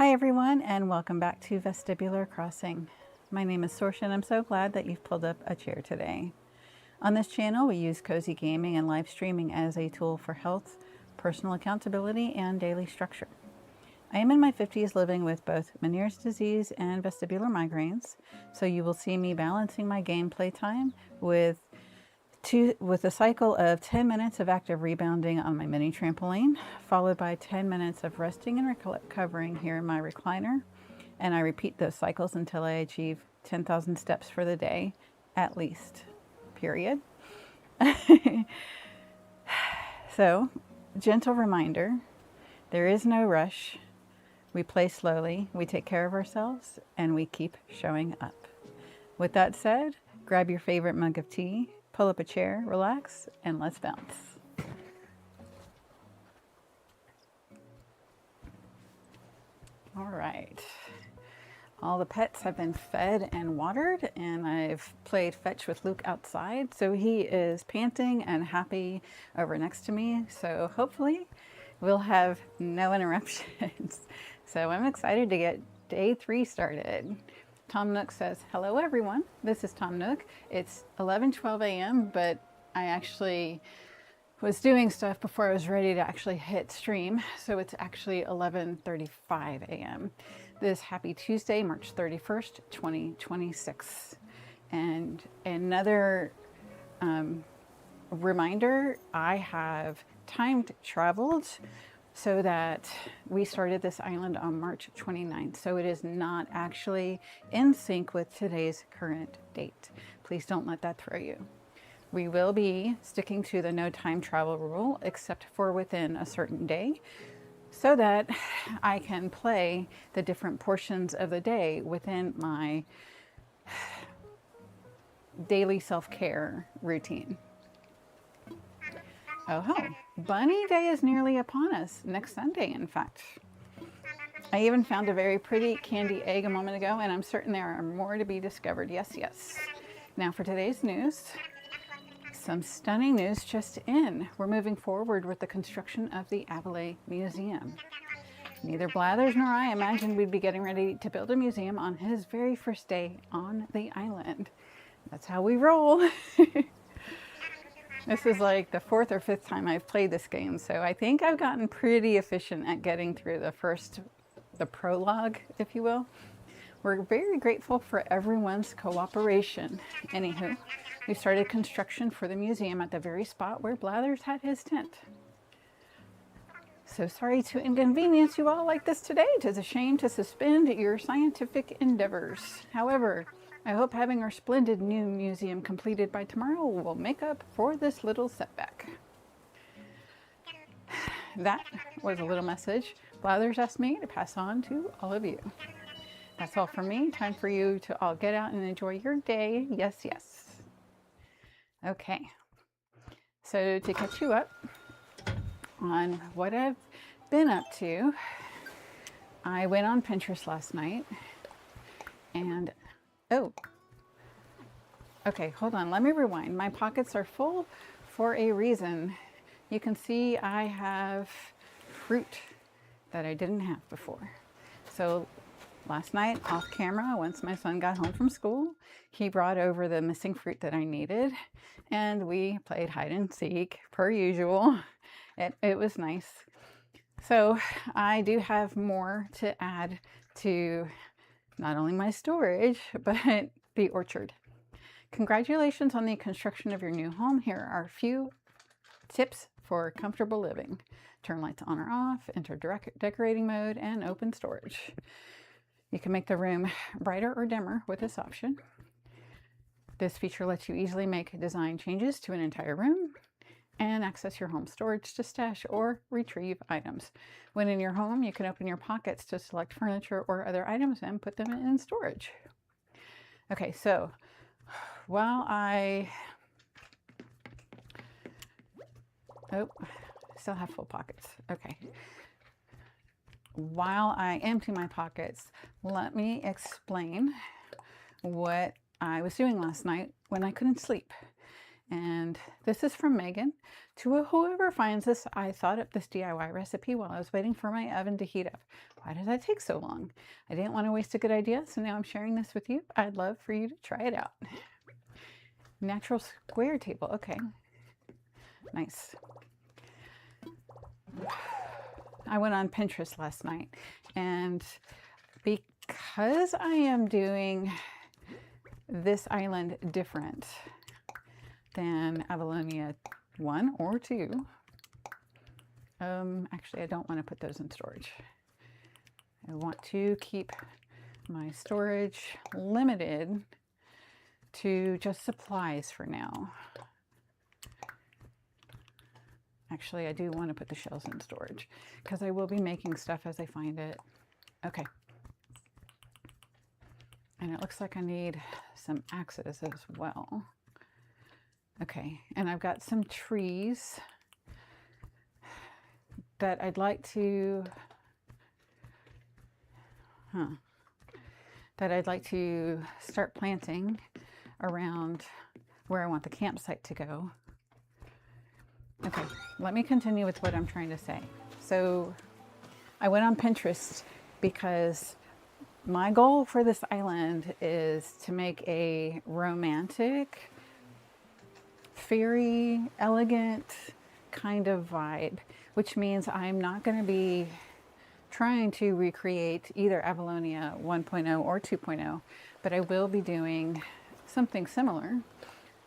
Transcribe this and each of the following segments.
Hi everyone, and welcome back to Vestibular Crossing. My name is Sorsha, and I'm so glad that you've pulled up a chair today. On this channel, we use cozy gaming and live streaming as a tool for health, personal accountability, and daily structure. I am in my 50s living with both Meniere's disease and vestibular migraines, so you will see me balancing my gameplay time with a cycle of 10 minutes of active rebounding on my mini trampoline, followed by 10 minutes of resting and recovering here in my recliner. And I repeat those cycles until I achieve 10,000 steps for the day, at least, period. So, gentle reminder, there is no rush. We play slowly, we take care of ourselves, and we keep showing up. With that said, grab your favorite mug of tea, pull up a chair, relax, and let's bounce. All right. All the pets have been fed and watered, and I've played fetch with Luke outside. So he is panting and happy over next to me. So hopefully we'll have no interruptions. So I'm excited to get day 3 started. Tom Nook says, hello everyone, this is Tom Nook. It's 11:12 a.m., but I actually was doing stuff before I was ready to actually hit stream. So it's actually 11:35 a.m. This happy Tuesday, March 31st, 2026. And another reminder, I have timed traveled so that we started this island on March 29th. So it is not actually in sync with today's current date. Please don't let that throw you. We will be sticking to the no time travel rule except for within a certain day so that I can play the different portions of the day within my daily self-care routine. Oh, Bunny Day is nearly upon us. Next Sunday, in fact. I even found a very pretty candy egg a moment ago, and I'm certain there are more to be discovered. Yes, yes. Now for today's news. Some stunning news just in. We're moving forward with the construction of the Avaleigh Museum. Neither Blathers nor I imagined we'd be getting ready to build a museum on his very first day on the island. That's how we roll. This is like the 4th or 5th time I've played this game, so I think I've gotten pretty efficient at getting through the prologue, if you will. We're very grateful for everyone's cooperation. Anywho, we started construction for the museum at the very spot where Blathers had his tent. So sorry to inconvenience you all like this today. It is a shame to suspend your scientific endeavors. However, I hope having our splendid new museum completed by tomorrow will make up for this little setback. That was a little message Blathers asked me to pass on to all of you. That's all for me. Time for you to all get out and enjoy your day. Yes, yes. Okay. So to catch you up on what I've been up to, I went on Pinterest last night and okay, hold on. Let me rewind. My pockets are full for a reason. You can see I have fruit that I didn't have before. So last night, off camera, once my son got home from school, he brought over the missing fruit that I needed, and we played hide and seek, per usual. It was nice. So I do have more to add to not only my storage, but the orchard. Congratulations on the construction of your new home. Here are a few tips for comfortable living. Turn lights on or off, enter decorating mode, and open storage. You can make the room brighter or dimmer with this option. This feature lets you easily make design changes to an entire room and access your home storage to stash or retrieve items. When in your home, you can open your pockets to select furniture or other items and put them in storage. Okay, so while I still have full pockets. Okay. While I empty my pockets, let me explain what I was doing last night when I couldn't sleep. And this is from Megan. To whoever finds this, I thought up this DIY recipe while I was waiting for my oven to heat up. Why did that take so long? I didn't want to waste a good idea, so now I'm sharing this with you. I'd love for you to try it out. Natural square table. Okay. Nice. I went on Pinterest last night, and because I am doing this island different than Avaleigh 1 or 2, actually I don't want to put those in storage. I want to keep my storage limited to just supplies for now. Actually, I do want to put the shells in storage because I will be making stuff as I find it. Okay. And it looks like I need some axes as well. Okay, and I've got some trees that I'd like to, start planting around where I want the campsite to go. Okay, let me continue with what I'm trying to say. So I went on Pinterest because my goal for this island is to make a romantic, fairy, elegant kind of vibe, which means I'm not going to be trying to recreate either Avaleigh 1.0 or 2.0, but I will be doing something similar.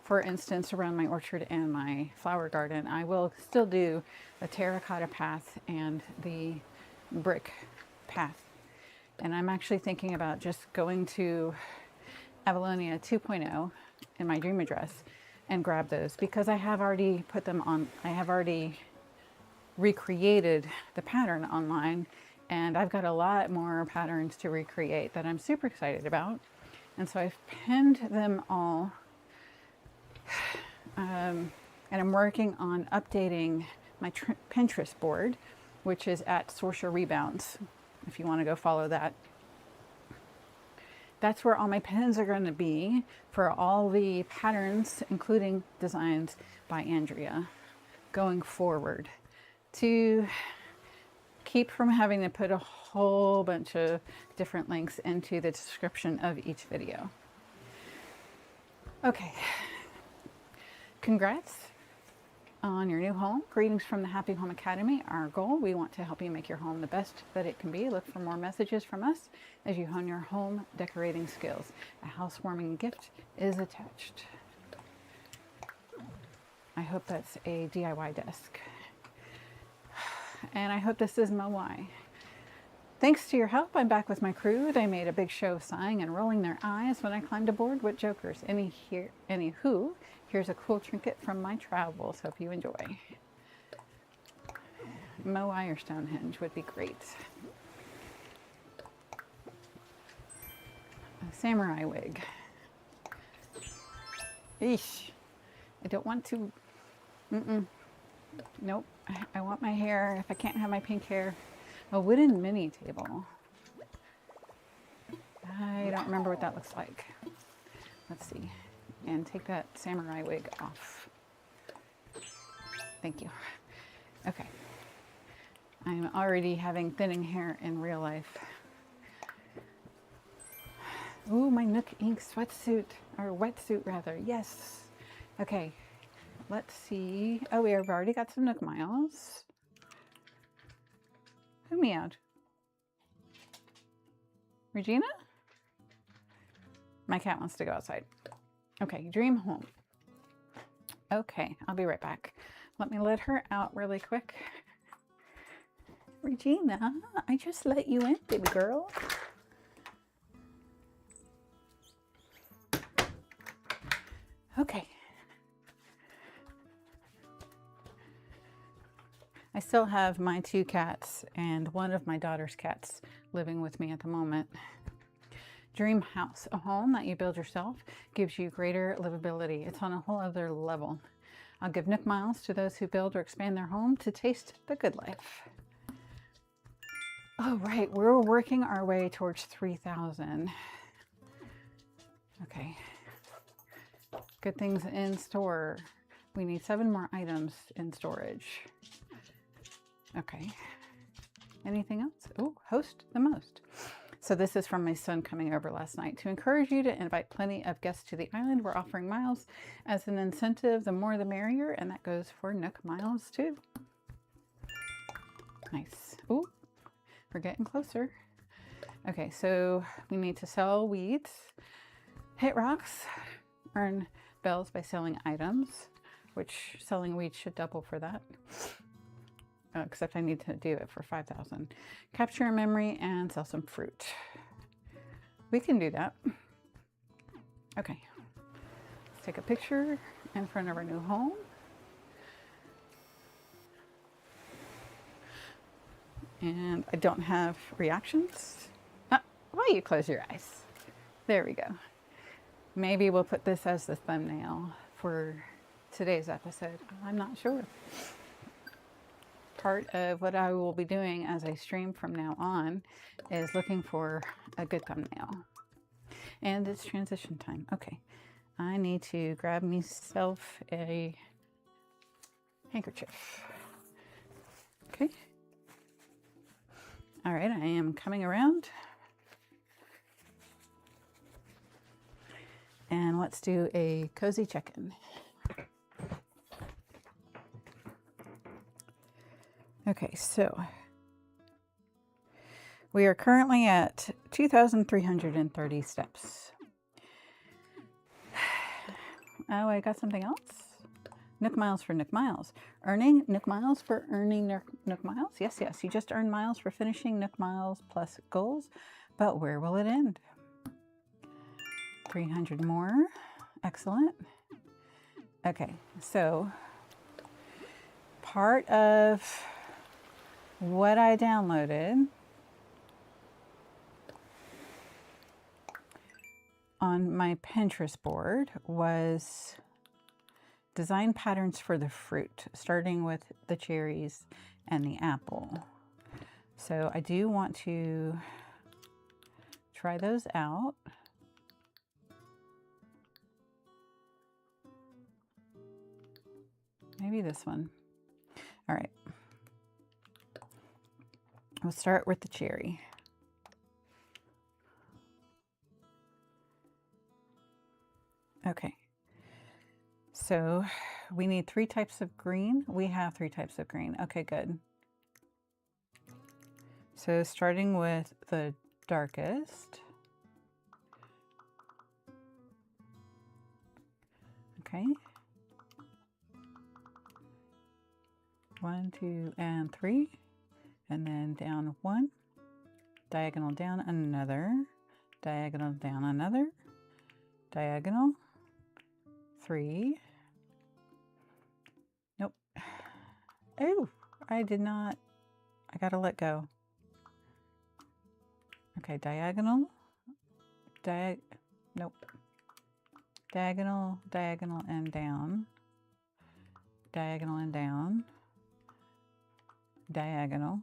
For instance, around my orchard and my flower garden, I will still do the terracotta path and the brick path. And I'm actually thinking about just going to Avaleigh 2.0 in my dream address and grab those because I have already put them on. I have already recreated the pattern online, and I've got a lot more patterns to recreate that I'm super excited about. And so I've pinned them all. And I'm working on updating my Pinterest board, which is at Sorsha Rebounds, if you want to go follow that. That's where all my pins are going to be for all the patterns, including designs by Andrea, going forward, to keep from having to put a whole bunch of different links into the description of each video. Okay. Congrats on your new home. Greetings from the Happy Home Academy. Our goal, we want to help you make your home the best that it can be. Look for more messages from us as you hone your home decorating skills. A housewarming gift is attached. I hope that's a DIY desk. And I hope this is Moai. Thanks to your help, I'm back with my crew. They made a big show of sighing and rolling their eyes when I climbed aboard. What jokers. Anywho, here's a cool trinket from my travels. Hope you enjoy. Moai or Stonehenge would be great. A samurai wig. Eesh. I don't want to. Nope. I want my hair. If I can't have my pink hair. A wooden mini table. I don't remember what that looks like. Let's see. And take that samurai wig off. Thank you. Okay. I'm already having thinning hair in real life. Ooh, my Nook Ink sweatsuit, or wetsuit rather. Yes. Okay. Let's see. Oh, we have already got some Nook Miles. Who meowed? Regina? My cat wants to go outside. Okay, dream home. Okay, I'll be right back. Let me let her out really quick. Regina, I just let you in, baby girl. Okay. I still have my 2 cats and one of my daughter's cats living with me at the moment. Dream house, a home that you build yourself, gives you greater livability. It's on a whole other level. I'll give Nook Miles to those who build or expand their home to taste the good life. Oh, right, we're working our way towards 3,000. Okay. Good things in store. We need 7 more items in storage. Okay. Anything else? Oh, host the most. So this is from my son coming over last night. To encourage you to invite plenty of guests to the island, we're offering miles as an incentive. The more the merrier, and that goes for Nook miles too. Nice. Oh, we're getting closer. Okay, so we need to sell weeds, hit rocks, earn bells by selling items, which selling weeds should double for that. Except I need to do it for 5,000. Capture a memory and sell some fruit. We can do that. Okay. Let's take a picture in front of our new home. And I don't have reactions. Why don't you close your eyes? There we go. Maybe we'll put this as the thumbnail for today's episode. I'm not sure. Part of what I will be doing as I stream from now on is looking for a good thumbnail. And it's transition time. Okay. I need to grab myself a handkerchief. Okay. All right, I am coming around. And let's do a cozy check-in. Okay, so we are currently at 2,330 steps. Oh, I got something else. Nook miles for Nook miles. Earning Nook miles for earning Nook miles? Yes, yes. You just earn miles for finishing Nook miles plus goals. But where will it end? 300 more. Excellent. Okay, so part of what I downloaded on my Pinterest board was design patterns for the fruit, starting with the cherries and the apple. So I do want to try those out. Maybe this one. All right. We'll start with the cherry. Okay. So we need 3 types of green. We have 3 types of green. Okay, good. So starting with the darkest. Okay. 1, 2, and 3. And then down 1. Diagonal down another. Diagonal down another. Diagonal. 3. Nope. Oh, I did not. I gotta let go. Okay, diagonal. Nope. Diagonal, diagonal, and down. Diagonal and down. Diagonal.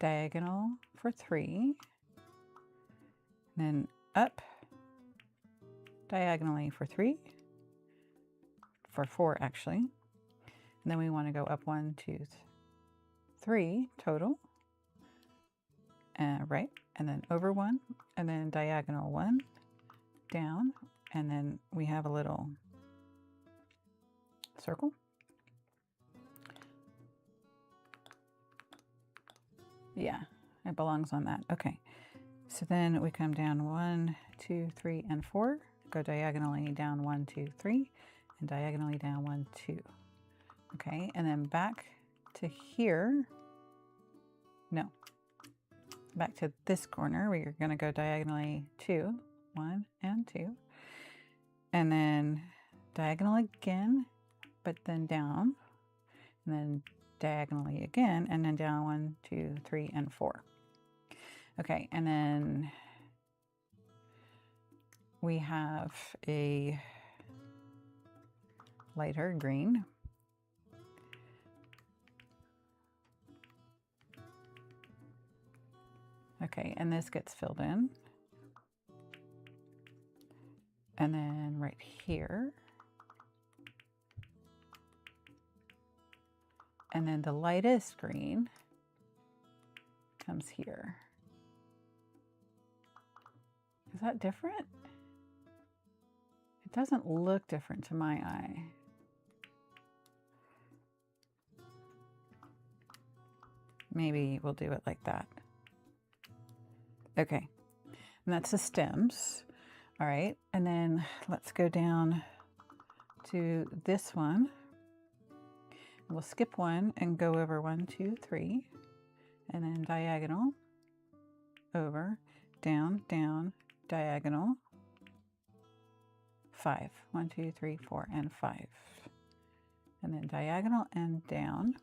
Diagonal for 3. Then up. Diagonally for 3. For 4 actually. And then we want to go up 1, 2, 3 total. Right, and then over 1, and then diagonal 1, down, and then we have a little circle. Yeah, it belongs on that. Okay, so then we come down 1, 2, 3, and 4. Go diagonally down 1, 2, 3, and diagonally down 1, 2. Okay, and then back to here. No, back to this corner. We're going to go diagonally 2, 1, and 2, and then diagonal again, but then down, and then diagonally again, and then down 1, 2, 3, and 4. Okay, and then we have a lighter green. Okay, and this gets filled in. and then right here. And then the lightest green comes here. Is that different? It doesn't look different to my eye. Maybe we'll do it like that. Okay, and that's the stems. All right, and then let's go down to this one. We'll skip one and go over 1, 2, 3, and then diagonal, over, down, down, diagonal, 5. 1, 2, 3, 4, and 5. And then diagonal and down,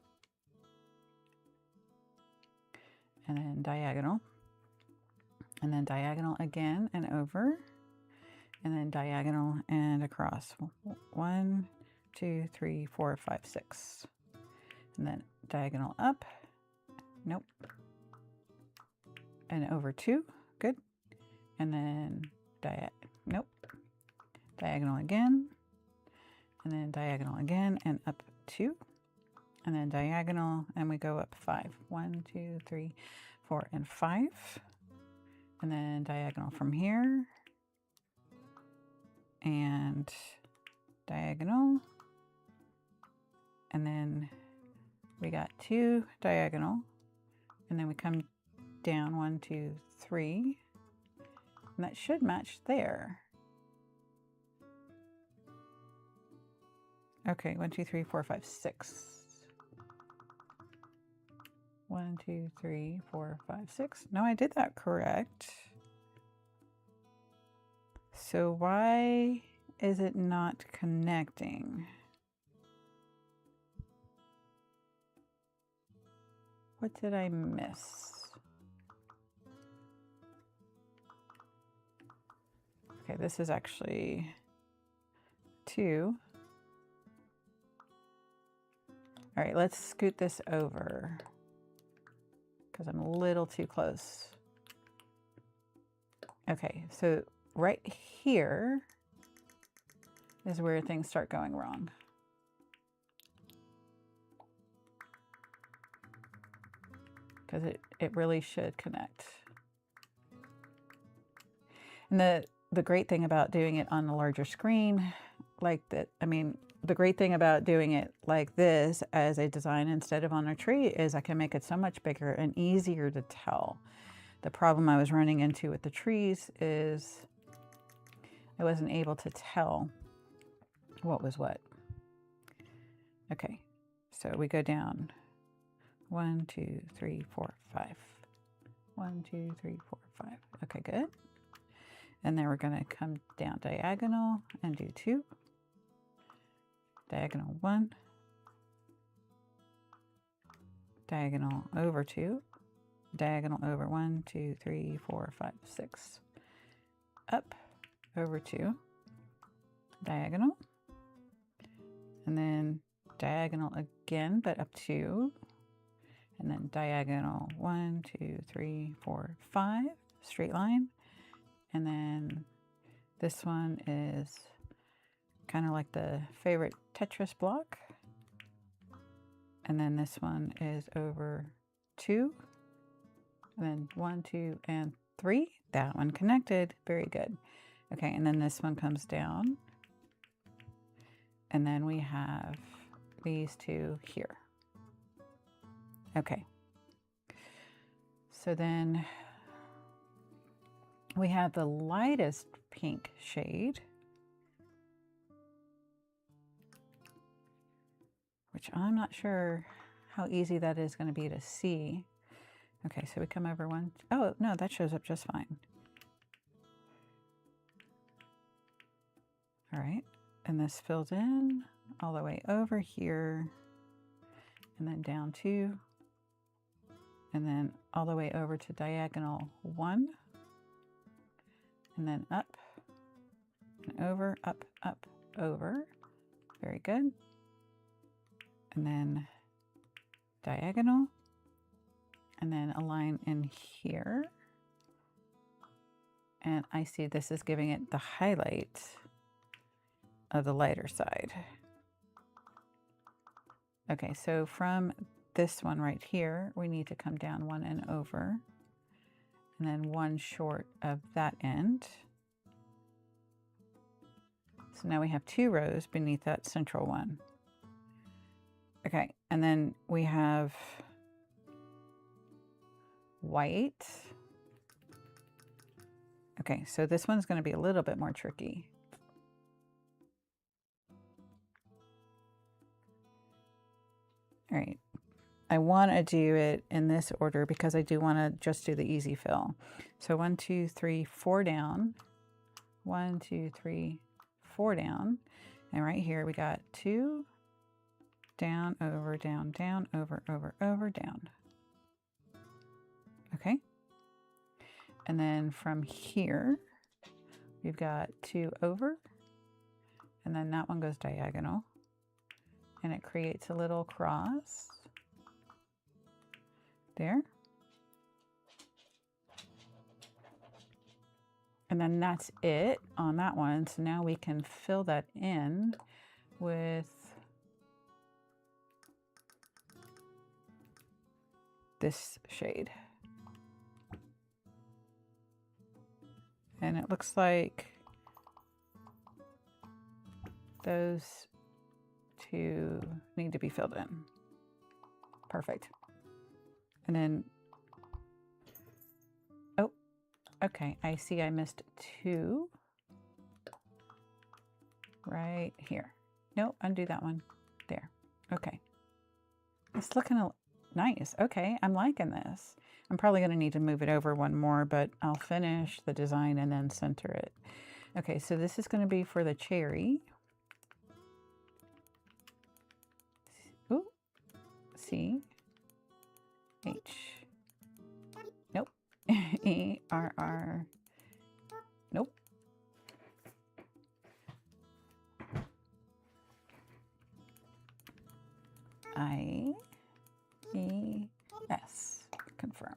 and then diagonal again and over, and then diagonal and across. 1, 2, 3, 4, 5, 6. And then diagonal up, nope, and over 2, good. And then nope, diagonal again, and then diagonal again and up 2, and then diagonal, and we go up 5. 1, 2, 3, 4, and 5, and then diagonal from here, and diagonal, and then we got 2 diagonal, and then we come down 1, 2, 3, and that should match there. Okay, 1, 2, 3, 4, 5, 6. 1, 2, 3, 4, 5, 6. No, I did that correct. So why is it not connecting? What did I miss? Okay, this is actually 2. All right, let's scoot this over because I'm a little too close. Okay, so right here is where things start going wrong. Because it really should connect. And the great thing about doing it on a larger screen like that, the great thing about doing it like this as a design instead of on a tree is I can make it so much bigger and easier to tell. The problem I was running into with the trees is I wasn't able to tell what was what. Okay, so we go down 1, 2, 3, 4, 5. 1, 2, 3, 4, 5. Okay, good. And then we're going to come down diagonal and do 2. Diagonal 1. Diagonal over 2. Diagonal over 1, 2, 3, 4, 5, 6. Up over 2. Diagonal. And then diagonal again, but up 2. And then diagonal 1, 2, 3, 4, 5, straight line. And then this one is kind of like the favorite Tetris block. And then this one is over 2. And then 1, 2, and 3. That one connected. Very good. Okay, and then this one comes down. And then we have these 2 here. Okay, so then we have the lightest pink shade, which I'm not sure how easy that is going to be to see. Okay, so we come over 1. Oh, no, that shows up just fine. All right, and this fills in all the way over here, and then down 2. And then all the way over to diagonal 1, and then up, and over, up, up, over. Very good. And then diagonal, and then a line in here. And I see this is giving it the highlight. the lighter side. Okay, so from this one right here, we need to come down one and over, and then one short of that end. So now we have 2 rows beneath that central one. Okay, and then we have white. Okay, so this one's going to be a little bit more tricky. All right, I want to do it in this order because I do want to just do the easy fill. So 1, 2, 3, 4 down. 1, 2, 3, 4 down. And right here we got 2 down, over, down, down, over, over, over, down. Okay. And then from here, we've got 2 over, and then that one goes diagonal, and it creates a little cross there. And then that's it on that one. So now we can fill that in with this shade. And it looks like those 2 need to be filled in. Perfect. And then, oh, okay, I see I missed 2 right here. No, undo that one. There. Okay. It's looking nice. Okay, I'm liking this. I'm probably going to need to move it over one more, but I'll finish the design and then center it. Okay, so this is going to be for the cherry. Ooh, C, H, nope, E, R, R, nope. I, E, S. Confirm.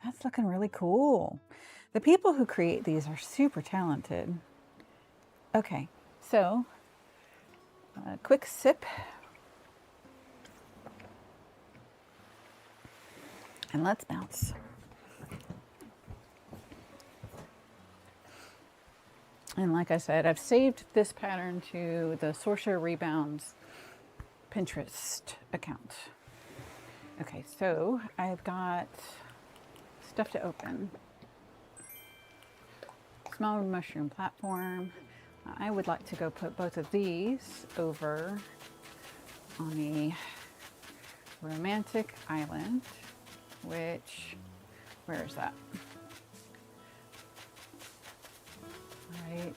That's looking really cool. The people who create these are super talented. Okay, so a quick sip. And let's bounce. And like I said, I've saved this pattern to the Sorsha Rebounds Pinterest account. Okay, so I've got stuff to open. Small mushroom platform. I would like to go put both of these over on a romantic island, which, where is that? Right,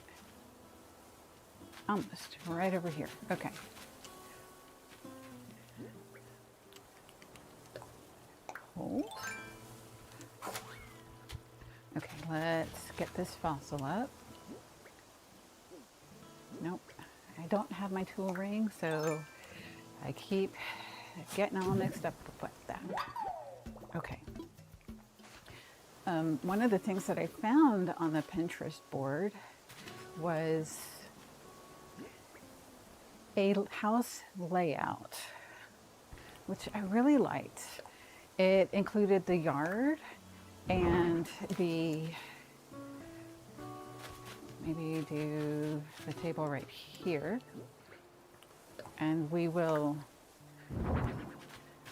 almost right over here. Okay. Hold. Okay, let's get this fossil up. Nope, I don't have my tool ring, so I keep getting all mixed up with that. Okay. One of the things that I found on the Pinterest board was a house layout, which I really liked. It included the yard and maybe do the table right here. And we will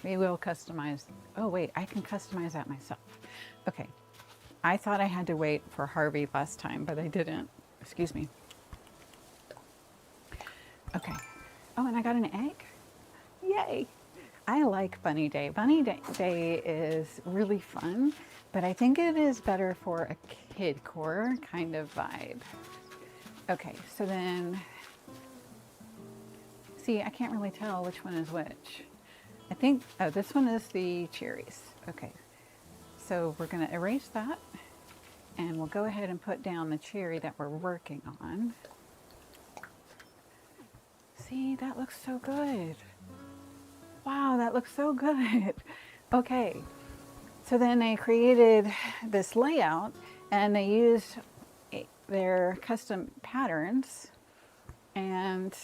customize. Oh wait, I can customize that myself. Okay, I thought I had to wait for Harvey last time, but I didn't. Excuse me. Okay. Oh, and I got an egg. Yay. I like Bunny Day. Bunny Day is really fun, but I think it is better for a kidcore kind of vibe. Okay, so then, see, I can't really tell which one is which. I think, oh, this one is the cherries. Okay, so we're gonna erase that, and we'll go ahead and put down the cherry that we're working on. See, that looks so good. Wow, that looks so good. Okay, so then they created this layout and they used their custom patterns And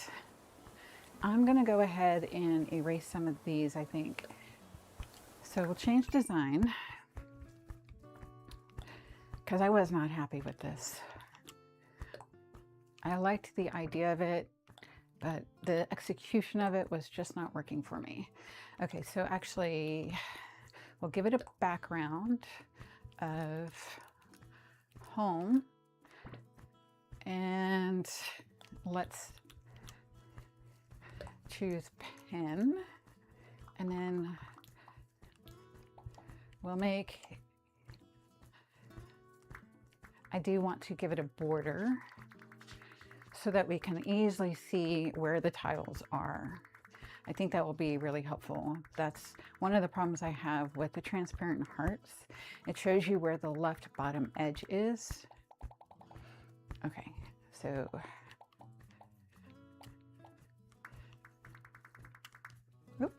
I'm gonna go ahead and erase some of these, I think. So we'll change design, because I was not happy with this. I liked the idea of it, but the execution of it was just not working for me. Okay, so actually, we'll give it a background of home, and let's choose pen, and then we'll make, I do want to give it a border so that we can easily see where the tiles are. I think that will be really helpful. That's one of the problems I have with the transparent hearts. It shows you where the left bottom edge is. Okay, so oop,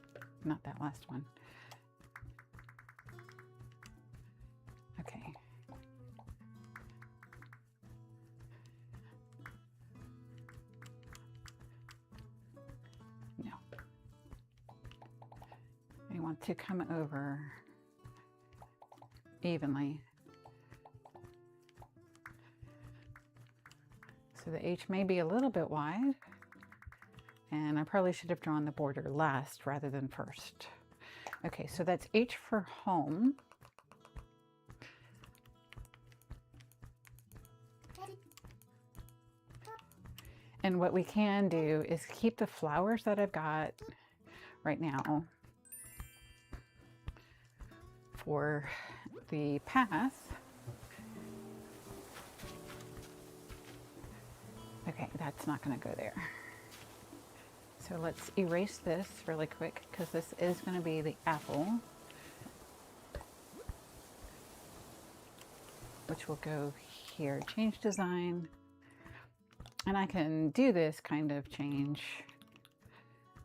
not that last one. Okay. No. I want to come over evenly. So the H may be a little bit wide, and I probably should have drawn the border last rather than first. Okay, so that's H for home. And what we can do is keep the flowers that I've got right now for the path. Okay, that's not going to go there. So let's erase this really quick, because this is going to be the apple, which will go here. Change design. And I can do this kind of change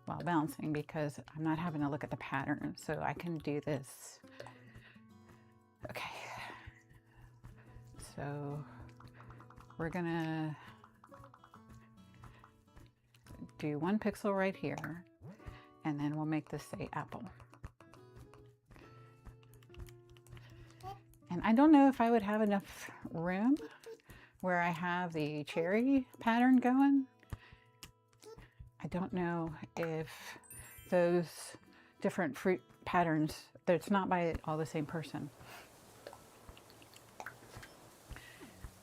while bouncing because I'm not having to look at the pattern. So I can do this. Okay. So we're going to do 1 pixel right here, and then we'll make this say apple. And I don't know if I would have enough room where I have the cherry pattern going. I don't know if those different fruit patterns, it's not by all the same person.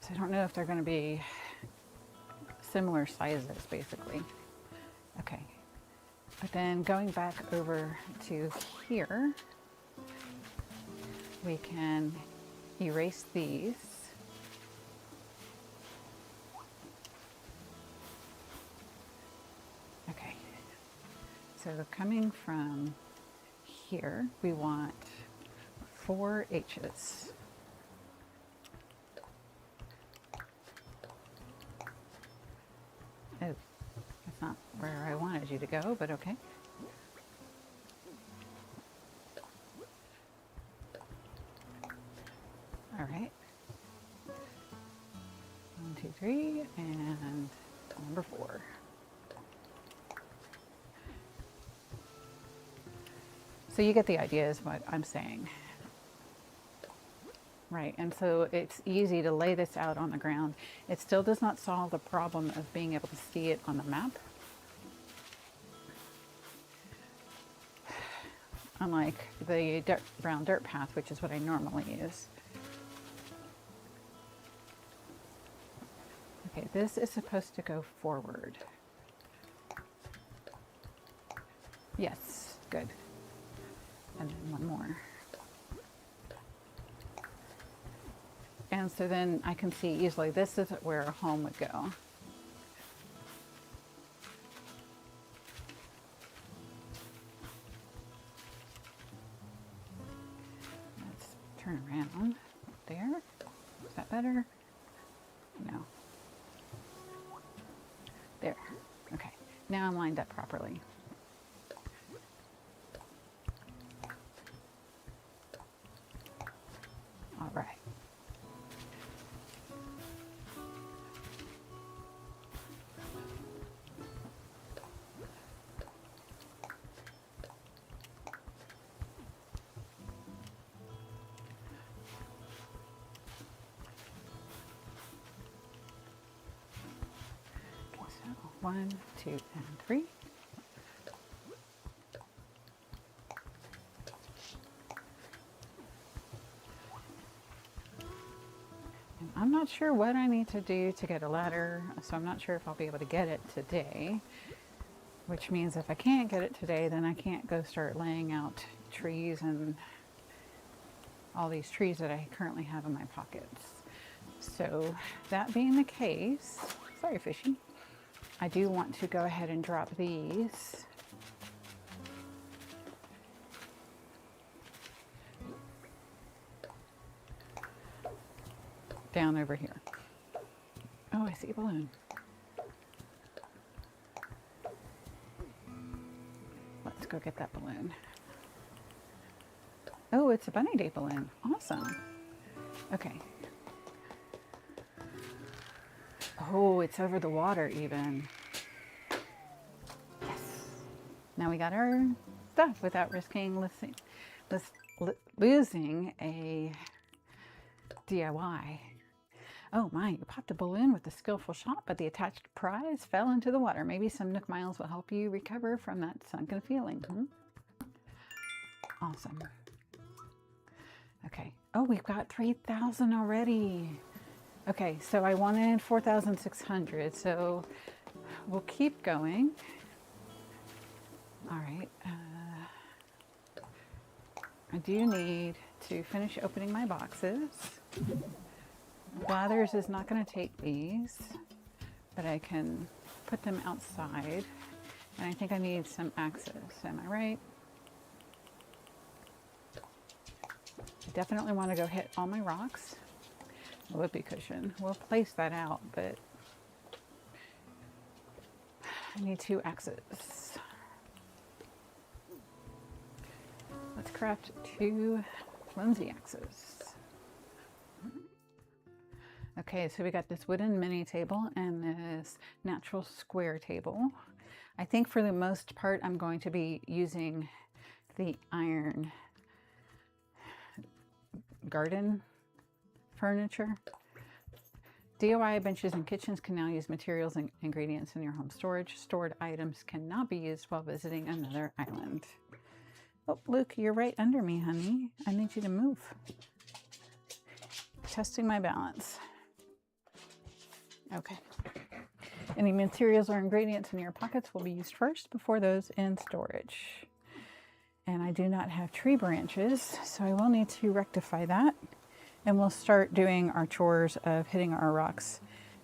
So I don't know if they're going to be similar sizes, basically. Okay, but then going back over to here, we can erase these. Okay, so coming from here, we want 4 H's. Oh, that's not where I wanted you to go, but okay. All right. 1, 2, 3, and number 4. So you get the idea is what I'm saying. Right, and so it's easy to lay this out on the ground. It still does not solve the problem of being able to see it on the map. Unlike the brown dirt path, which is what I normally use. Okay, this is supposed to go forward. Yes, good. And then one more. And so then I can see easily this is where a home would go. Let's turn around there. Is that better? No. There. Okay. Now I'm lined up properly. All right. 1, 2, and 3. And I'm not sure what I need to do to get a ladder, so I'm not sure if I'll be able to get it today, which means if I can't get it today, then I can't go start laying out trees and all these trees that I currently have in my pockets. So that being the case, sorry fishy, I do want to go ahead and drop these down over here. Oh, I see a balloon. Let's go get that balloon. Oh, it's a bunny day balloon. Awesome. Okay. Oh, it's over the water even. Yes. Now we got our stuff without risking losing a DIY. Oh my, you popped a balloon with a skillful shot, but the attached prize fell into the water. Maybe some Nook Miles will help you recover from that sunken feeling. Awesome. Okay. Oh, we've got 3,000 already. Okay, so I wanted 4,600, so we'll keep going. All right. I do need to finish opening my boxes. Blathers is not going to take these, but I can put them outside. And I think I need some axes. Am I right? I definitely want to go hit all my rocks. A whoopee cushion. We'll place that out, but I need 2 axes. Let's craft 2 flimsy axes. Okay, so we got this wooden mini table and this natural square table. I think for the most part, I'm going to be using the iron garden furniture. DIY benches and kitchens can now use materials and ingredients in your home storage. Stored items cannot be used while visiting another island. Oh, Luke, you're right under me, honey. I need you to move. Testing my balance. Okay. Any materials or ingredients in your pockets will be used first before those in storage. And I do not have tree branches, so I will need to rectify that. And we'll start doing our chores of hitting our rocks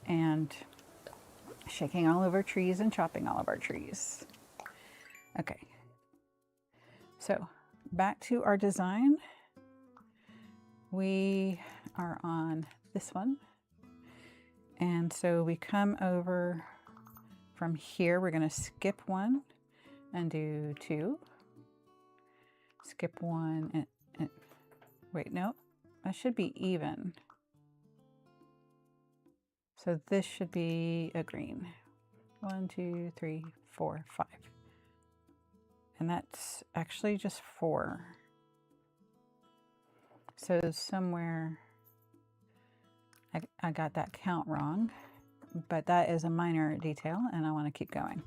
and shaking all of our trees and chopping all of our trees. Okay. So back to our design. We are on this one. And so we come over from here. We're going to skip 1 and do 2. Skip 1 and wait, no, that should be even. So this should be a green. 1, 2, 3, 4, 5. And that's actually just 4. So somewhere I got that count wrong, but that is a minor detail and I want to keep going.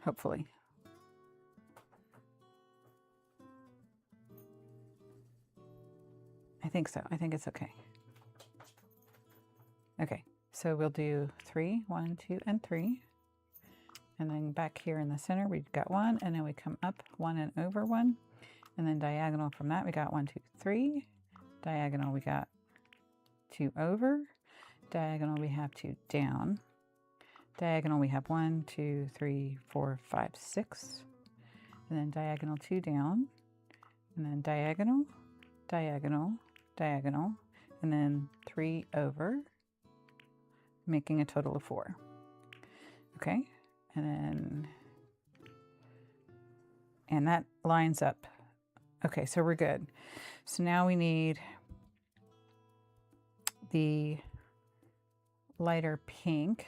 Hopefully. I think so. I think it's okay. Okay, so we'll do 3, 1, 2, and 3. And then back here in the center, we've got 1, and then we come up 1 and over 1. And then diagonal from that, we got 1, 2, 3. Diagonal, we got 2 over. Diagonal, we have 2 down. Diagonal, we have 1, 2, 3, 4, 5, 6. And then diagonal 2 down. And then diagonal, diagonal, diagonal. And then 3 over, making a total of 4. Okay, and that lines up. Okay, so we're good. So now we need the lighter pink,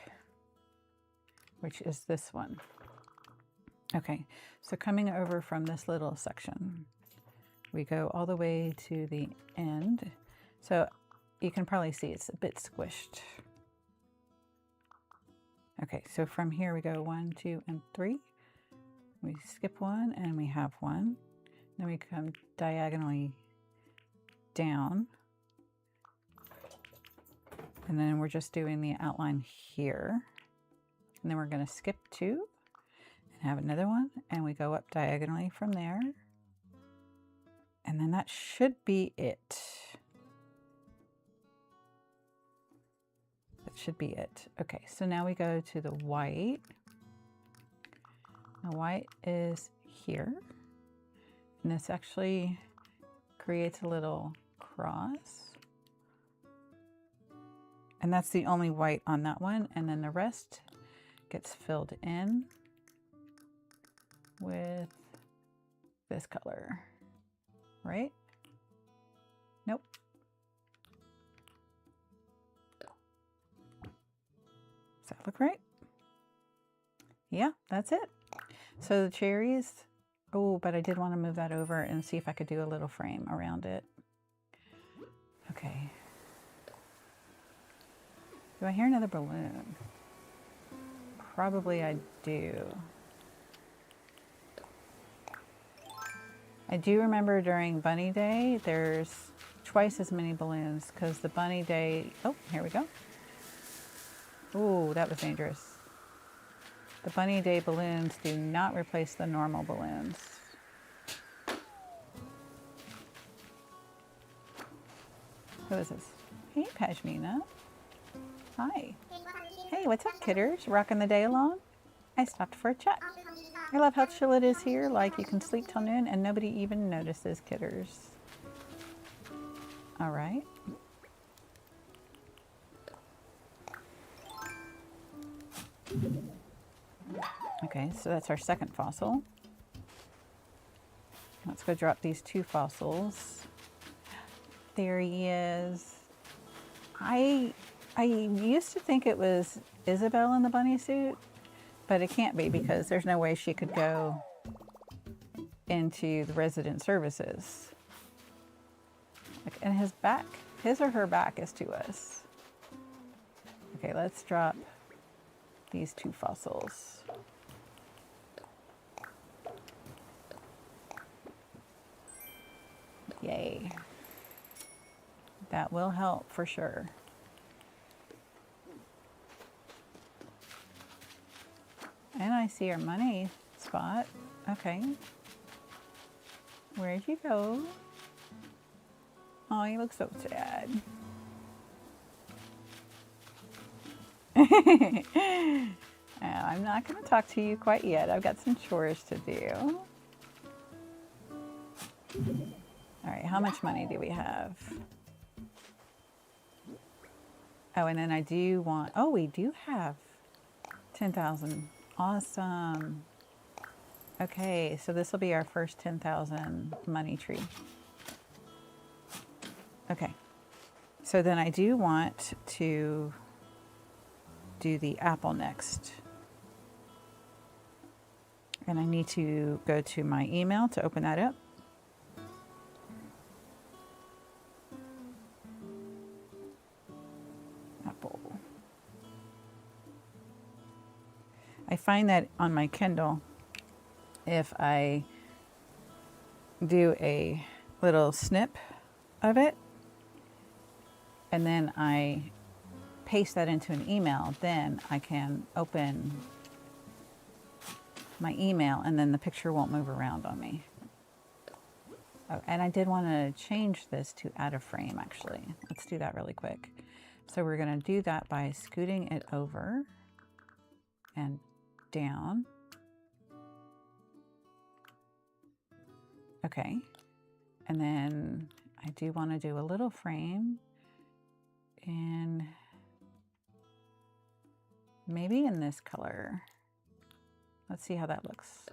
which is this one. Okay, so coming over from this little section, we go all the way to the end. So you can probably see it's a bit squished. Okay, so from here we go 1, 2, and 3. We skip 1 and we have 1. Then we come diagonally down. And then we're just doing the outline here. And then we're going to skip 2 and have another one. And we go up diagonally from there. And then that should be it. That should be it. Okay, so now we go to the white. The white is here. And this actually creates a little cross. And that's the only white on that one. And then the rest gets filled in with this color, right? Nope. Does that look right? Yeah, that's it. So the cherries, oh, but I did want to move that over and see if I could do a little frame around it. Okay. Do I hear another balloon? Probably I do. I do remember during Bunny Day, there's twice as many balloons because the Bunny Day, oh, here we go. Ooh, that was dangerous. The Bunny Day balloons do not replace the normal balloons. Who is this? Hey, Pashmina. Hi. Hey, what's up, kidders? Rocking the day along? I stopped for a chat. I love how chill it is here, like you can sleep till noon and nobody even notices, kidders. All right. Okay, so that's our second fossil. Let's go drop these 2 fossils. There he is. I used to think it was Isabel in the bunny suit, but it can't be because there's no way she could go into the resident services. And his back, his or her back is to us. Okay, let's drop these 2 fossils. Yay. That will help for sure. And I see our money spot. Okay. Where'd you go? Oh, you look so sad. I'm not going to talk to you quite yet. I've got some chores to do. All right, how much money do we have? Oh, and then I do want, oh, we do have 10,000. Awesome. Okay, so this will be our first 10,000 money tree. Okay, so then I do want to do the apple next. And I need to go to my email to open that up. Apple. I find that on my Kindle, if I do a little snip of it, and then I paste that into an email, then I can open my email and then the picture won't move around on me. Oh, and I did want to change this to add a frame actually. Let's do that really quick. So we're going to do that by scooting it over and down. Okay. And then I do want to do a little frame in maybe in this color. Let's see how that looks.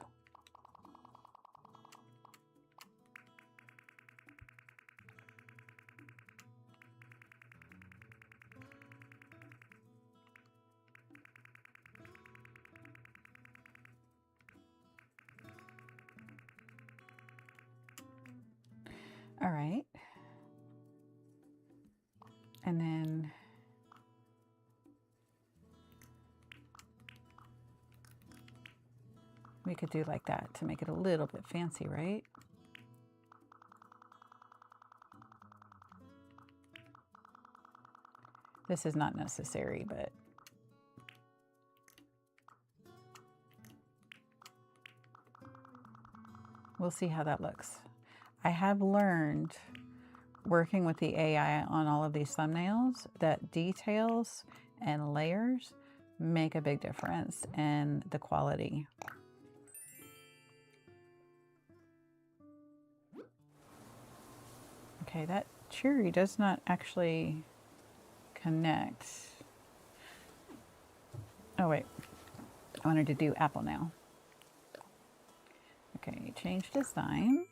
All right. And then could do like that to make it a little bit fancy, right? This is not necessary, but we'll see how that looks. I have learned, working with the AI on all of these thumbnails, that details and layers make a big difference in the quality. Okay, that cherry does not actually connect. Oh wait, I wanted to do apple now. Okay, change design.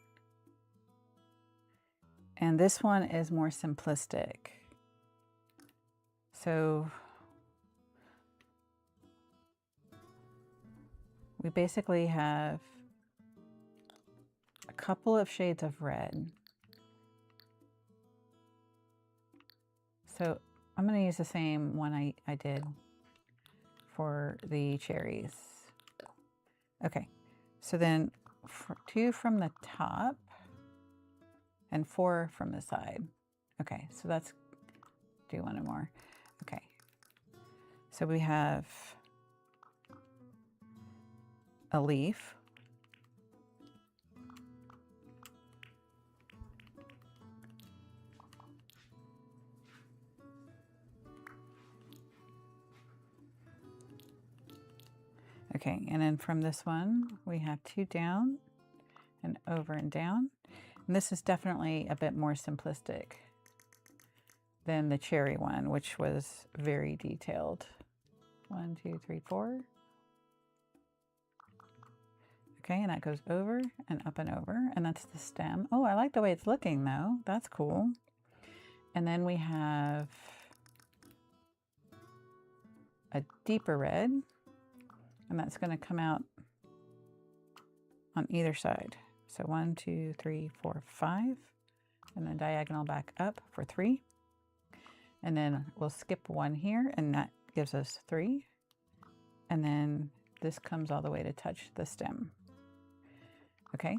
And this one is more simplistic. So we basically have a couple of shades of red. So I'm going to use the same one I did for the cherries. Okay, so then 2 from the top and 4 from the side. Okay, so let's do one more. Okay, so we have a leaf, okay, and then from this one we have 2 down and over and down. And this is definitely a bit more simplistic than the cherry one, which was very detailed. 1, 2, 3, 4. Okay, and that goes over and up and over, and that's the stem. Oh, I like the way it's looking though. That's cool. And then we have a deeper red, and that's going to come out on either side. So 1, 2, 3, 4, 5, and then diagonal back up for 3. And then we'll skip 1 here, and that gives us 3. And then this comes all the way to touch the stem. Okay,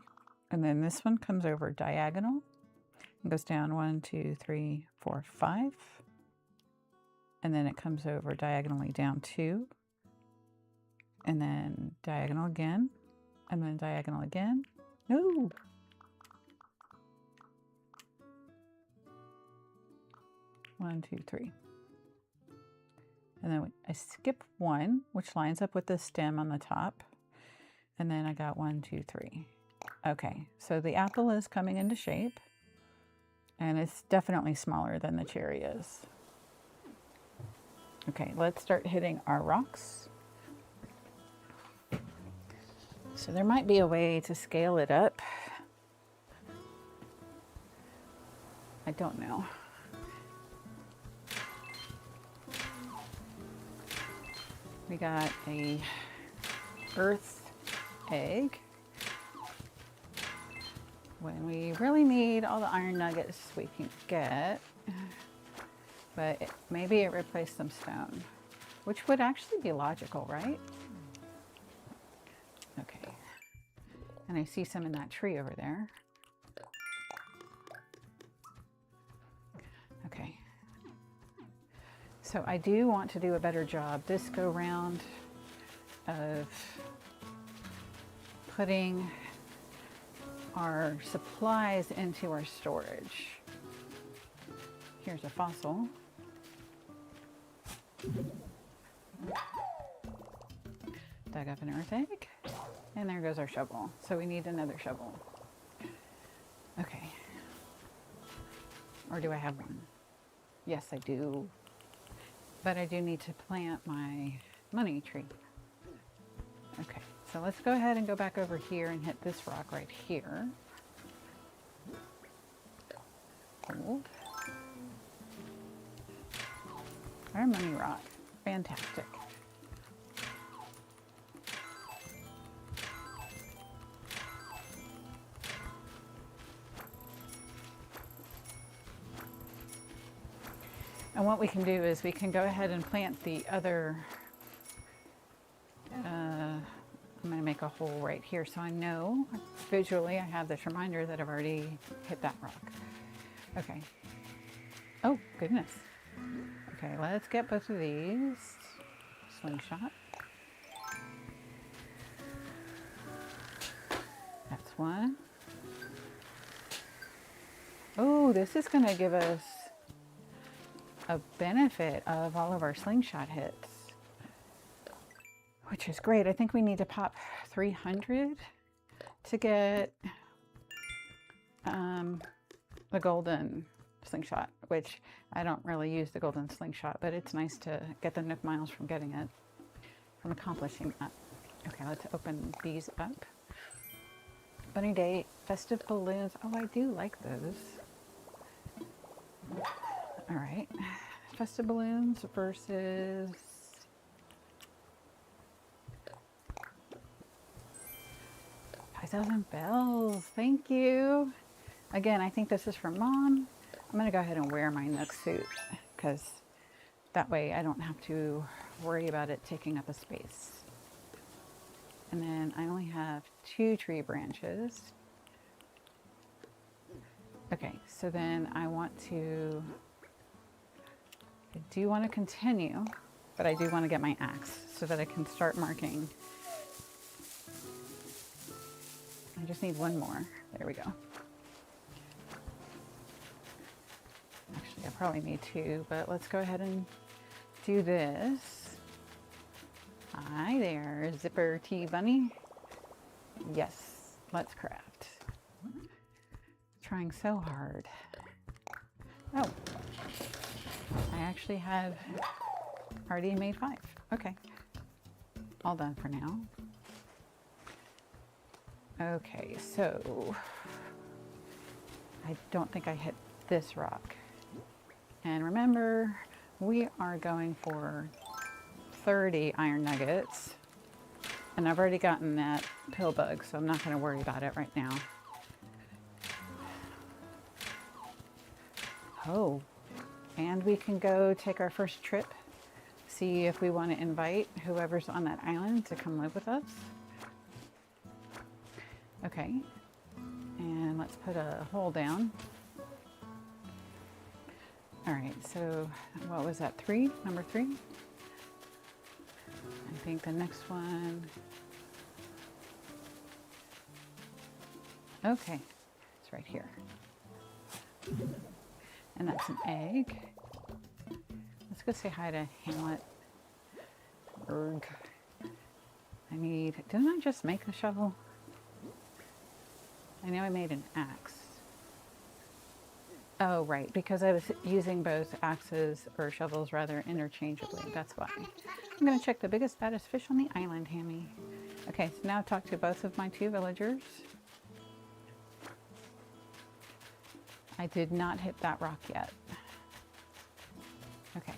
and then this one comes over diagonal and goes down 1, 2, 3, 4, 5. And then it comes over diagonally down 2. And then diagonal again, and then diagonal again. No. One, 2, 3. And then I skip 1, which lines up with the stem on the top. And then I got 1, 2, 3. Okay, so the apple is coming into shape, and it's definitely smaller than the cherry is. Okay, let's start hitting our rocks. So there might be a way to scale it up. I don't know. We got a earth egg. When we really need all the iron nuggets we can get, but maybe it replaced some stone, which would actually be logical, right? Okay, and I see some in that tree over there. Okay, so I do want to do a better job this go round of putting our supplies into our storage. Here's a fossil. Dug up an earth egg, and there goes our shovel. So we need another shovel. Okay. Or do I have one? Yes, I do. But I do need to plant my money tree. Okay, so let's go ahead and go back over here and hit this rock right here. Hold. Our money rock. Fantastic. And what we can do is we can go ahead and plant the other, I'm going to make a hole right here, so I know visually I have this reminder that I've already hit that rock. Okay. Oh, goodness. Okay, let's get both of these. Slingshot. That's one. Oh, this is going to give us a benefit of all of our slingshot hits, which is great. I think we need to pop 300 to get the golden slingshot, which I don't really use the golden slingshot, but it's nice to get the Nook miles from getting it, from accomplishing that. Okay, let's open these up. Bunny Day, festive balloons. Oh, I do like those. All right, festive balloons versus 5,000 bells. Thank you. Again, I think this is for Mom. I'm gonna go ahead and wear my Nook suit because that way I don't have to worry about it taking up a space. And then I only have 2 tree branches. Okay, so then I do want to continue, but I do want to get my axe so that I can start marking. I just need one more. There we go. Actually, I probably need 2, but let's go ahead and do this. Hi there, Zipper Tea Bunny. Yes, let's craft. Trying so hard. Oh, I actually have already made 5. Okay, all done for now. Okay, so I don't think I hit this rock. And remember, we are going for 30 iron nuggets. And I've already gotten that pill bug, so I'm not going to worry about it right now. Oh, and we can go take our first trip, see if we want to invite whoever's on that island to come live with us. Okay, and let's put a hole down. All right, so what was that, 3? Number 3? I think the next one. Okay, it's right here. And that's an egg. Let's go say hi to Hamlet. Erg. Didn't I just make the shovel? I know I made an axe. Oh, right, because I was using both axes or shovels rather interchangeably. That's why. I'm going to check the biggest, baddest fish on the island, Hammy. Okay, so now I've talked to both of my 2 villagers. I did not hit that rock yet. Okay,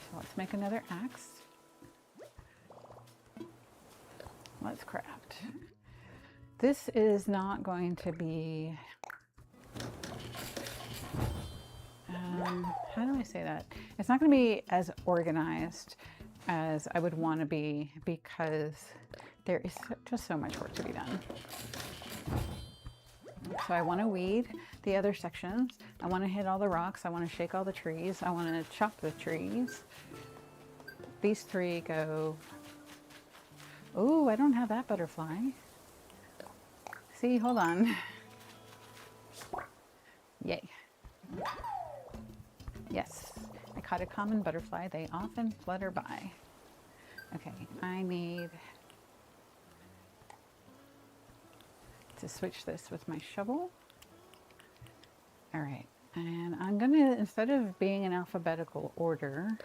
so let's make another axe. Let's craft. This is not going to be, how do I say that? It's not going to be as organized as I would want to be because there is just so much work to be done. So I want to weed the other sections. I want to hit all the rocks. I want to shake all the trees. I want to chop the trees. These 3 go. Oh, I don't have that butterfly. See, hold on. Yay. Yes, I caught a common butterfly. They often flutter by. Okay, I need to switch this with my shovel. All right, and I'm gonna, instead of being in alphabetical order,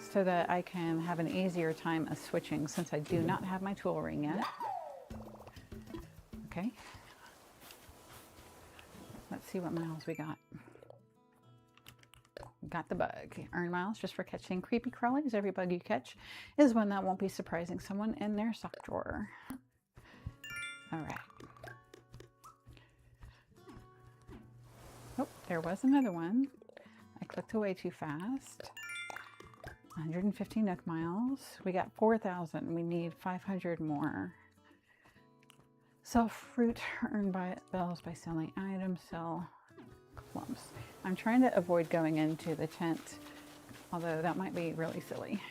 so that I can have an easier time of switching since I do not have my tool ring yet. Okay. Let's see what miles we got. Got the bug. Earn miles just for catching creepy crawlies. Every bug you catch is one that won't be surprising someone in their sock drawer. All right. Oh, there was another one. I clicked away too fast. 150 Nook miles. We got 4,000. We need 500 more. Sell fruit, earn bells by selling items, sell clumps. I'm trying to avoid going into the tent, although that might be really silly.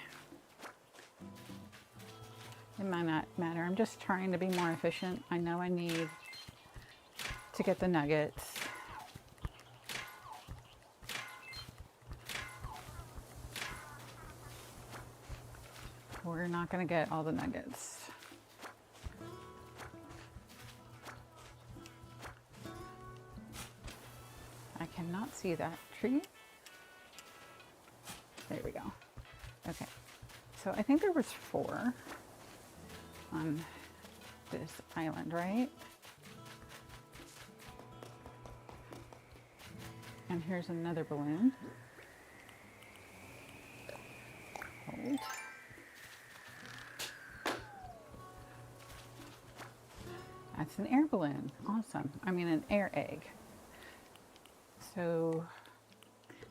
It might not matter. I'm just trying to be more efficient. I know I need to get the nuggets. We're not going to get all the nuggets. I cannot see that tree. There we go. Okay. So I think there was 4 on this island, right? And here's another balloon. Hold. That's an air balloon. Awesome. I mean, an air egg. So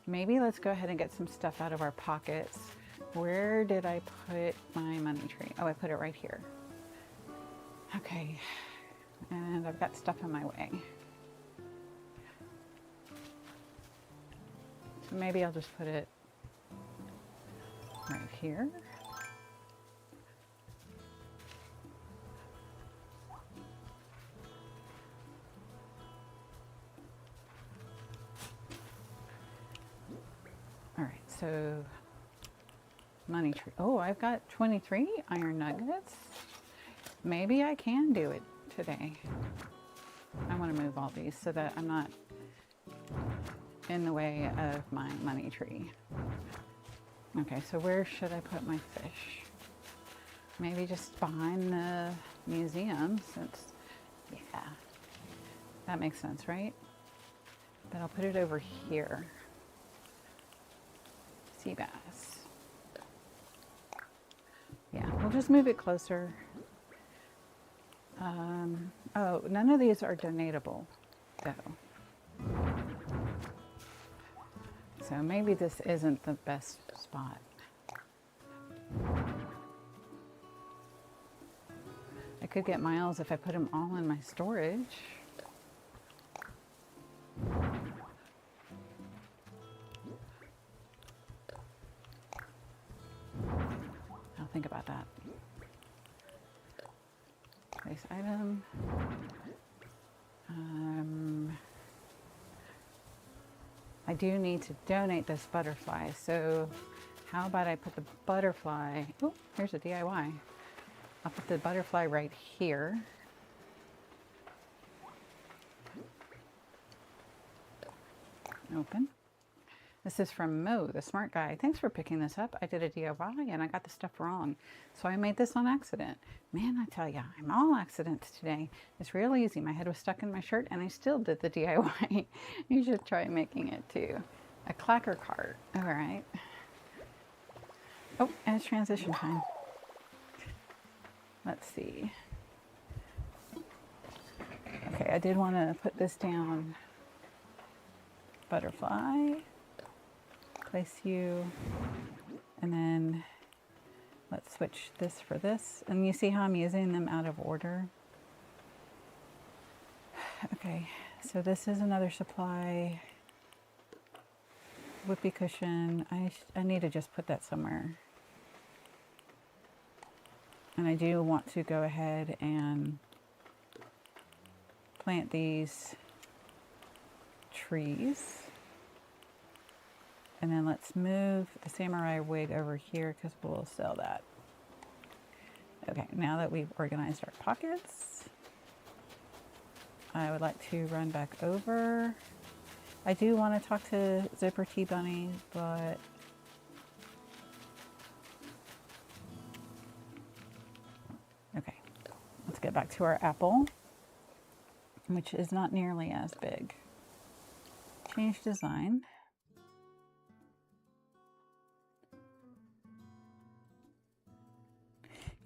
maybe let's go ahead and get some stuff out of our pockets. Where did I put my money tree? Oh, I put it right here. Okay. And I've got stuff in my way. So maybe I'll just put it right here. All right, so money tree. Oh, I've got 23 iron nuggets. Maybe I can do it today. I want to move all these so that I'm not in the way of my money tree. Okay, so where should I put my fish? Maybe just behind the museum, since, yeah, that makes sense, right? But I'll put it over here. Sea bass. Yeah, we'll just move it closer. Oh, none of these are donatable, though. So maybe this isn't the best spot. I could get miles if I put them all in my storage. I'll think about that. Place item. I do need to donate this butterfly, so how about I put the butterfly, oh, here's a DIY. I'll put the butterfly right here. Open. This is from Mo, the smart guy. Thanks for picking this up. I did a DIY and I got the stuff wrong. So I made this on accident. Man, I tell ya, I'm all accidents today. It's real easy. My head was stuck in my shirt and I still did the DIY. You should try making it too. A clacker cart. All right. Oh, and it's transition time. Let's see. Okay, I did want to put this down. Butterfly. Place you, and then let's switch this for this. And you see how I'm using them out of order? Okay, so this is another supply. Whoopee cushion. I need to just put that somewhere. And I do want to go ahead and plant these trees. And then let's move the samurai wig over here because we'll sell that. Okay, now that we've organized our pockets, I would like to run back over. I do want to talk to Zipper Tea Bunny, but okay, let's get back to our apple, which is not nearly as big. Change design.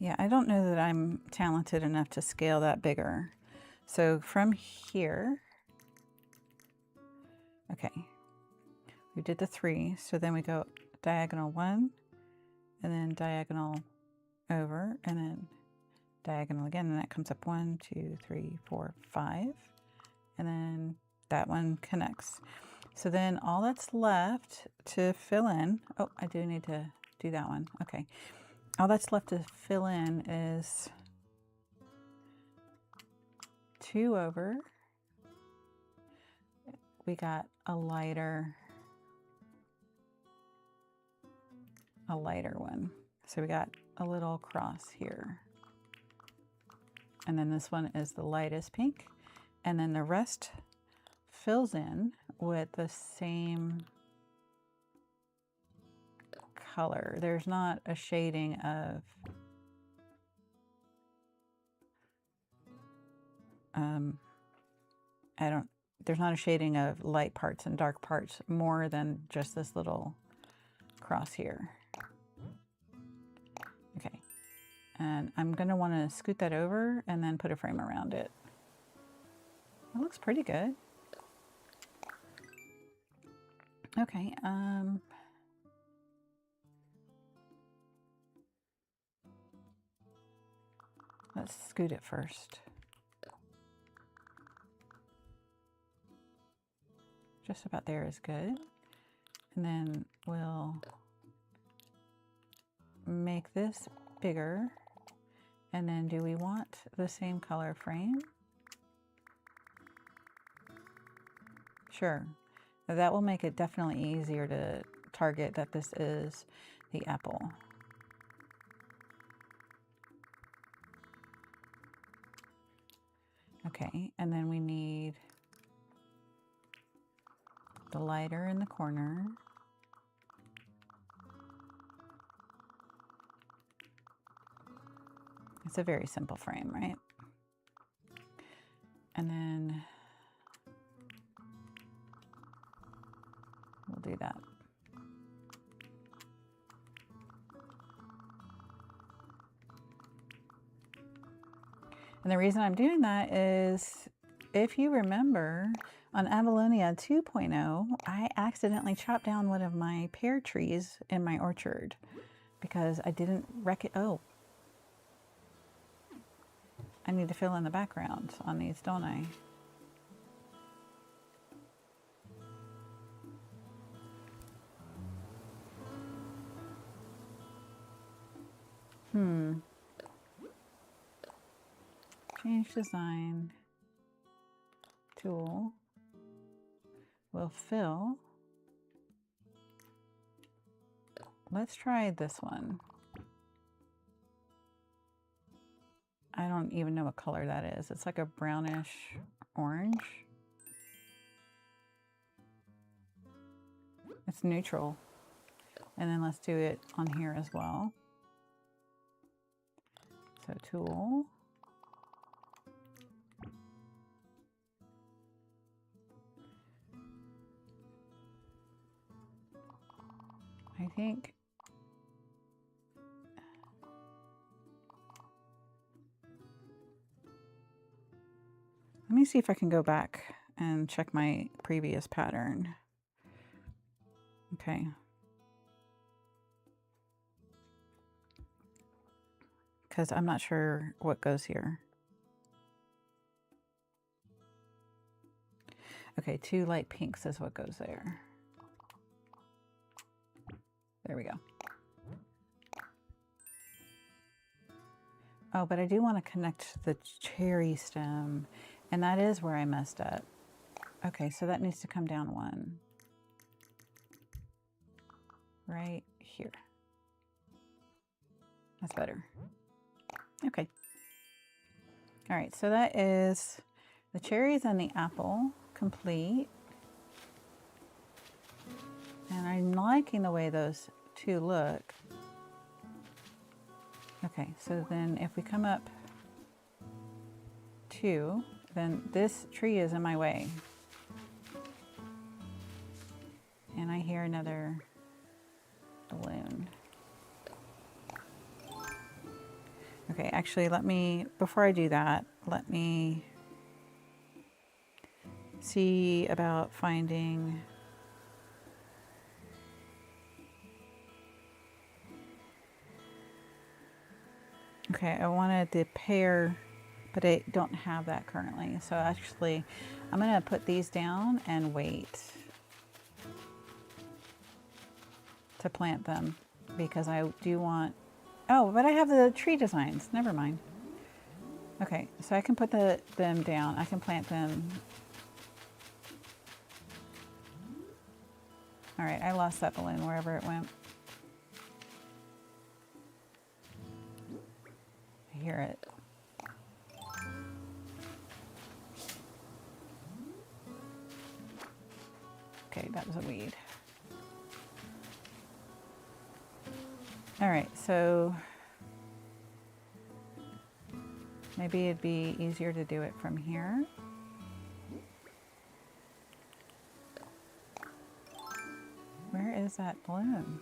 Yeah, I don't know that I'm talented enough to scale that bigger. So from here, okay, we did the 3, so then we go diagonal 1, and then diagonal over, and then diagonal again, and that comes up 1, 2, 3, 4, 5, and then that one connects. So then all that's left to fill in, oh, I do need to do that one. Okay. All that's left to fill in is 2 over. We got a lighter one. So we got a little cross here. And then this one is the lightest pink. And then the rest fills in with the same color. There's not a shading of there's not a shading of light parts and dark parts more than just this little cross here. Okay, and I'm gonna wanna scoot that over and then put a frame around it. It looks pretty good. Okay, let's scoot it first. Just about there is good. And then we'll make this bigger. And then do we want the same color frame? Sure. That will make it definitely easier to target that this is the apple. Okay, and then we need the lighter in the corner. It's a very simple frame, right? And then we'll do that. And the reason I'm doing that is, if you remember, on Avaleigh 2.0, I accidentally chopped down one of my pear trees in my orchard because I didn't oh, I need to fill in the background on these, don't I? Change design, tool, will fill. Let's try this one. I don't even know what color that is. It's like a brownish orange. It's neutral. And then let's do it on here as well. So tool. I think let me see if I can go back and check my previous pattern. Okay. Because I'm not sure what goes here. Okay, 2 light pinks is what goes there. There we go. Oh, but I do want to connect the cherry stem, and that is where I messed up. Okay, so that needs to come down 1. Right here. That's better. Okay. All right, so that is the cherries and the apple complete. And I'm liking the way those 2 look. Okay, so then if we come up 2, then this tree is in my way. And I hear another balloon. Okay, actually before I do that, let me see about finding Okay, I wanted the pear, but I don't have that currently. So actually, I'm gonna put these down and wait to plant them because I do want, oh, but I have the tree designs, never mind. Okay, so I can put them down, I can plant them. All right, I lost that balloon wherever it went. I hear it. Okay, that was a weed. All right, so maybe it'd be easier to do it from here. Where is that balloon?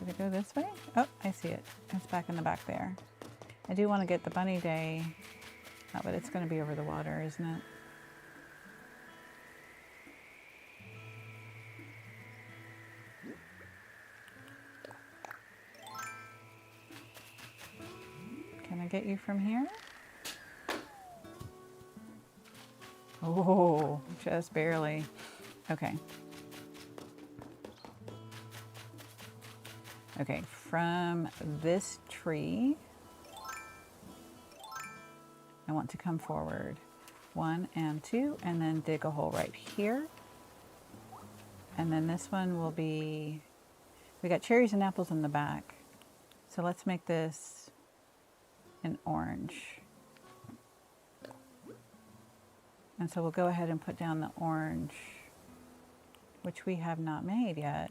Did it go this way? Oh, I see it. It's back in the back there. I do want to get the bunny day, oh, but it's going to be over the water, isn't it? Can I get you from here? Oh, just barely. Okay. Okay, from this tree, I want to come forward 1 and 2, and then dig a hole right here. And then this one will be, we got cherries and apples in the back. So let's make this an orange. And so we'll go ahead and put down the orange, which we have not made yet.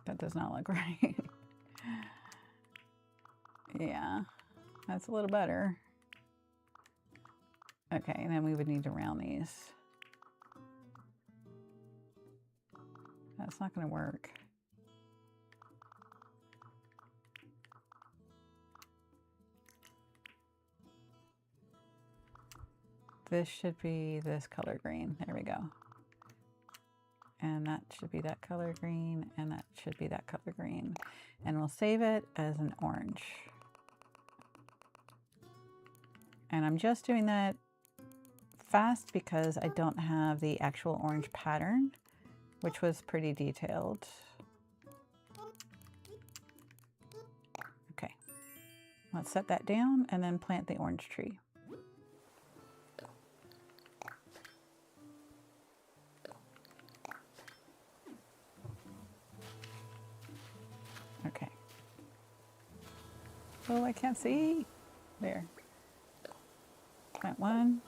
That does not look right. Yeah, that's a little better. Okay, and then we would need to round these. That's not going to work. This should be this color green. There we go. And that should be that color green, and that should be that color green. And we'll save it as an orange. And I'm just doing that fast because I don't have the actual orange pattern, which was pretty detailed. Okay, let's set that down and then plant the orange tree. Okay. Oh, I can't see. There. Plant 1,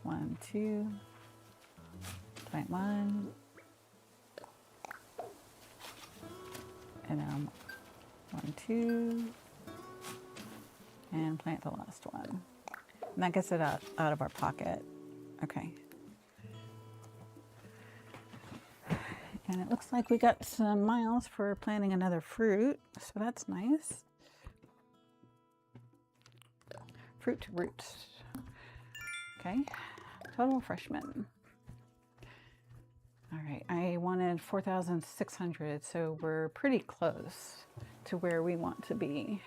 1, 2, plant 1, and then 1, 2, and plant the last one. And that gets it out of our pocket. Okay. And it looks like we got some miles for planting another fruit, so that's nice. Fruit to roots. Okay, total freshman. All right, I wanted 4,600, so we're pretty close to where we want to be.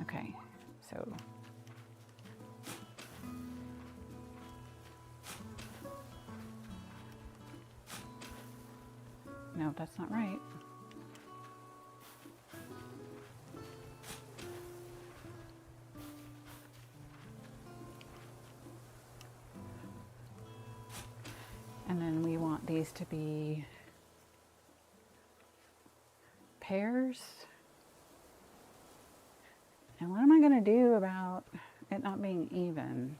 Okay, so no, that's not right. And then we want these to be pears. And what am I going to do about it not being even?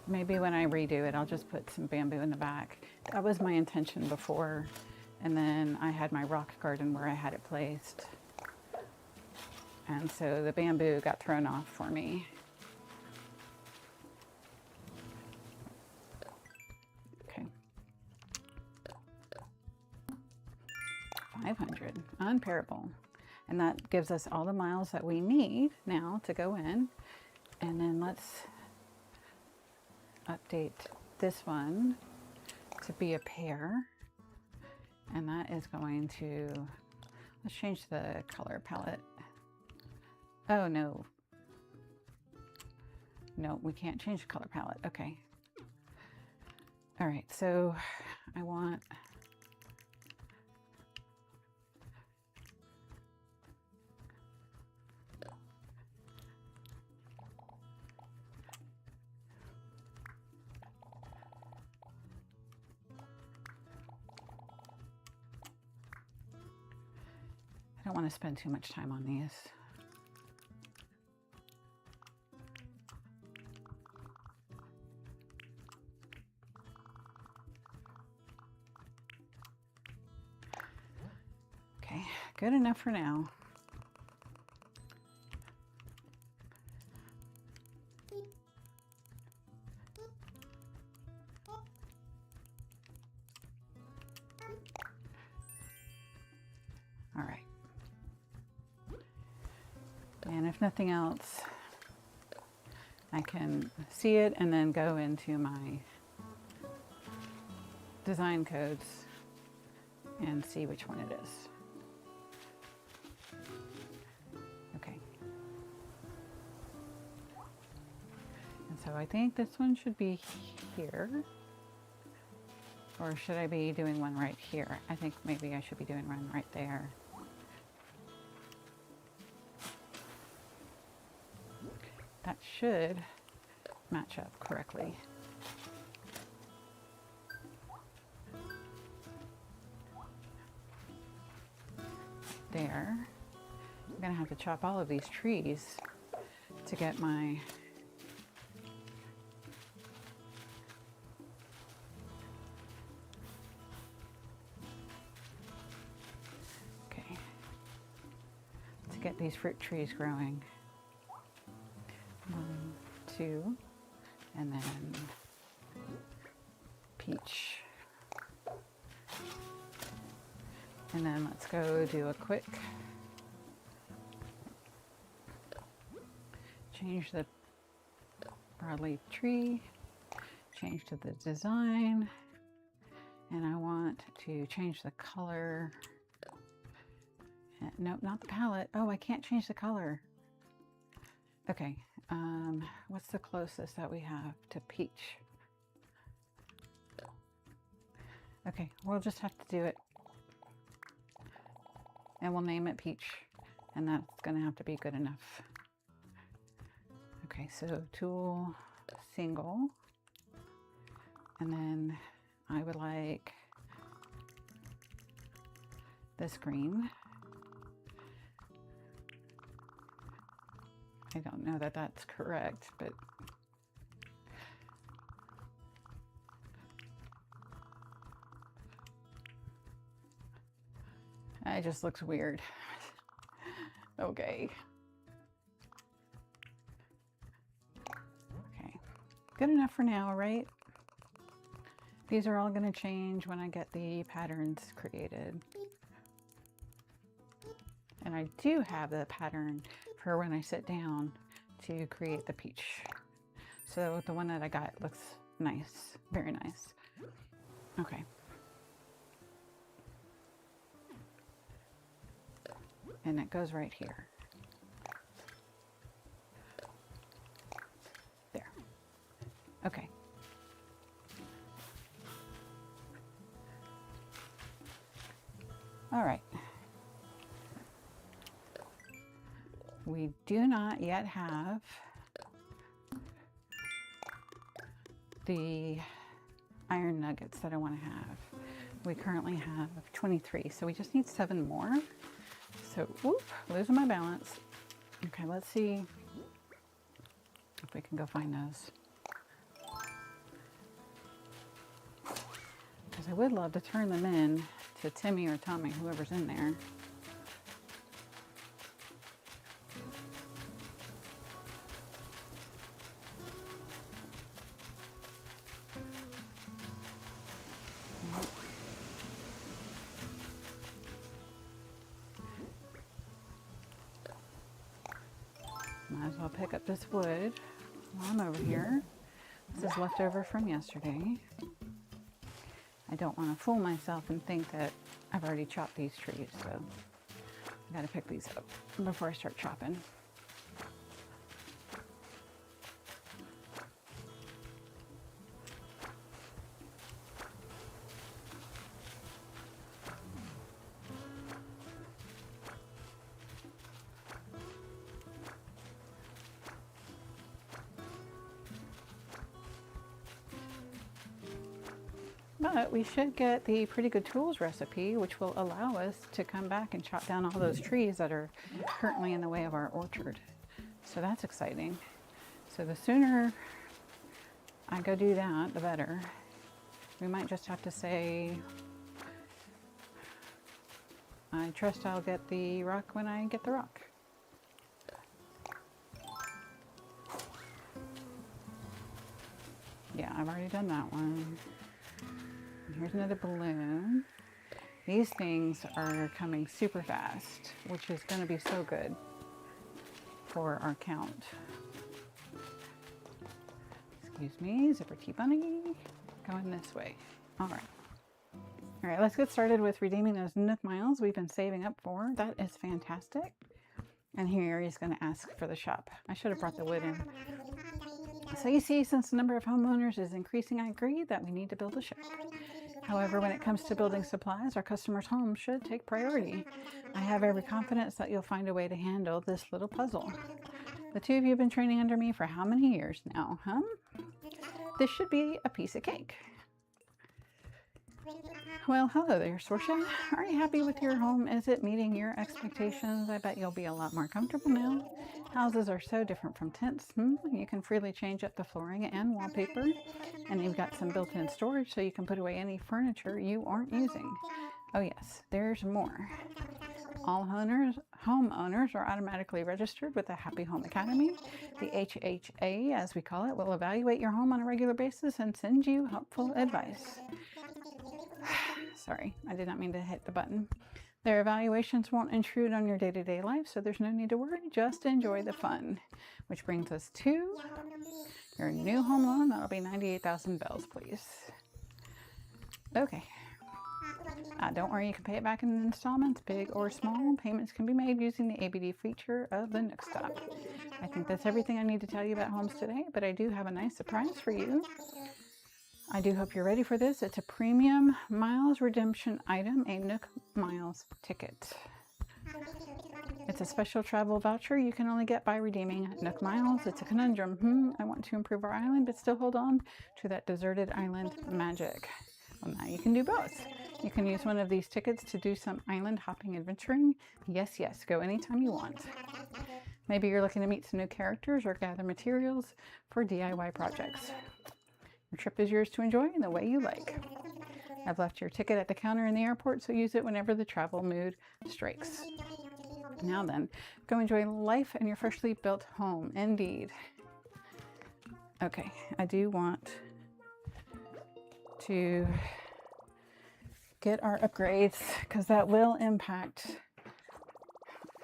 maybe when I redo it, I'll just put some bamboo in the back. That was my intention before. And then I had my rock garden where I had it placed. And so the bamboo got thrown off for me. Okay. 500, unparable. And that gives us all the miles that we need now to go in. And then let's update this one to be a Pear. And that is going to, let's change the color palette. Oh no. No, we can't change the color palette. Okay. All right, so I want, I don't want to spend too much time on these. Okay, good enough for now. All right. And if nothing else, I can see it and then go into my design codes and see which one it is. Okay. And so I think this one should be here. Or should I be doing one right here? I think maybe I should be doing one right there. That should match up correctly. There. I'm gonna have to chop all of these trees to get my these fruit trees growing. 1, 2, and then peach. And then let's go do a quick change the broadleaf tree, change to the design, and I want to change the color. Nope, not the palette. Oh, I can't change the color. Okay, what's the closest that we have to peach? Okay, we'll just have to do it. And we'll name it peach, and that's gonna have to be good enough. Okay, so tool, single, and then I would like this green. I don't know that that's correct, but it just looks weird. Okay. Okay, good enough for now, right? These are all going to change when I get the patterns created. And I do have the pattern for when I sit down to create the peach. So the one that I got looks nice, very nice. Okay. And it goes right here. There. Okay. All right. We do not yet have the iron nuggets that I want to have. We currently have 23, so we just need 7 more. So, whoop, losing my balance. Okay, let's see if we can go find those. I would love to turn them in to Timmy or Tommy, whoever's in there. Might as well pick up this wood while I'm over here. This is left over from yesterday. I don't want to fool myself and think that I've already chopped these trees, so I gotta pick these up before I start chopping. But we should get the Pretty Good Tools recipe, which will allow us to come back and chop down all those trees that are currently in the way of our orchard. So that's exciting. So the sooner I go do that, the better. We might just have to say, I trust I'll get the rock when I get the rock. Yeah, I've already done that one. Here's another balloon. These things are coming super fast, which is going to be so good for our count. Excuse me, Zipper Tea Bunny. Going this way. All right. All right, let's get started with redeeming those Nook miles we've been saving up for. That is fantastic. And here he's going to ask for the shop. I should have brought the wood in. So you see, since the number of homeowners is increasing, I agree that we need to build a shop. However, when it comes to building supplies, our customers' homes should take priority. I have every confidence that you'll find a way to handle this little puzzle. The two of you have been training under me for how many years now, huh? This should be a piece of cake. Well, hello there, Sorsha. Are you happy with your home? Is it meeting your expectations? I bet you'll be a lot more comfortable now. Houses are so different from tents. You can freely change up the flooring and wallpaper. And you've got some built-in storage so you can put away any furniture you aren't using. Oh yes, there's more. All homeowners are automatically registered with the Happy Home Academy. The HHA, as we call it, will evaluate your home on a regular basis and send you helpful advice. Sorry, I did not mean to hit the button. Their evaluations won't intrude on your day-to-day life, so there's no need to worry. Just enjoy the fun. Which brings us to your new home loan. That'll be 98,000 bells, please. Okay. Don't worry, you can pay it back in installments, big or small. Payments can be made using the ABD feature of the Nook Stop. I think that's everything I need to tell you about homes today, but I do have a nice surprise for you. I do hope you're ready for this. It's a premium miles redemption item, a Nook Miles ticket. It's a special travel voucher you can only get by redeeming Nook Miles. It's a conundrum. I want to improve our island, but still hold on to that deserted island magic. Well, now you can do both. You can use one of these tickets to do some island hopping adventuring. Yes, go anytime you want. Maybe you're looking to meet some new characters or gather materials for DIY projects. Your trip is yours to enjoy in the way you like. I've left your ticket at the counter in the airport, so use it whenever the travel mood strikes. Now then, go enjoy life in your freshly built home. Indeed. Okay, I do want to get our upgrades because that will impact,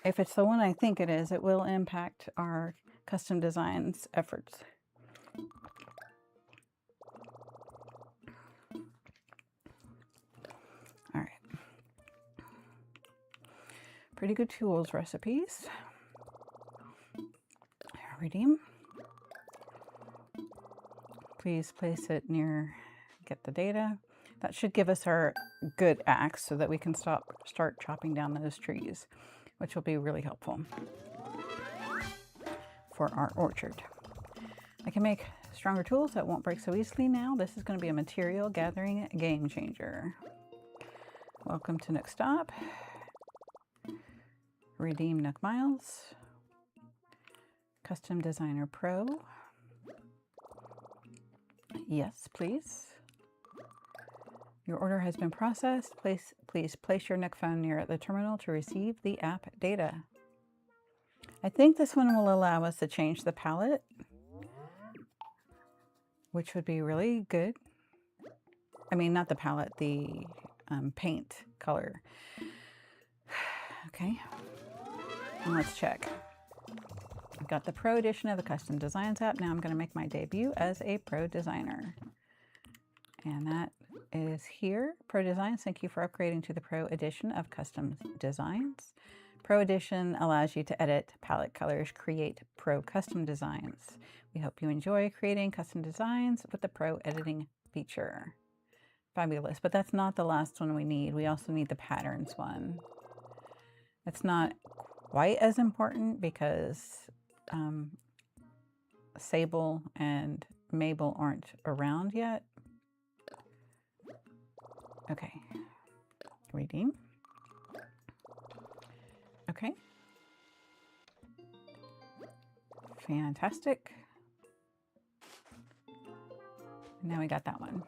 if it's the one I think it is, it will impact our custom designs efforts. All right. Pretty Good Tools recipes. Redeem. Please place it near, get the data. That should give us our good axe so that we can start chopping down those trees, which will be really helpful for our orchard. I can make stronger tools that won't break so easily now. This is going to be a material gathering game changer. Welcome to Nook Stop. Redeem Nook Miles. Custom Designer Pro. Yes, please. Your order has been processed. Please place your Nook phone near the terminal to receive the app data. I think this one will allow us to change the palette, which would be really good. I mean, not the palette, the paint color. Okay, and let's check. I've got the Pro edition of the Custom Designs app. Now I'm going to make my debut as a Pro designer. And that is here. Pro Designs, thank you for upgrading to the Pro edition of Custom Designs. Pro Edition allows you to edit palette colors, create Pro custom designs. We hope you enjoy creating custom designs with the Pro editing feature. Fabulous, but that's not the last one we need. We also need the patterns one. It's not quite as important because Sable and Mabel aren't around yet. Okay, reading. Okay. Fantastic. Now we got that one.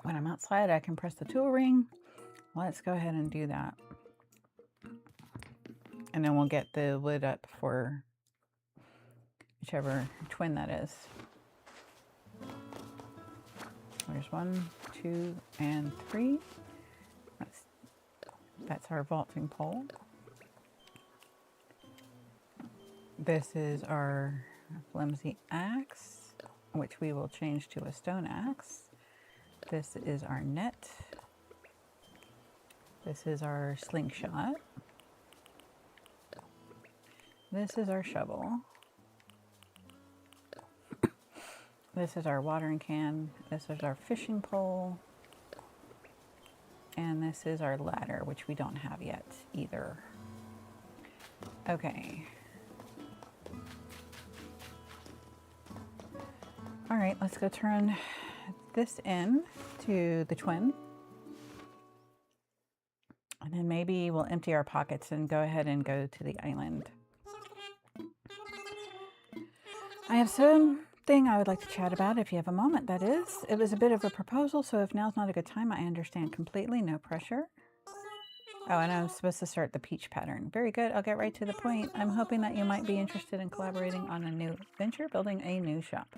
When I'm outside, I can press the tool ring. Let's go ahead and do that. And then we'll get the lid up for whichever twin that is. There's 1, 2, and 3. That's our vaulting pole. This is our flimsy axe, which we will change to a stone axe. This is our net. This is our slingshot. This is our shovel. This is our watering can. This is our fishing pole. And this is our ladder, which we don't have yet either. Okay. All right, let's go turn this in to the twin. And then maybe we'll empty our pockets and go ahead and go to the island. I have something I would like to chat about if you have a moment, that is. It was a bit of a proposal, so if now's not a good time, I understand completely, no pressure. Oh, and I'm supposed to start the peach pattern. Very good, I'll get right to the point. I'm hoping that you might be interested in collaborating on a new venture, building a new shop.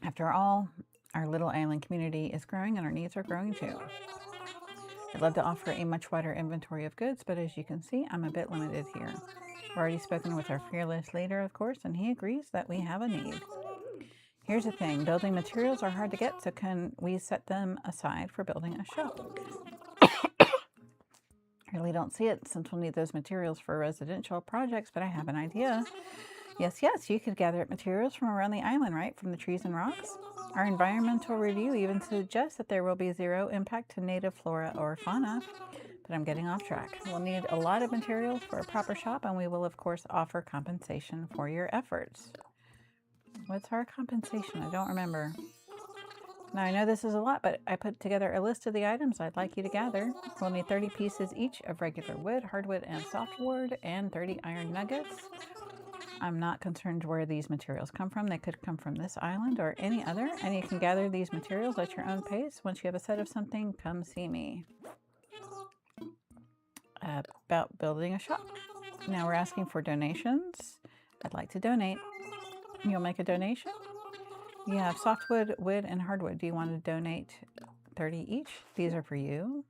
After all, our little island community is growing and our needs are growing too. I'd love to offer a much wider inventory of goods, but as you can see, I'm a bit limited here. I've already spoken with our fearless leader, of course, and he agrees that we have a need. Here's the thing, building materials are hard to get, so can we set them aside for building a shop? I really don't see it since we'll need those materials for residential projects, but I have an idea. Yes, you could gather materials from around the island, right? From the trees and rocks. Our environmental review even suggests that there will be zero impact to native flora or fauna, but I'm getting off track. We'll need a lot of materials for a proper shop, and we will, of course, offer compensation for your efforts. What's our compensation? I don't remember. Now, I know this is a lot, but I put together a list of the items I'd like you to gather. We'll need 30 pieces each of regular wood, hardwood, and softwood, and 30 iron nuggets. I'm not concerned where these materials come from. They could come from this island or any other, and you can gather these materials at your own pace. Once you have a set of something, come see me. About building a shop. Now we're asking for donations. I'd like to donate. You'll make a donation? You have softwood, wood, and hardwood. Do you want to donate 30 each? These are for you.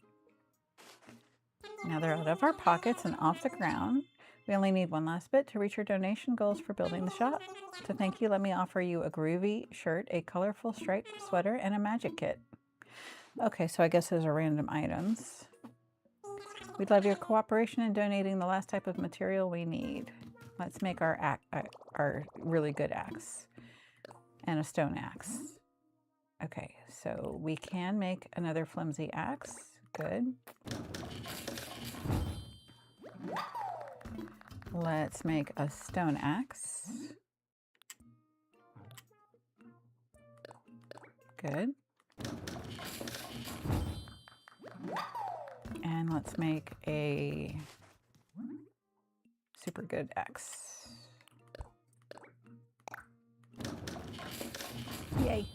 Now they're out of our pockets and off the ground. We only need one last bit to reach your donation goals for building the shop. To thank you, let me offer you a groovy shirt, a colorful striped sweater, and a magic kit. Okay, so I guess those are random items. We'd love your cooperation in donating the last type of material we need. Let's make our really good axe and a stone axe. Okay, so we can make another flimsy axe. Good. Let's make a stone axe. Good. And let's make a super good X. Yay.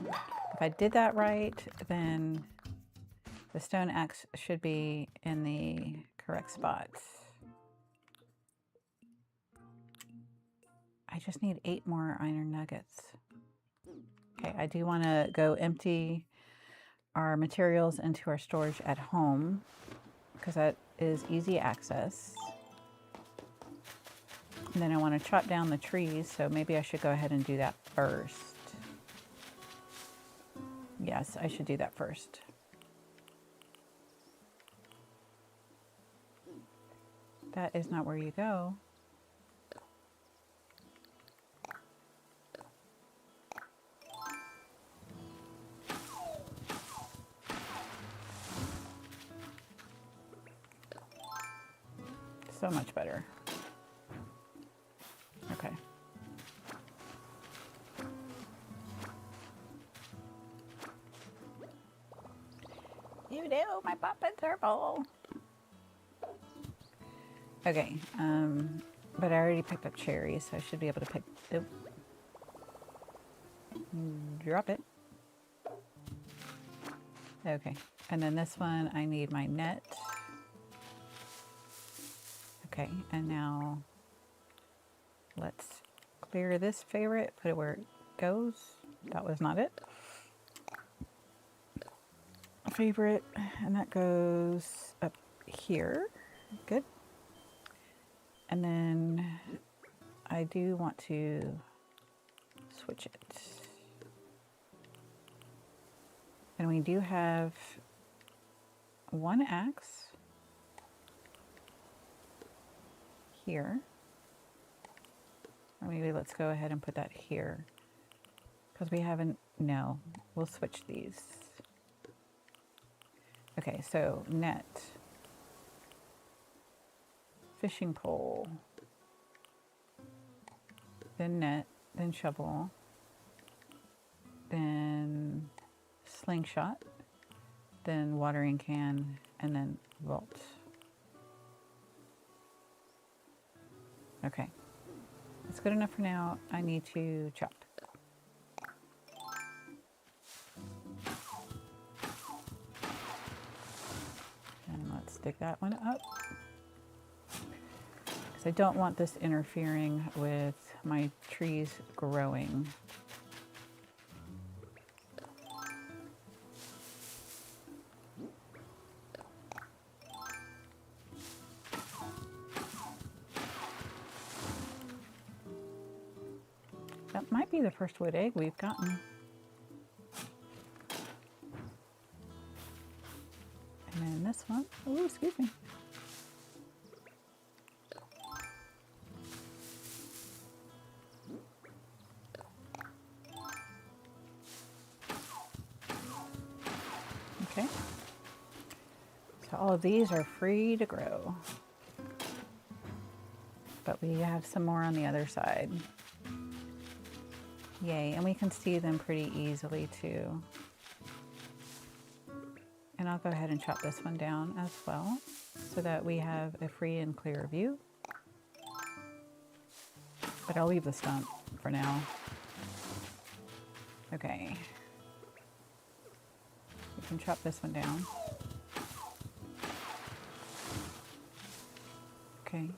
If I did that right, then the stone X should be in the correct spot. I just need 8 more iron nuggets. Okay, I do want to go empty our materials into our storage at home because that is easy access. And then I want to chop down the trees, so maybe I should go ahead and do that first. Yes, I should do that first. That is not where you go. So much better. Okay. You know, my puppets are full. Okay, but I already picked up cherries, so I should be able to pick, oh, drop it. Okay, and then this one, I need my net. Okay, and now let's clear this favorite, put it where it goes. That was not it. Favorite, and that goes up here. Good. And then I do want to switch it. And we do have one axe here. Or maybe let's go ahead and put that here. Because we haven't, no, we'll switch these. Okay, so net, fishing pole, then net, then shovel, then slingshot, then watering can, and then vault. Okay, that's good enough for now. I need to chop. And let's stick that one up. Because I don't want this interfering with my trees growing. That might be the first wood egg we've gotten. And then this one, oh, excuse me. Okay. So all of these are free to grow. But we have some more on the other side. Yay, and we can see them pretty easily too. And I'll go ahead and chop this one down as well so that we have a free and clear view. But I'll leave the stump for now. Okay. We can chop this one down. Okay.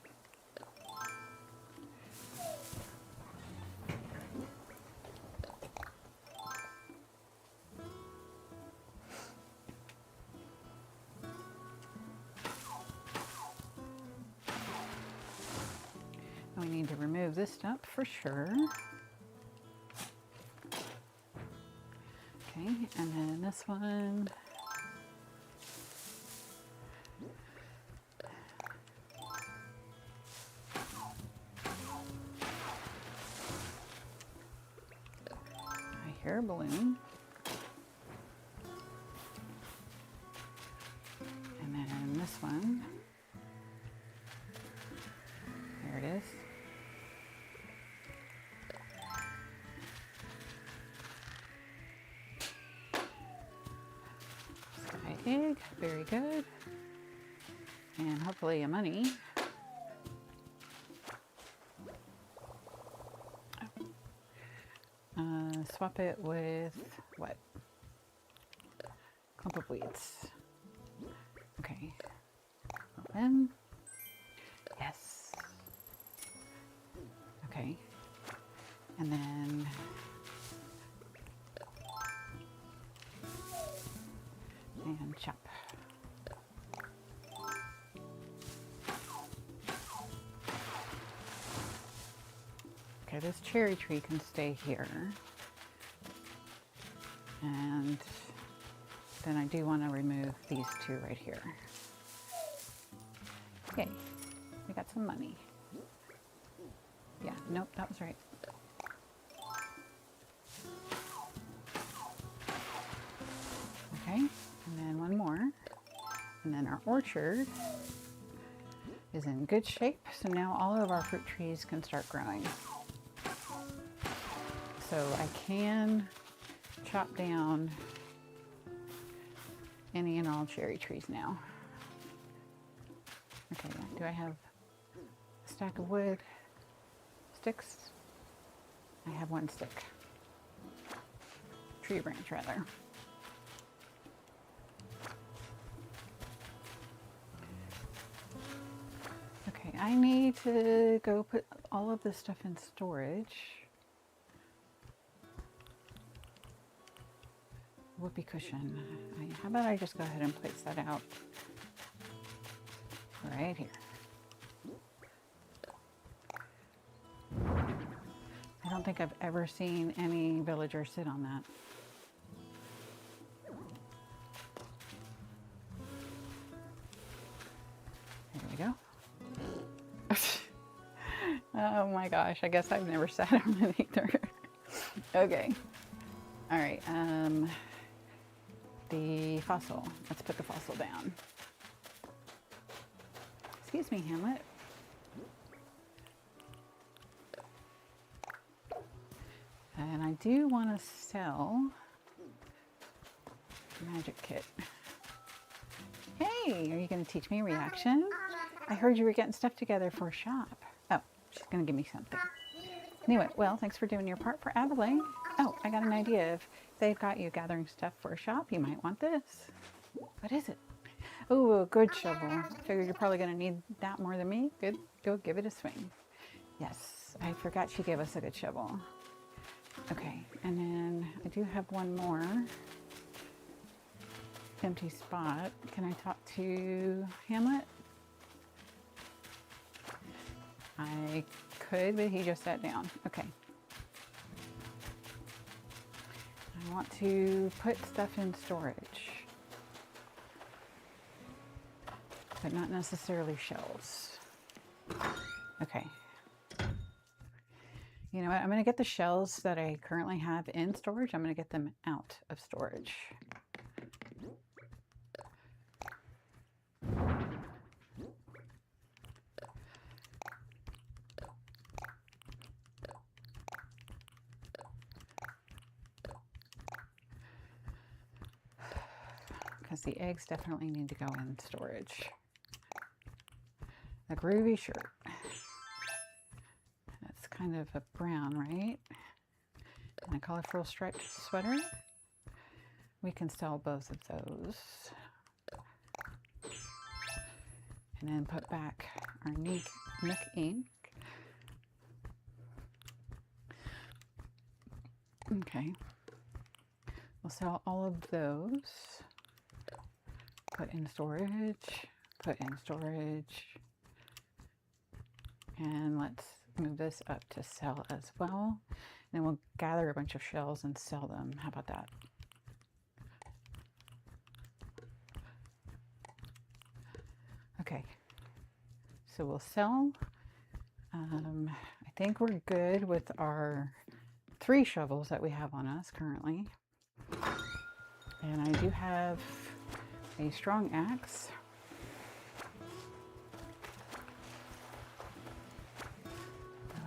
We need to remove this stump for sure. Okay, and then this one. My hair balloon. And then this one. There it is. egg. Very good. And hopefully a money. Swap it with what? Clump of weeds. Okay. Open. Yes. Okay. And then and chop. Okay, this cherry tree can stay here. And then I do want to remove these two right here. Okay, we got some money. Yeah, nope, that was right. Okay, and then one more. And then our orchard is in good shape. So now all of our fruit trees can start growing. So I can chop down any and all cherry trees now. Okay, do I have a stack of wood? Sticks? I have one stick. Tree branch, rather. Okay, I need to go put all of this stuff in storage. Whoopee cushion. How about I just go ahead and place that out right here. I don't think I've ever seen any villager sit on that. There we go. Oh my gosh, I guess I've never sat on it either. Okay. All right, the fossil. Let's put the fossil down. Excuse me, Hamlet. And I do want to sell the magic kit. Hey, are you going to teach me a reaction? I heard you were getting stuff together for a shop. Oh, she's going to give me something. Anyway, well, thanks for doing your part for Avaleigh. Oh, I got an idea. If they've got you gathering stuff for a shop, you might want this. What is it? Oh, a good shovel. Figured you're probably going to need that more than me. Good. Go give it a swing. Yes, I forgot she gave us a good shovel. Okay, and then I do have one more empty spot. Can I talk to Hamlet? I could, but he just sat down. Okay. I want to put stuff in storage, but not necessarily shelves. Okay. You know what? I'm going to get the shelves that I currently have in storage. I'm going to get them out of storage. Because the eggs definitely need to go in storage. A groovy shirt. That's kind of a brown, right? And a colorful striped sweater. We can sell both of those. And then put back our Nick ink. Okay. We'll sell all of those. Put in storage, put in storage, and let's move this up to sell as well. And then we'll gather a bunch of shells and sell them. How about that? Okay, so we'll sell. I think we're good with our 3 shovels that we have on us currently. And I do have a strong axe.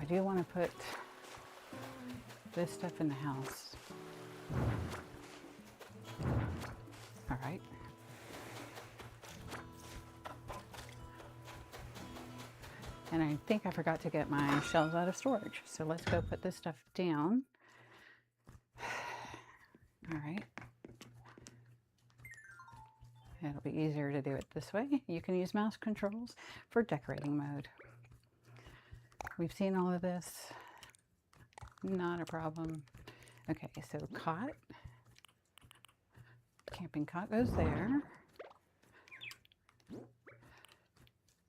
I do want to put this stuff in the house. All right. And I think I forgot to get my shelves out of storage. So let's go put this stuff down. All right. It'll be easier to do it this way. You can use mouse controls for decorating mode. We've seen all of this. Not a problem. Okay, so cot. Camping cot goes there.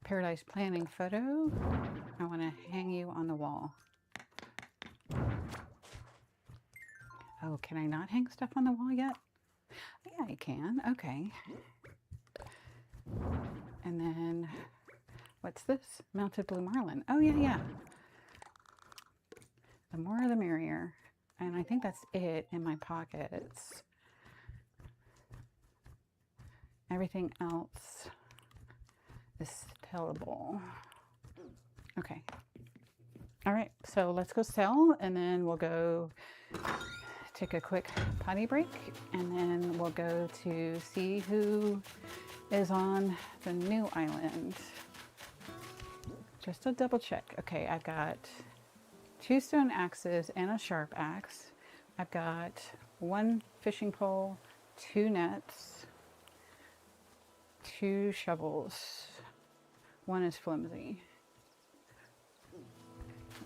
Paradise planning photo. I want to hang you on the wall. Oh, can I not hang stuff on the wall yet? Yeah, I can. Okay. And then, what's this? Mounted blue marlin. Oh, yeah. The more the merrier. And I think that's it in my pockets. Everything else is tellable. Okay. All right, so let's go sell, and then we'll go take a quick potty break, and then we'll go to see who is on the new island. Just to double check. Okay, I've got 2 stone axes and a sharp axe. I've got 1 fishing pole, 2 nets, 2 shovels. 1 is flimsy.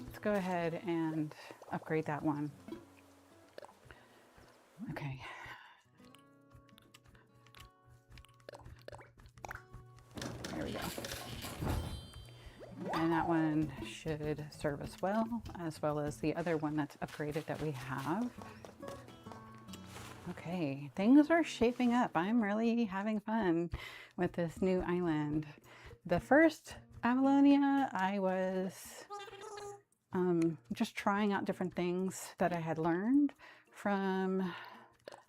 Let's go ahead and upgrade that one. Okay. There we go. And that one should serve us well as the other one that's upgraded that we have. Okay, things are shaping up. I'm really having fun with this new island. The first Avaleigh, I was just trying out different things that I had learned from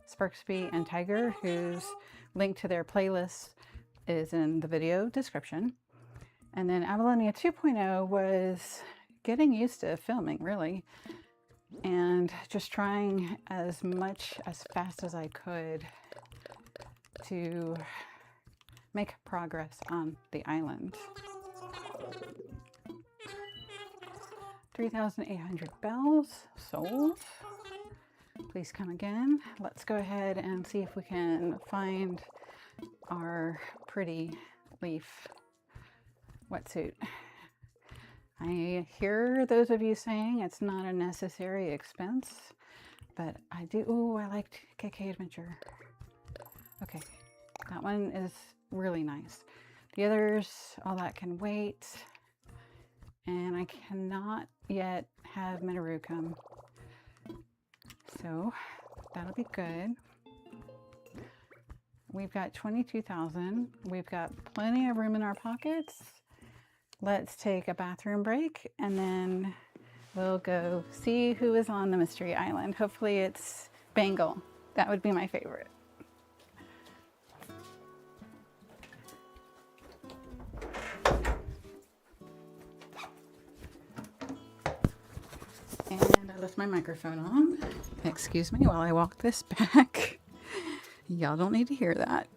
Sparksby and Tiger, whose link to their playlist is in the video description. And then Avaleigh 2.0 was getting used to filming, really, and just trying as fast as I could to make progress on the island. 3,800 bells sold. Please come again. Let's go ahead and see if we can find our pretty leaf wetsuit. I hear those of you saying it's not a necessary expense, but I do. Oh, I liked KK Adventure. Okay, that one is really nice. The others, all that can wait. And I cannot yet have Meniere come. So that'll be good. We've got 22,000. We've got plenty of room in our pockets. Let's take a bathroom break, and then we'll go see who is on the Mystery Island. Hopefully it's Bangle. That would be my favorite. And I left my microphone on. Excuse me while I walk this back. Y'all don't need to hear that.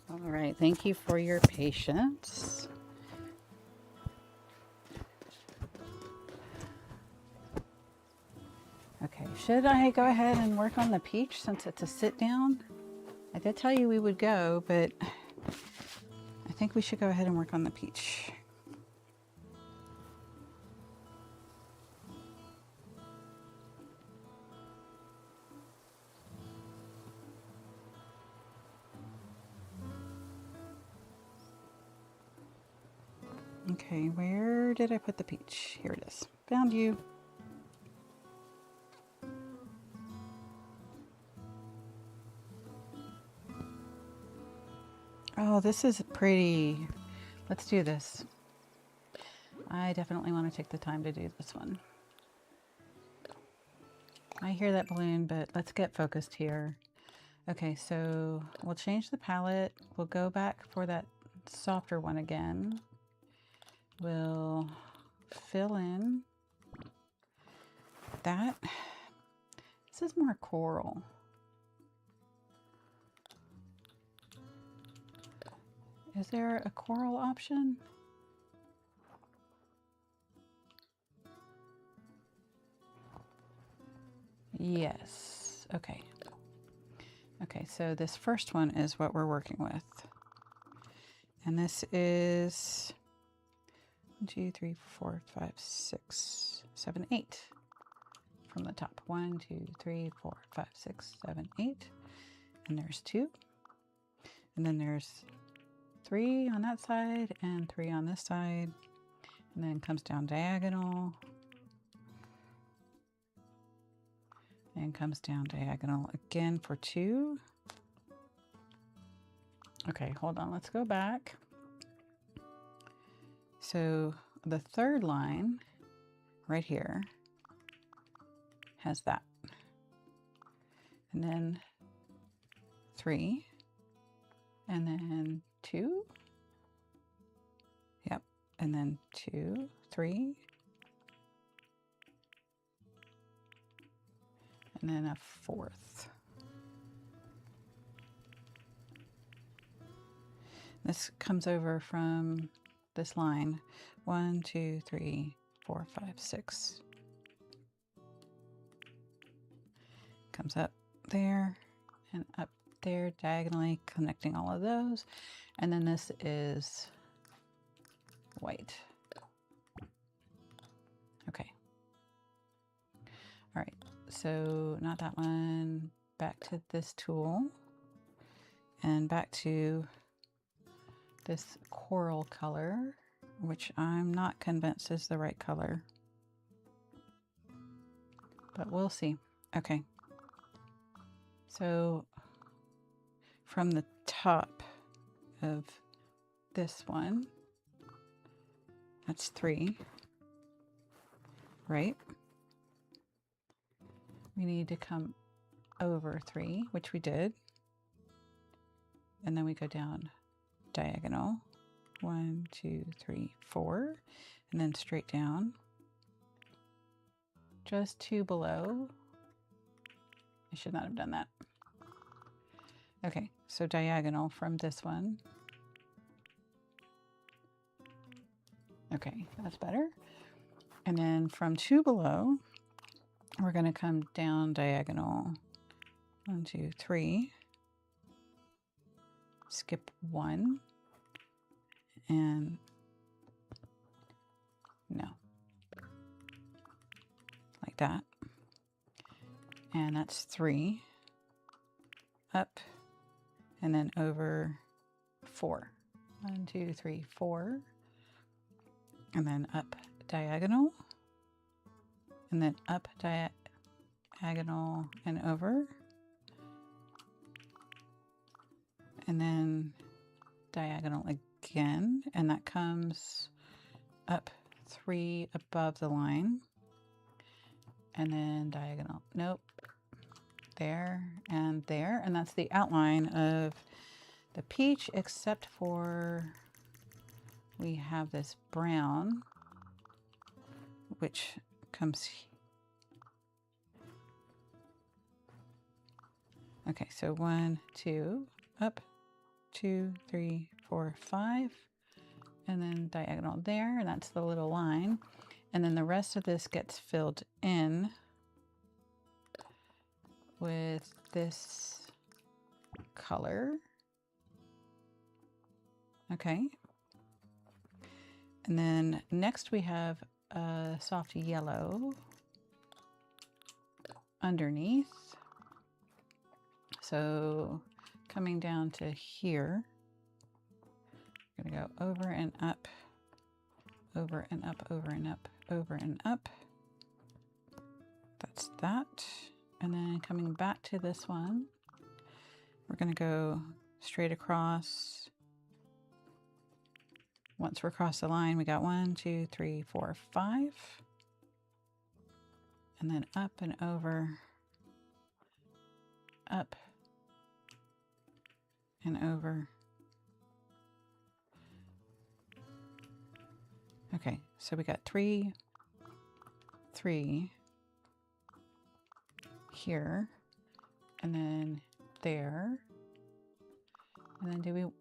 All right, thank you for your patience. Okay, should I go ahead and work on the peach since it's a sit down? I did tell you we would go, but I think we should go ahead and work on the peach. Okay, where did I put the peach? Here it is. Found you. Oh, this is pretty. Let's do this. I definitely want to take the time to do this one. I hear that balloon, but let's get focused here. Okay, so we'll change the palette. We'll go back for that softer one again. We'll fill in that. This is more coral. Is there a coral option? Yes. Okay. Okay, so this first one is what we're working with. And this is 1, 2, 3, 4, 5, 6, 7, 8 from the top. 1, 2, 3, 4, 5, 6, 7, 8. And there's 2. And then there's 3 on that side and 3 on this side. And then comes down diagonal. And comes down diagonal again for 2. Okay, hold on, let's go back. So the third line right here has that. And then 3. And then 2. Yep, and then 2, 3. And then a 4th. This comes over from this line. 1, 2, 3, 4, 5, 6. Comes up there and up there diagonally, connecting all of those. And then this is white. Okay. All right. So not that one, back to this tool and back to this coral color, which I'm not convinced is the right color, but we'll see. Okay. So from the top of this one, that's 3, right? We need to come over 3, which we did. And then we go down diagonal. 1, 2, 3, 4. And then straight down. Just 2 below. I should not have done that. Okay, so diagonal from this one. Okay, that's better. And then from 2 below, we're going to come down diagonal. 1, 2, 3. Skip 1. And no. Like that. And that's 3. Up. And then over 4. 1, 2, 3, 4. And then up diagonal. And then up diagonal and over. And then diagonal again. And that comes up 3 above the line. And then diagonal. Nope. There and there. And that's the outline of the peach, except for we have this brown, which comes. Okay, so 1, 2, up, 2, 3, 4, 5, and then diagonal there, and that's the little line. And then the rest of this gets filled in with this color. Okay. And then next we have a soft yellow underneath. So coming down to here, I'm going to go over and up over and up, over and up, over and up. That's that. And then coming back to this one, we're going to go straight across. Once we're across the line, we got 1, 2, 3, 4, 5. And then up and over, up and over. Okay, so we got 3, 3 here, and then there. And then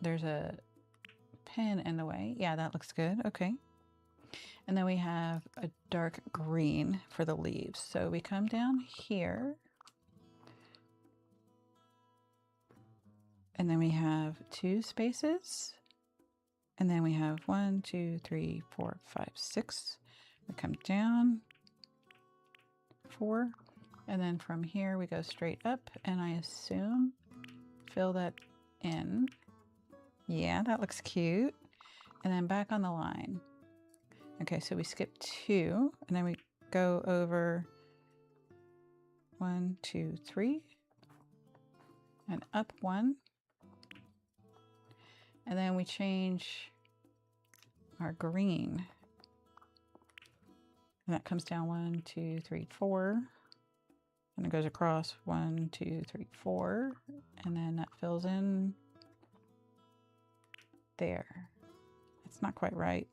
there's a pin in the way. Yeah, that looks good. Okay. And then we have a dark green for the leaves. So we come down here. And then we have 2 spaces. And then we have 1, 2, 3, 4, 5, 6. We come down 4. And then from here we go straight up, and I assume fill that in. Yeah, that looks cute. And then back on the line. Okay, so we skip 2, and then we go over 1, 2, 3, and up 1. And then we change our green. And that comes down 1, 2, 3, 4. And it goes across 1, 2, 3, 4. And then that fills in there. It's not quite right.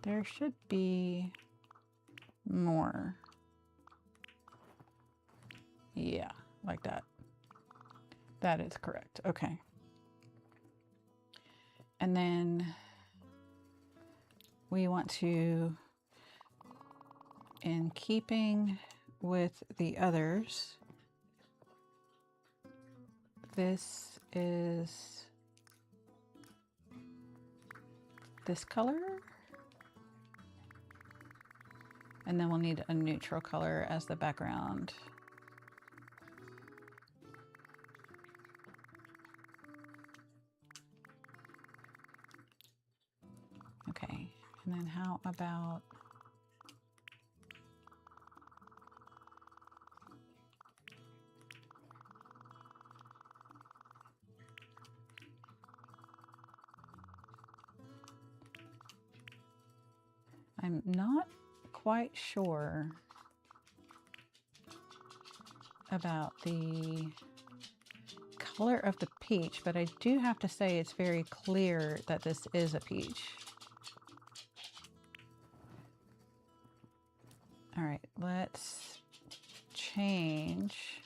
There should be more. Yeah, like that. That is correct. Okay. And then we want to, in keeping with the others, this is this color. And then we'll need a neutral color as the background. Okay, and then how about I'm not quite sure about the color of the peach, but I do have to say it's very clear that this is a peach. All right, let's change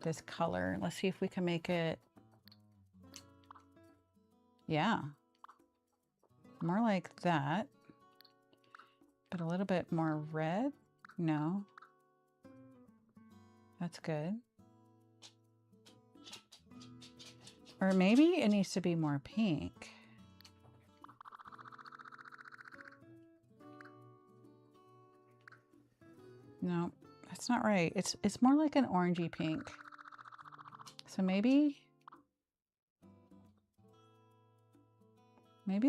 this color. Let's see if we can make it, yeah, more like that. But a little bit more red? No. That's good. Or maybe it needs to be more pink. No, that's not right. It's more like an orangey pink. So maybe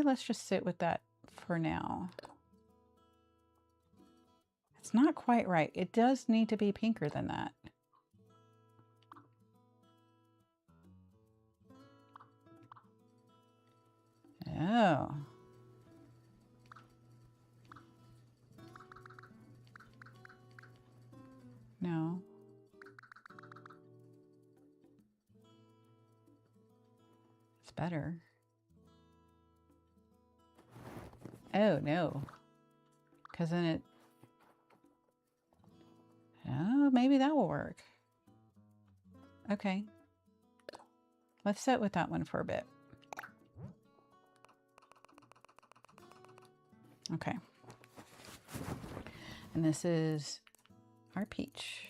let's just sit with that for now. It's not quite right. It does need to be pinker than that. Oh. No. It's better. Oh, no. Because then it... Oh, maybe that will work. Okay. Let's sit with that one for a bit. Okay. And this is our peach.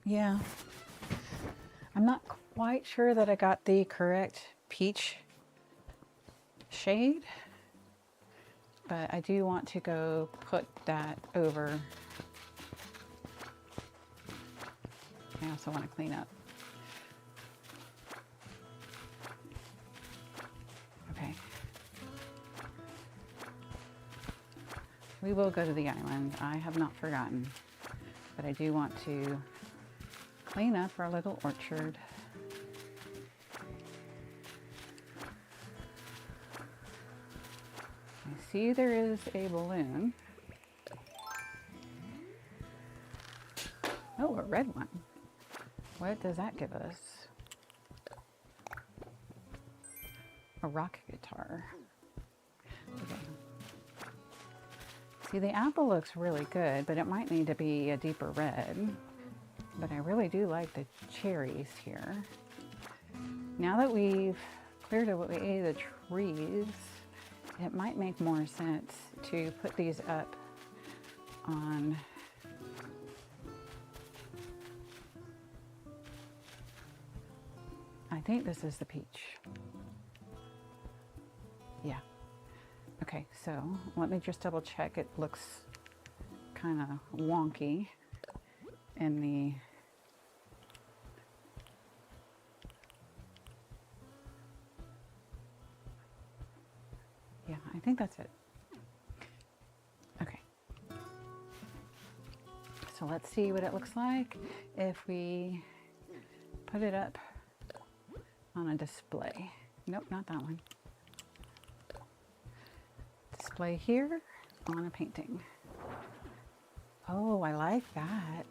Yeah. I'm not quite sure that I got the correct peach shade, but I do want to go put that over. I also want to clean up. Okay. We will go to the island. I have not forgotten, but I do want to clean up our little orchard. I see there is a balloon. Oh, a red one. What does that give us? A rock guitar. Okay. See, the apple looks really good, but it might need to be a deeper red. But I really do like the cherries here. Now that we've cleared away the trees, it might make more sense to put these up on I think this is the peach. Yeah. Okay, so let me just double check. It looks kind of wonky in the yeah, I think that's it. Okay. So let's see what it looks like if we put it up on a display. Nope, not that one. Display here on a painting. Oh, I like that.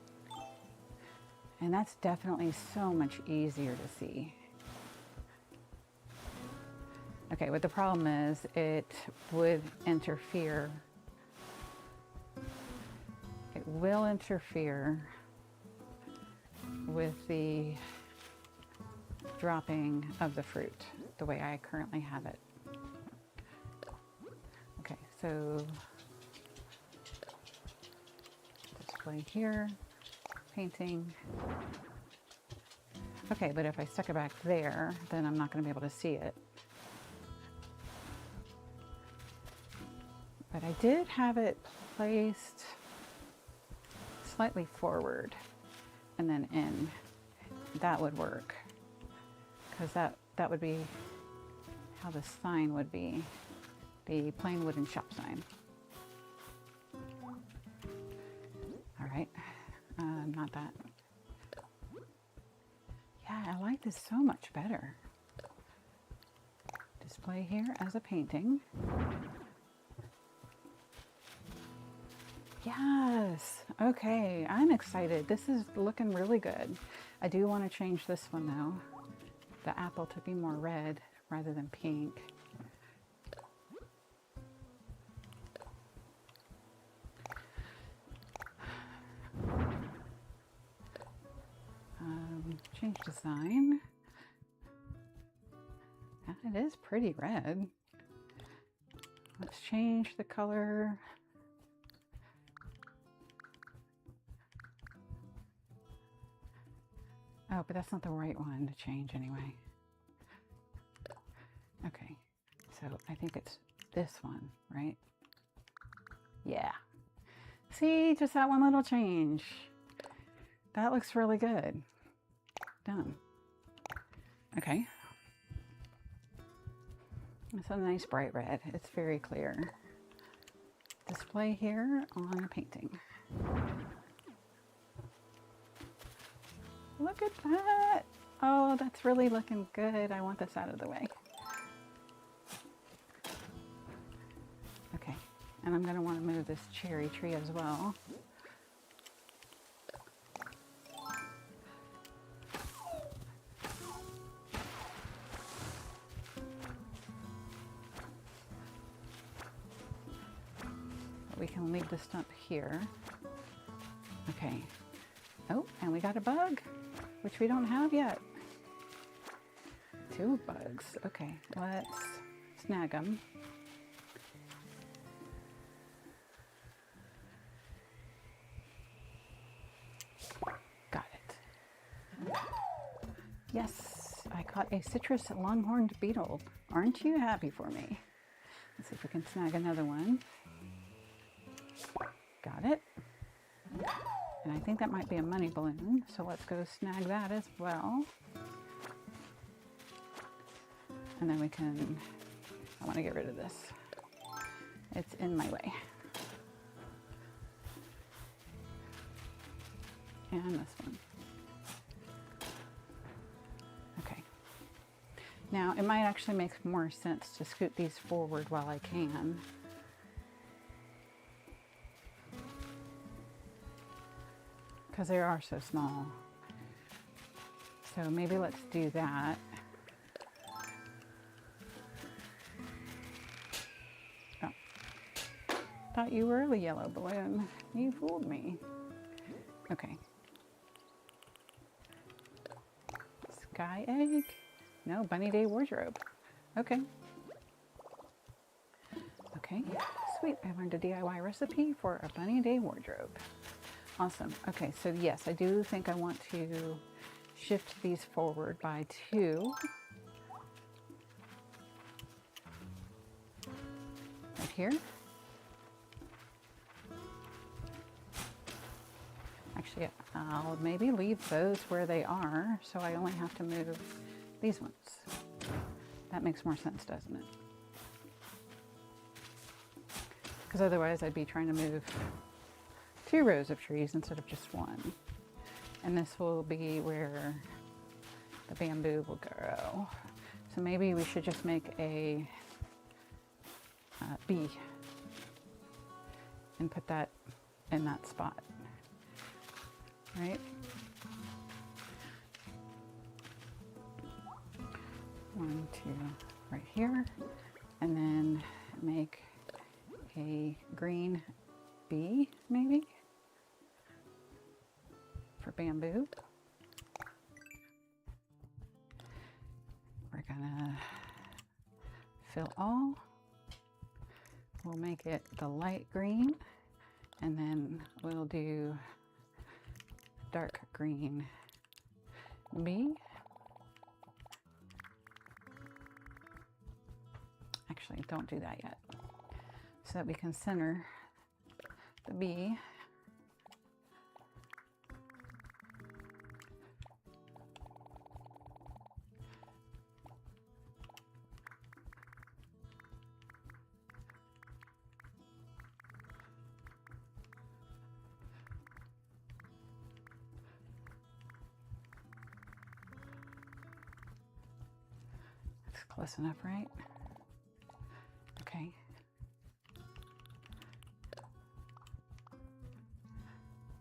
And that's definitely so much easier to see. Okay, what the problem is, it would interfere. It will interfere with the dropping of the fruit the way I currently have it. Okay, so display here, painting. Okay, but if I stuck it back there, then I'm not going to be able to see it. But I did have it placed slightly forward and then in. That would work, because that would be how the sign would be, the plain wooden shop sign. All right, not that. Yeah, I like this so much better. Display here as a painting. Yes, okay, I'm excited. This is looking really good. I do want to change this one though. The apple to be more red rather than pink. Change design. It is pretty red. Let's change the color. Oh, but that's not the right one to change anyway. Okay, so I think it's this one, right? Yeah. See, just that one little change. That looks really good. Done. Okay. It's a nice bright red. It's very clear. Display here on a painting. Look at that. Oh, that's really looking good. I want this out of the way. Okay, and I'm going to want to move this cherry tree as well. We can leave the stump here. Okay. Oh, and we got a bug, which we don't have yet. 2 bugs. Okay, let's snag them. Got it. Yes, I caught caught a citrus longhorned beetle. Aren't you happy for me? Let's see if we can snag another one. Got it. And I think that might be a money balloon, so let's go snag that as well. And then we can, I want to get rid of this. It's in my way. And this one. Okay. Now, it might actually make more sense to scoot these forward while I can. Because they are so small. So maybe let's do that. Oh. Thought you were the yellow balloon. You fooled me. Okay. Sky egg? No, bunny day wardrobe. Okay. Okay, sweet. I learned a DIY recipe for a bunny day wardrobe. Awesome. Okay, so yes, I do think I want to shift these forward by 2. Right here. Actually, I'll maybe leave those where they are, so I only have to move these ones. That makes more sense, doesn't it? Because otherwise I'd be trying to move 2 rows of trees instead of just 1. And this will be where the bamboo will grow. So maybe we should just make a bee and put that in that spot, right? One, 2, right here, and then make a green bee, maybe, for bamboo. We're gonna fill all. We'll make it the light green, and then we'll do dark green bee. Actually, don't do that yet, so that we can center the bee. That's close enough, right? Okay.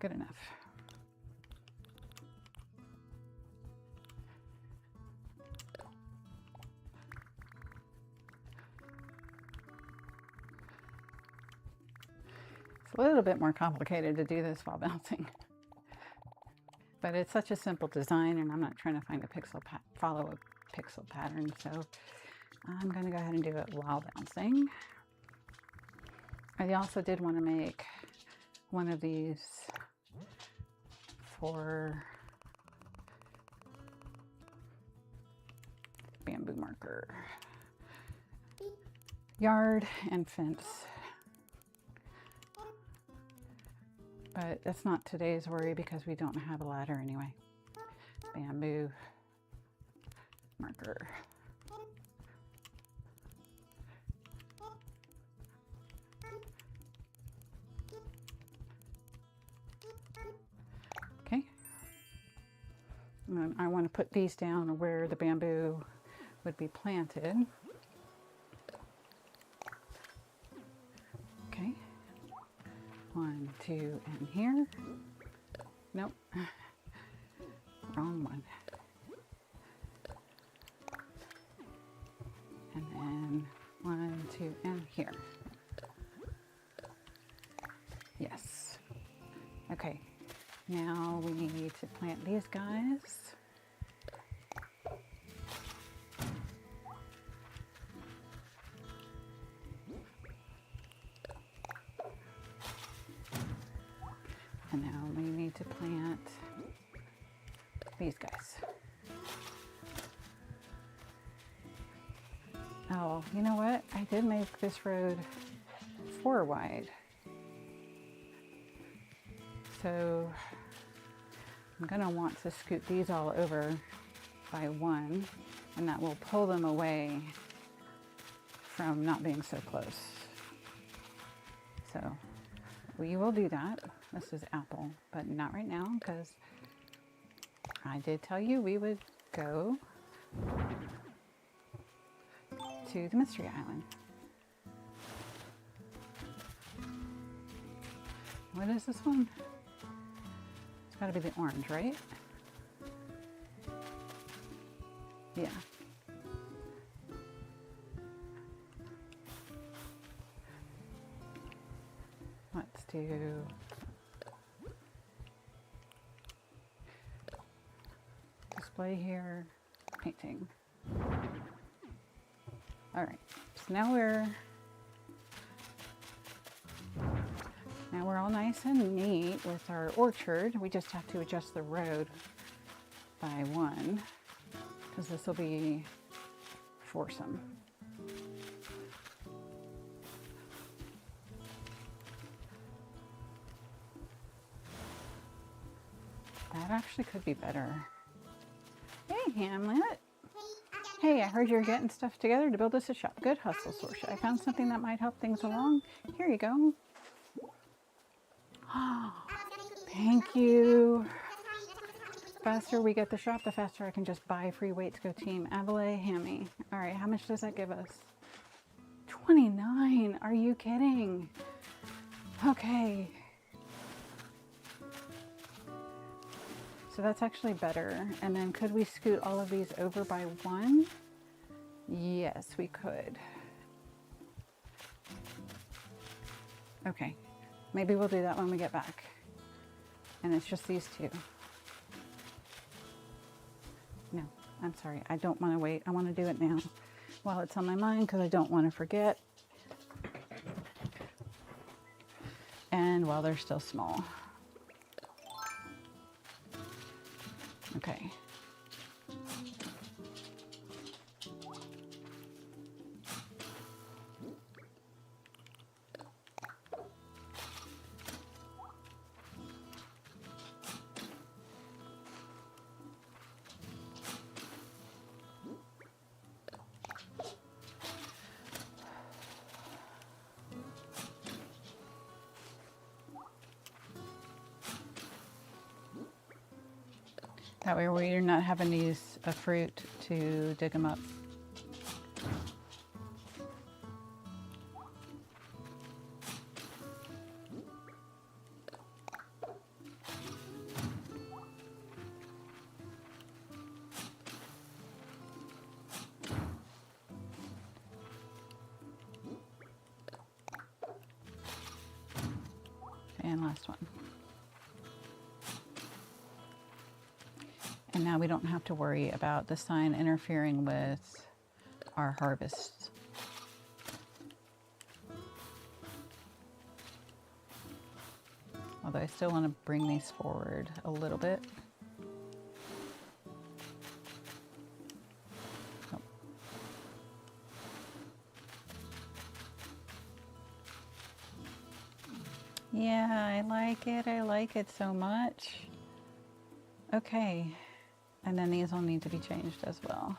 Good enough. It's a little bit more complicated to do this while bouncing, but it's such a simple design, and I'm not trying to find a follow a pixel pattern, so I'm going to go ahead and do it while bouncing. I also did want to make one of these for bamboo marker, yard and fence, but that's not today's worry because we don't have a ladder anyway. Bamboo marker. Okay. And I want to put these down where the bamboo would be planted. Okay. 1, 2, and here. Nope. Wrong one. And then 1, 2, and here. Yes. Okay. Now we need to plant these guys. And now we need to plant these guys. Oh, you know what? I did make this road 4 wide. So I'm gonna want to scoot these all over by 1, and that will pull them away from not being so close. So we will do that. This is apple, but not right now because I did tell you we would go to the Mystery Island. What is this one? It's got to be the orange, right? Yeah. Let's do display here, painting. All right, so now we're all nice and neat with our orchard. We just have to adjust the road by 1 because this will be foursome. That actually could be better. Hey, Hamlet. Hey, I heard you're getting stuff together to build us a shop. Good hustle, Sorsha. I found something that might help things along. Here you go. Thank you. The faster we get the shop, the faster I can just buy free weights. Go team. Avaleigh Hammy. All right, how much does that give us? 29. Are you kidding? Okay. So that's actually better. And then could we scoot all of these over by 1? Yes, we could. Okay, maybe we'll do that when we get back. And it's just these 2. No, I'm sorry, I don't want to wait. I want to do it now while it's on my mind because I don't want to forget. And while they're still small. Okay. That way we're not having to use a fruit to dig them up. And last one. And now we don't have to worry about the sign interfering with our harvest. Although I still want to bring these forward a little bit. Oh. Yeah, I like it. I like it so much. Okay. And then these will need to be changed as well.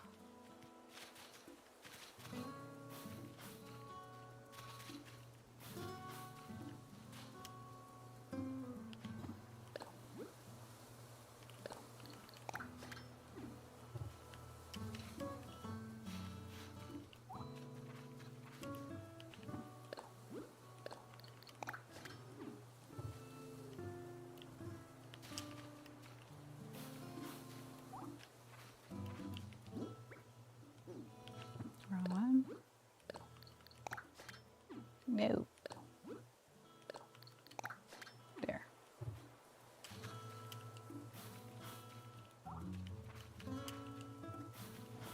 No. There.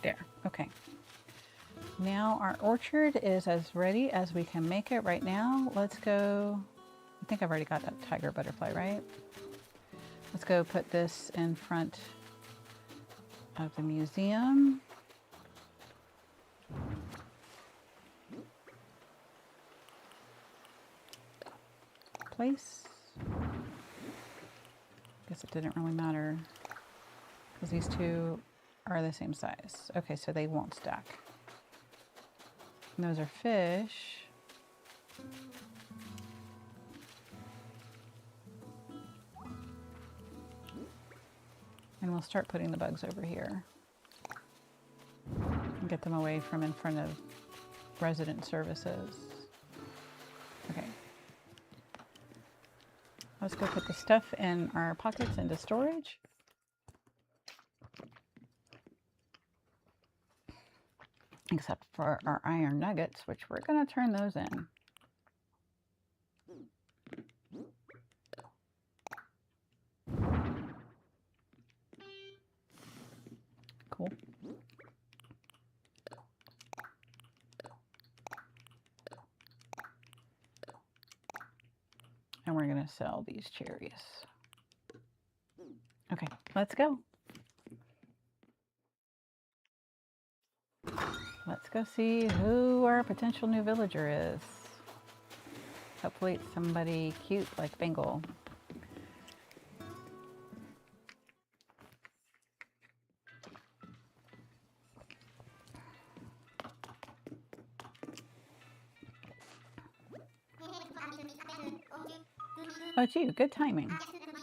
There. Okay. Now our orchard is as ready as we can make it right now. Let's go. I think I've already got that tiger butterfly, right? Let's go put this in front of the museum. place. Guess it didn't really matter because these two are the same size. Okay, so they won't stack. And those are fish. And we'll start putting the bugs over here and get them away from in front of resident services. Okay. Let's go put the stuff in our pockets into storage. Except for our iron nuggets, which we're going to turn those in. Cool. And we're going to sell these cherries. Okay, let's go. Let's go see who our potential new villager is. Hopefully it's somebody cute like Bengal. Oh, it's you. Good timing.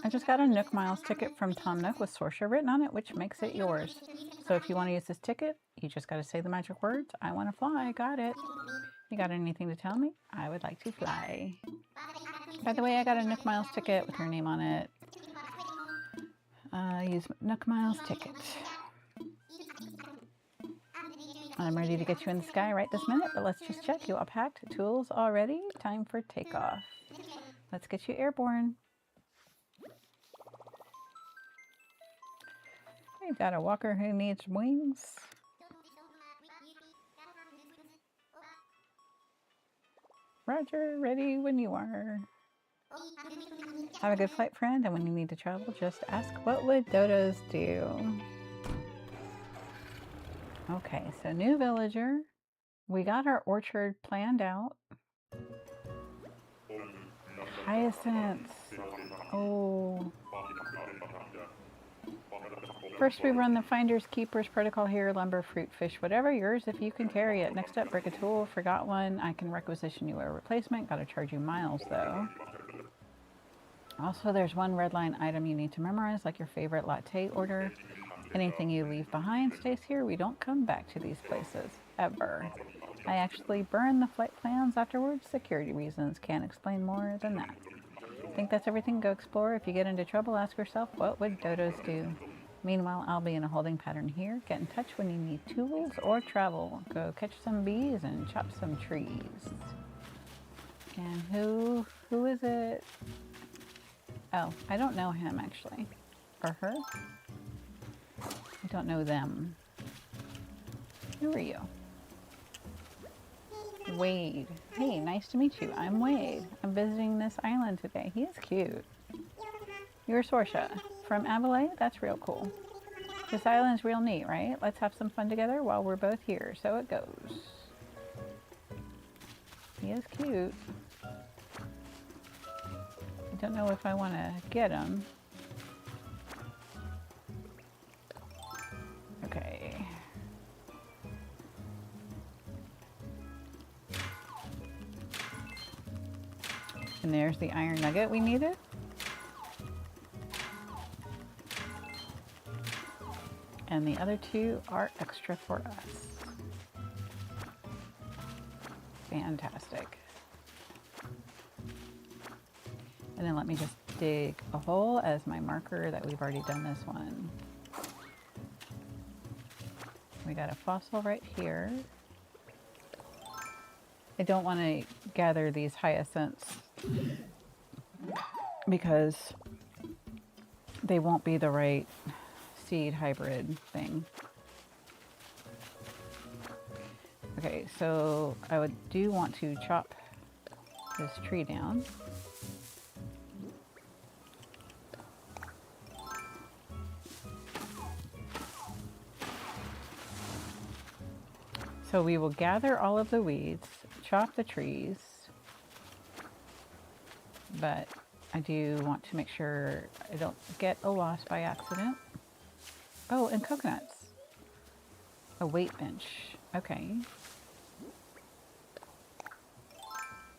I just got a Nook Miles ticket from Tom Nook with Sorsha written on it, which makes it yours. So if you want to use this ticket, you just got to say the magic words. I want to fly. Got it. You got anything to tell me? I would like to fly. By the way, I got a Nook Miles ticket with your name on it. Use Nook Miles ticket. I'm ready to get you in the sky right this minute, but let's just check. You all packed? Tools all ready? Time for takeoff. Let's get you airborne. We've got a walker who needs wings. Roger, ready when you are. Have a good flight, friend, and when you need to travel, just ask, what would dodos do? Okay, so new villager. We got our orchard planned out. Hyacinths. Oh. First we run the finders keepers protocol here. Lumber, fruit, fish, whatever. Yours if you can carry it. Next up, break a tool. Forgot one. I can requisition you a replacement. Gotta charge you miles though. Also, there's one red line item you need to memorize, like your favorite latte order. Anything you leave behind stays here. We don't come back to these places, ever. I actually burn the flight plans afterwards. Security reasons. Can't explain more than that. Think that's everything? Go explore. If you get into trouble, ask yourself, what would dodos do? Meanwhile, I'll be in a holding pattern here. Get in touch when you need tools or travel. Go catch some bees and chop some trees. And who is it? Oh, I don't know him actually. Or her? I don't know them. Who are you? Wade. Hey, nice to meet you. I'm Wade. I'm visiting this island today. He is cute. You're Sorsha. From Avaleigh? That's real cool. This island's real neat, right? Let's have some fun together while we're both here. So it goes. He is cute. I don't know if I want to get him. Okay. And there's the iron nugget we needed. And the other two are extra for us. Fantastic. And then let me just dig a hole as my marker that we've already done this one. We got a fossil right here. I don't want to gather these hyacinths because they won't be the right seed hybrid thing. Okay, so I do want to chop this tree down. So we will gather all of the weeds, chop the trees, but I do want to make sure I don't get a loss by accident. Oh, and coconuts. A weight bench. Okay.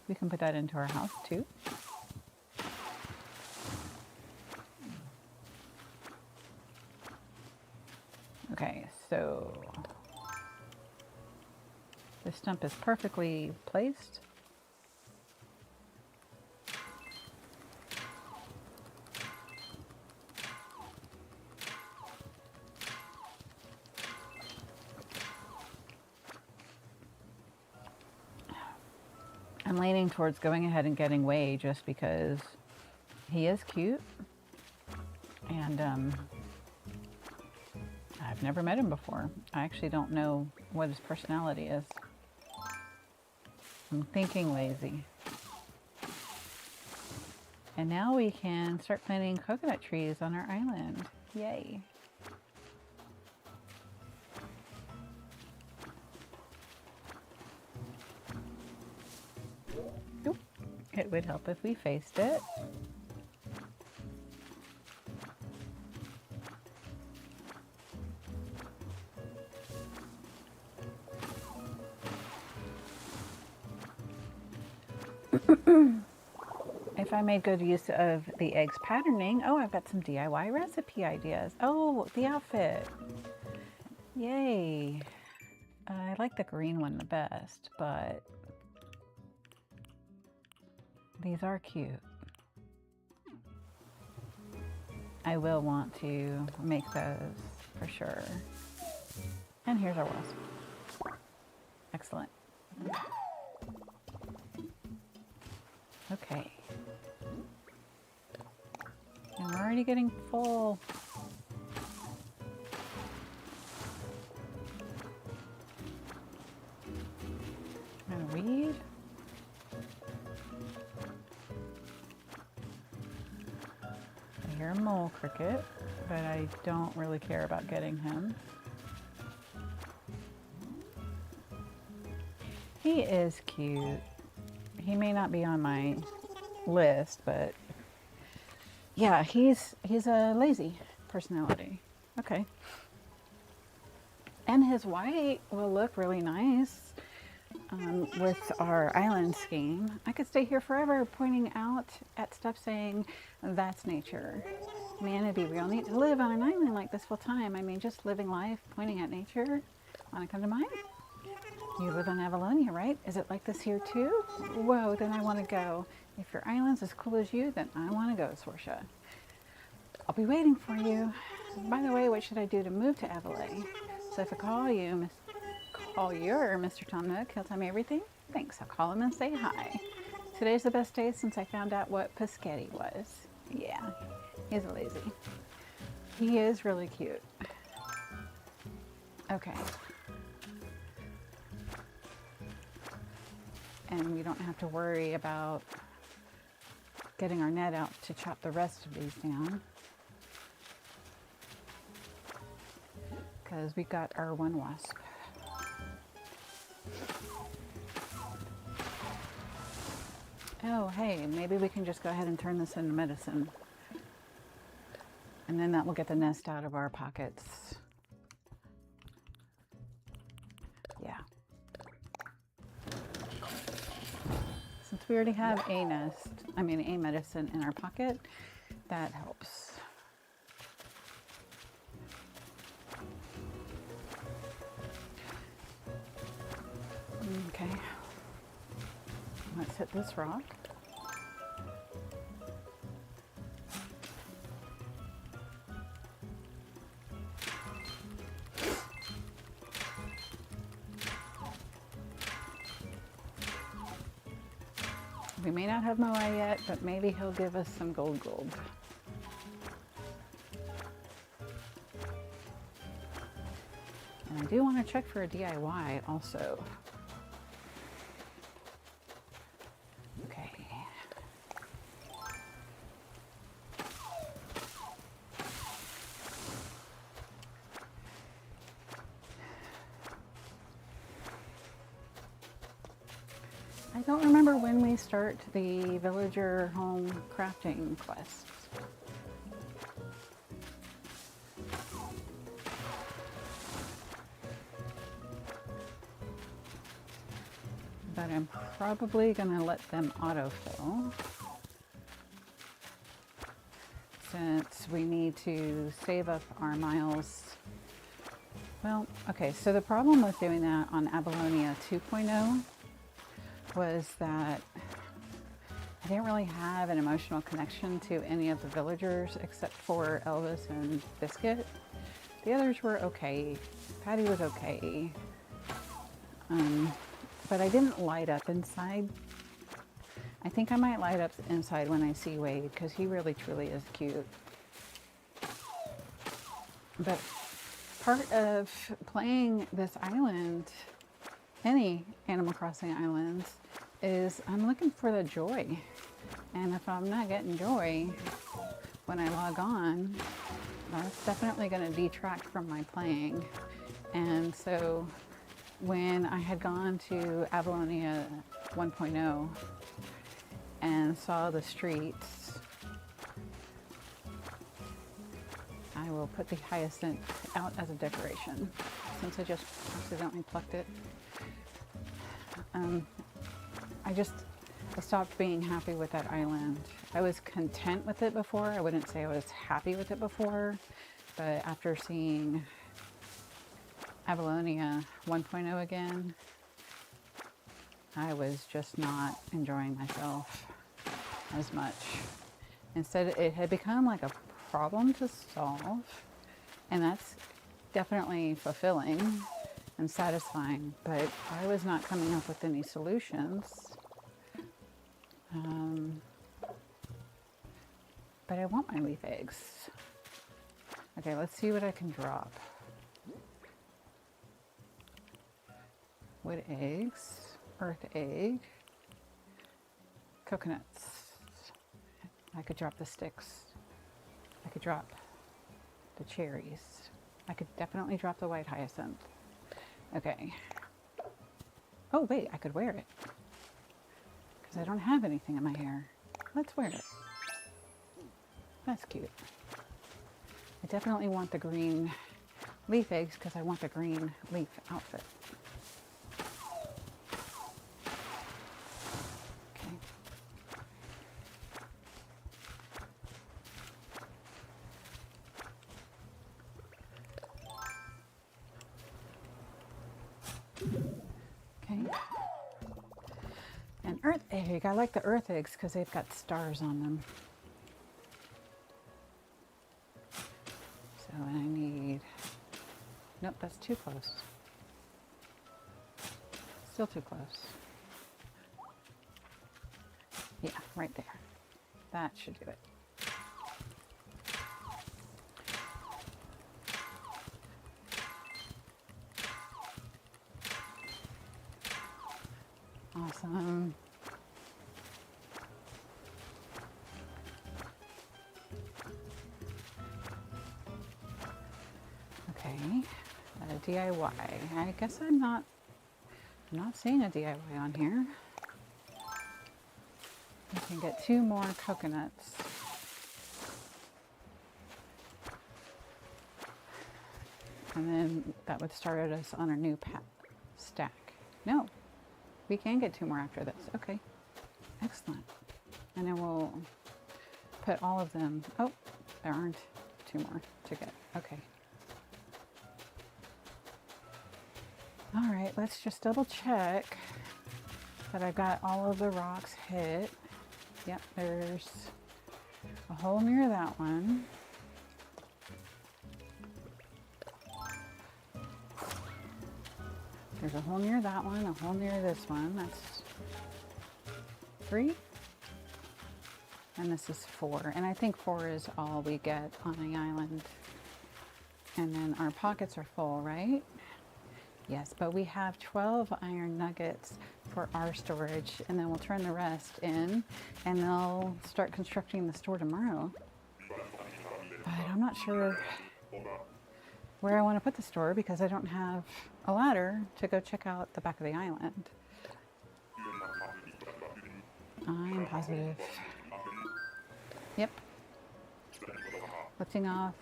We can put that into our house too. Okay, so this stump is perfectly placed. I'm leaning towards going ahead and getting Way just because he is cute, and I've never met him before. I actually don't know what his personality is. I'm thinking lazy. And now we can start planting coconut trees on our island. Yay. Oop. It would help if we faced it. If I made good use of the eggs patterning, oh, I've got some DIY recipe ideas. Oh, the outfit. Yay. I like the green one the best, but these are cute. I will want to make those for sure. And here's our wasp. Excellent. Okay. And we're already getting full. I'm gonna weed. I hear a mole cricket, but I don't really care about getting him. He is cute. He may not be on my list, but yeah, he's a lazy personality. Okay. And his white will look really nice with our island scheme. I could stay here forever pointing out at stuff saying, that's nature. Man, it'd be real neat to live on an island like this full time. I mean, just living life, pointing at nature. Wanna come to mine? You live on Avaleigh, right? Is it like this here too? Whoa, then I want to go. If your island's as cool as you, then I want to go, Sorsha. I'll be waiting for you. By the way, what should I do to move to Avaleigh? So if I call your Mr. Tom Nook, he'll tell me everything? Thanks, I'll call him and say hi. Today's the best day since I found out what Pescetti was. Yeah, he's lazy. He is really cute. Okay. And we don't have to worry about getting our net out to chop the rest of these down, because we got our one wasp. Oh, hey, maybe we can just go ahead and turn this into medicine. And then that will get the nest out of our pockets. Yeah. Since we already have a medicine in our pocket, that helps. Okay, let's hit this rock. We may not have Moai yet, but maybe he'll give us some gold. And I do want to check for a DIY also. Okay. I don't remember when we start the villager home crafting quest. But I'm probably gonna let them autofill since we need to save up our miles. Well, okay, so the problem with doing that on Avaleigh 2.0 was that I didn't really have an emotional connection to any of the villagers except for Elvis and Biscuit. The others were okay. Patty was okay. But I didn't light up inside. I think I might light up inside when I see Wade because he really truly is cute. But part of playing this island, any Animal Crossing islands, is I'm looking for the joy. And if I'm not getting joy when I log on, that's definitely going to detract from my playing. And so when I had gone to Avaleigh 1.0 and saw the streets, I will put the hyacinth out as a decoration since I just accidentally plucked it. I stopped being happy with that island. I was content with it before. I wouldn't say I was happy with it before, but after seeing Avaleigh 1.0 again, I was just not enjoying myself as much. Instead, it had become like a problem to solve, and that's definitely fulfilling and satisfying, but I was not coming up with any solutions. But I want my leaf eggs. Okay, let's see what I can drop. Wood eggs, earth egg, coconuts. I could drop the sticks. I could drop the cherries. I could definitely drop the white hyacinth. Okay. Oh wait, I could wear it. Because I don't have anything in my hair. Let's wear it. That's cute. I definitely want the green leaf eggs because I want the green leaf outfit. Okay. Okay. An earth egg. I like the earth eggs because they've got stars on them. So I need, nope, that's too close. Still too close. Yeah, right there. That should do it. Awesome. Okay, DIY. I guess I'm not seeing a DIY on here. We can get 2 more coconuts. And then that would start us on a new stack. No, we can get 2 more after this. Okay, excellent. And then we'll put all of them. Oh, there aren't 2 more to get. Okay. All right, let's just double check that I've got all of the rocks hit. Yep, there's a hole near that one. There's a hole near that one, a hole near this one. That's 3. And this is 4. And I think 4 is all we get on the island. And then our pockets are full, right? Yes, but we have 12 iron nuggets for our storage, and then we'll turn the rest in, and they'll start constructing the store tomorrow. But I'm not sure where I want to put the store because I don't have a ladder to go check out the back of the island. I'm positive. Yep. Lifting off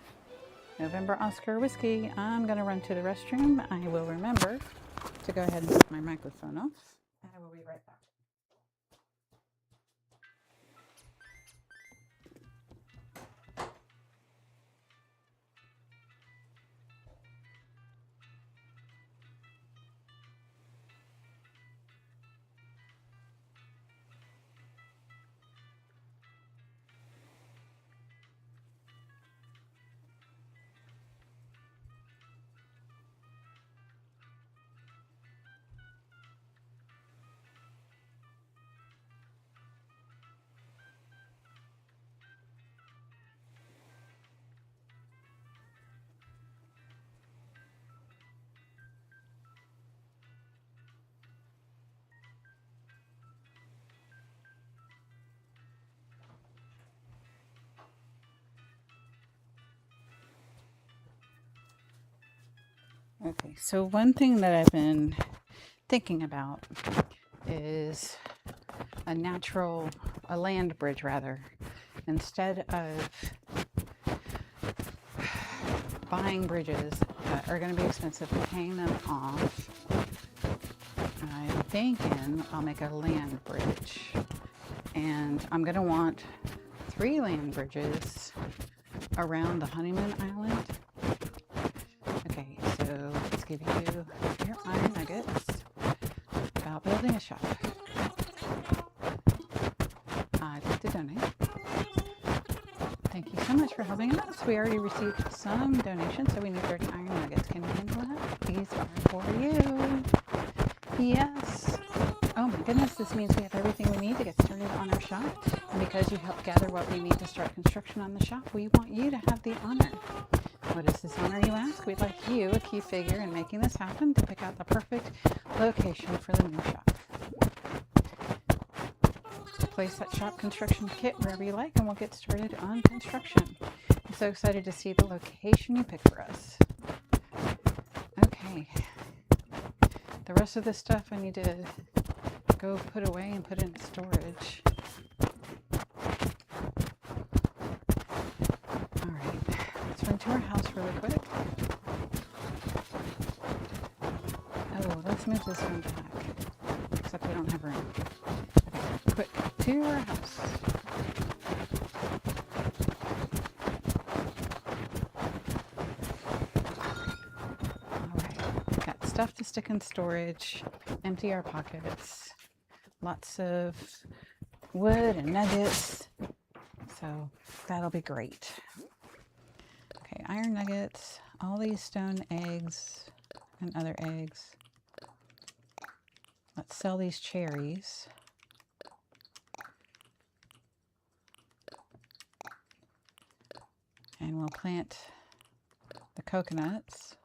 November Oscar whiskey. I'm going to run to the restroom. I will remember to go ahead and put my microphone off. And I will be right back. Okay, so one thing that I've been thinking about is a land bridge rather. Instead of buying bridges that are going to be expensive and paying them off, I'm thinking I'll make a land bridge. And I'm going to want 3 land bridges around the honeymoon island. Okay, so let's give you your iron nuggets about building a shop. I'd like to donate. Thank you so much for helping us. We already received some donations, so we need 30 iron nuggets. Can you handle that? These are for you. Yes. Oh my goodness, this means we have everything we need to get started on our shop. And because you helped gather what we need to start construction on the shop, we want you to have the honor. What is this honor, you ask? We'd like you, a key figure in making this happen, to pick out the perfect location for the new shop. Place that shop construction kit wherever you like, and we'll get started on construction. I'm so excited to see the location you picked for us. Okay. The rest of this stuff I need to go put away and put in storage. Run to our house really quick. Oh, let's move this one back. Except we don't have room. Okay, quick, to our house. Alright, got stuff to stick in storage, empty our pockets, lots of wood and nuggets, so that'll be great. Okay, iron nuggets, all these stone eggs and other eggs. Let's sell these cherries. And we'll plant the coconuts.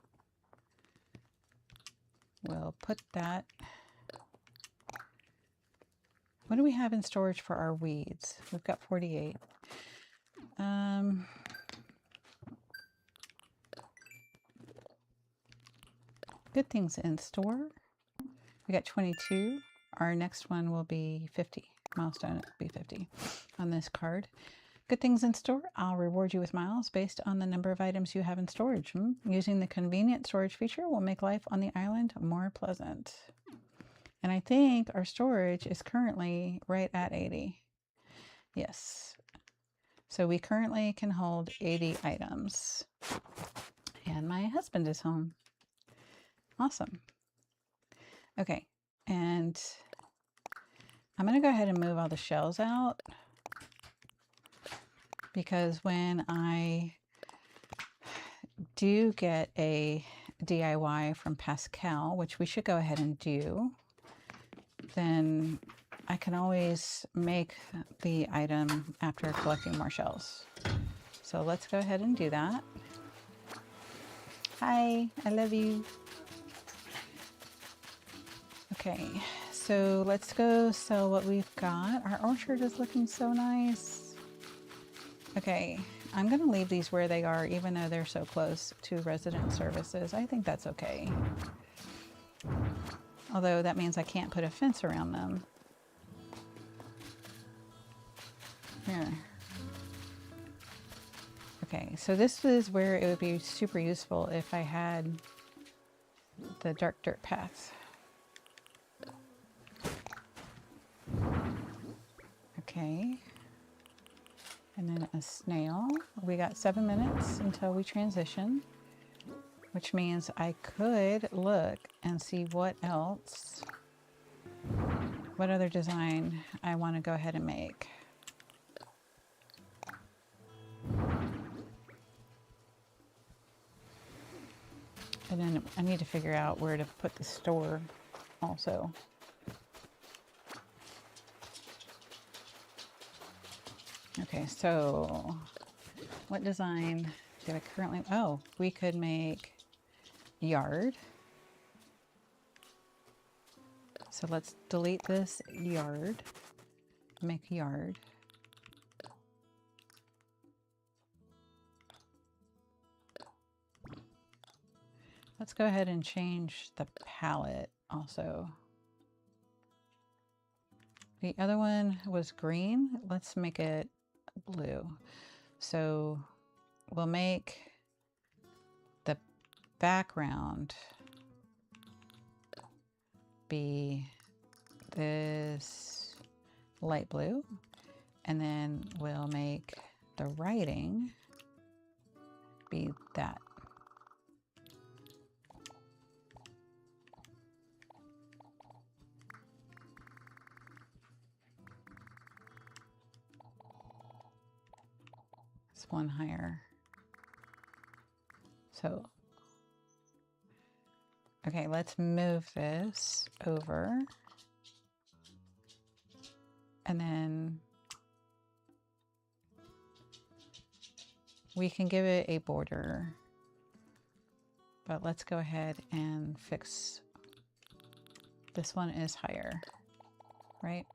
We'll put that. What do we have in storage for our weeds? We've got 48. Good things in store. We got 22. Our next one will be 50. Milestone will be 50 on this card. Good things in store. I'll reward you with miles based on the number of items you have in storage. Using the convenient storage feature will make life on the island more pleasant. And I think our storage is currently right at 80. Yes. So we currently can hold 80 items. And my husband is home. Awesome. Okay, and I'm going to go ahead and move all the shells out, because when I do get a DIY from Pascal, which we should go ahead and do, then I can always make the item after collecting more shells. So let's go ahead and do that. Hi, I love you. Okay, so let's go sell what we've got. Our orchard is looking so nice. Okay, I'm gonna leave these where they are, even though they're so close to resident services. I think that's okay. Although that means I can't put a fence around them. Here. Okay, so this is where it would be super useful if I had the dark dirt paths. Okay. And then a snail. We got 7 minutes until we transition, which means I could look and see what else, what other design I want to go ahead and make. And then I need to figure out where to put the store also. Okay, so what design do I currently, oh, we could make yard. So let's delete this yard, make yard. Let's go ahead and change the palette also. The other one was green. Let's make it blue. So we'll make the background be this light blue, and then we'll make the writing be that. It's one higher. So, okay, let's move this over. And then we can give it a border, but let's go ahead and fix, this one is higher, right?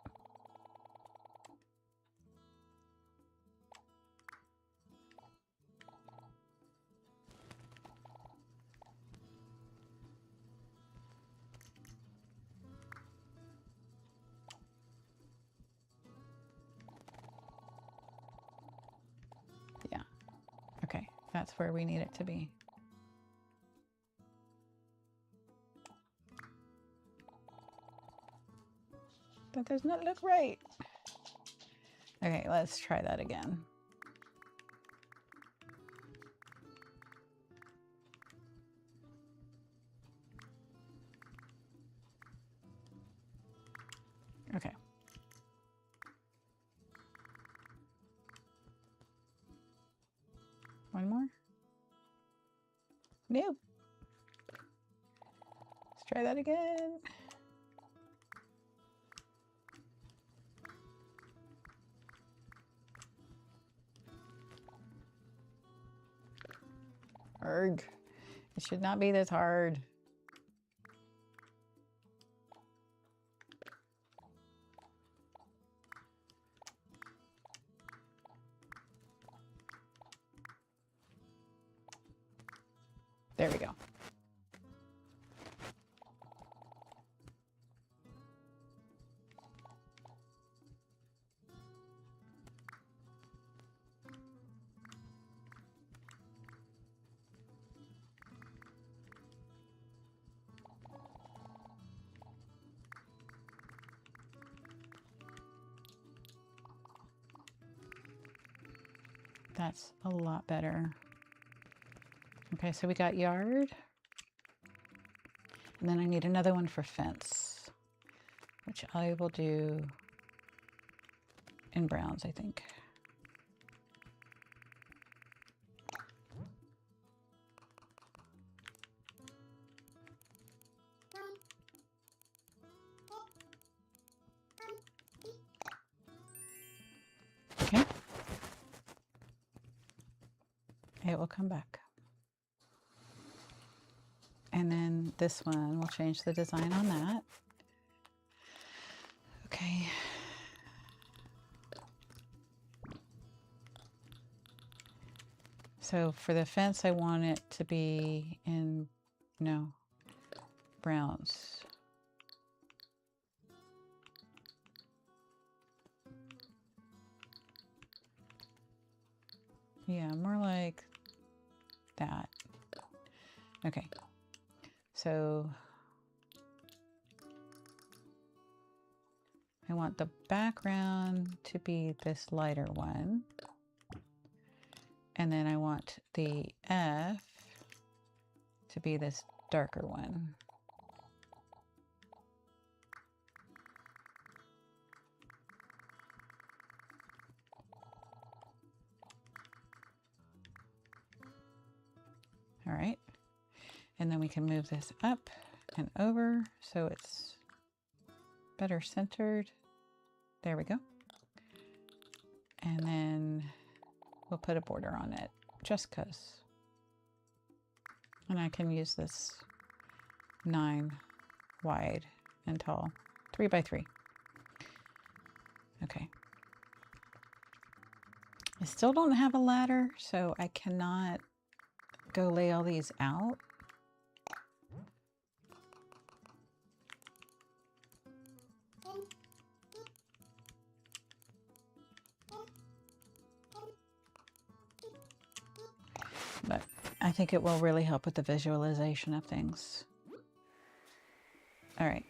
Yeah, okay, that's where we need it to be. That does not look right. Okay, let's try that again. Okay. One more? Nope. Let's try that again. Arg. It should not be this hard. There we go. That's a lot better. Okay, so we got yard. And then I need another one for fence, which I will do in browns, I think. Okay. It will come back. And then this one, we'll change the design on that. Okay. So for the fence, I want it to be in, no, browns. Yeah, more like that. Okay, so I want the background to be this lighter one. And then I want the F to be this darker one. All right. And then we can move this up and over so it's better centered. There we go. And then we'll put a border on it just 'cause. And I can use this 9 wide and tall, 3 by 3. Okay. I still don't have a ladder, so I cannot go lay all these out. But I think it will really help with the visualization of things. All right.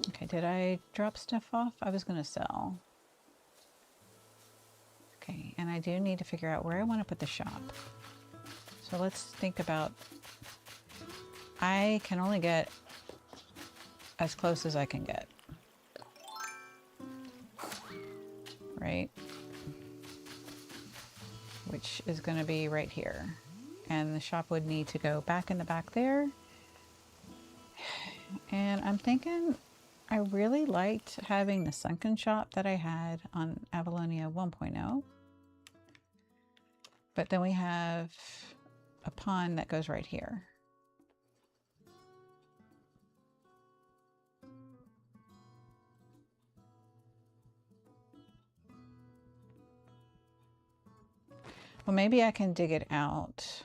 Okay, did I drop stuff off? I was going to sell. Okay, and I do need to figure out where I want to put the shop. So let's think about, I can only get as close as I can get, right? Which is going to be right here. And the shop would need to go back in the back there. And I'm thinking I really liked having the sunken shop that I had on Avaleigh 1.0. But then we have a pond that goes right here. Well, maybe I can dig it out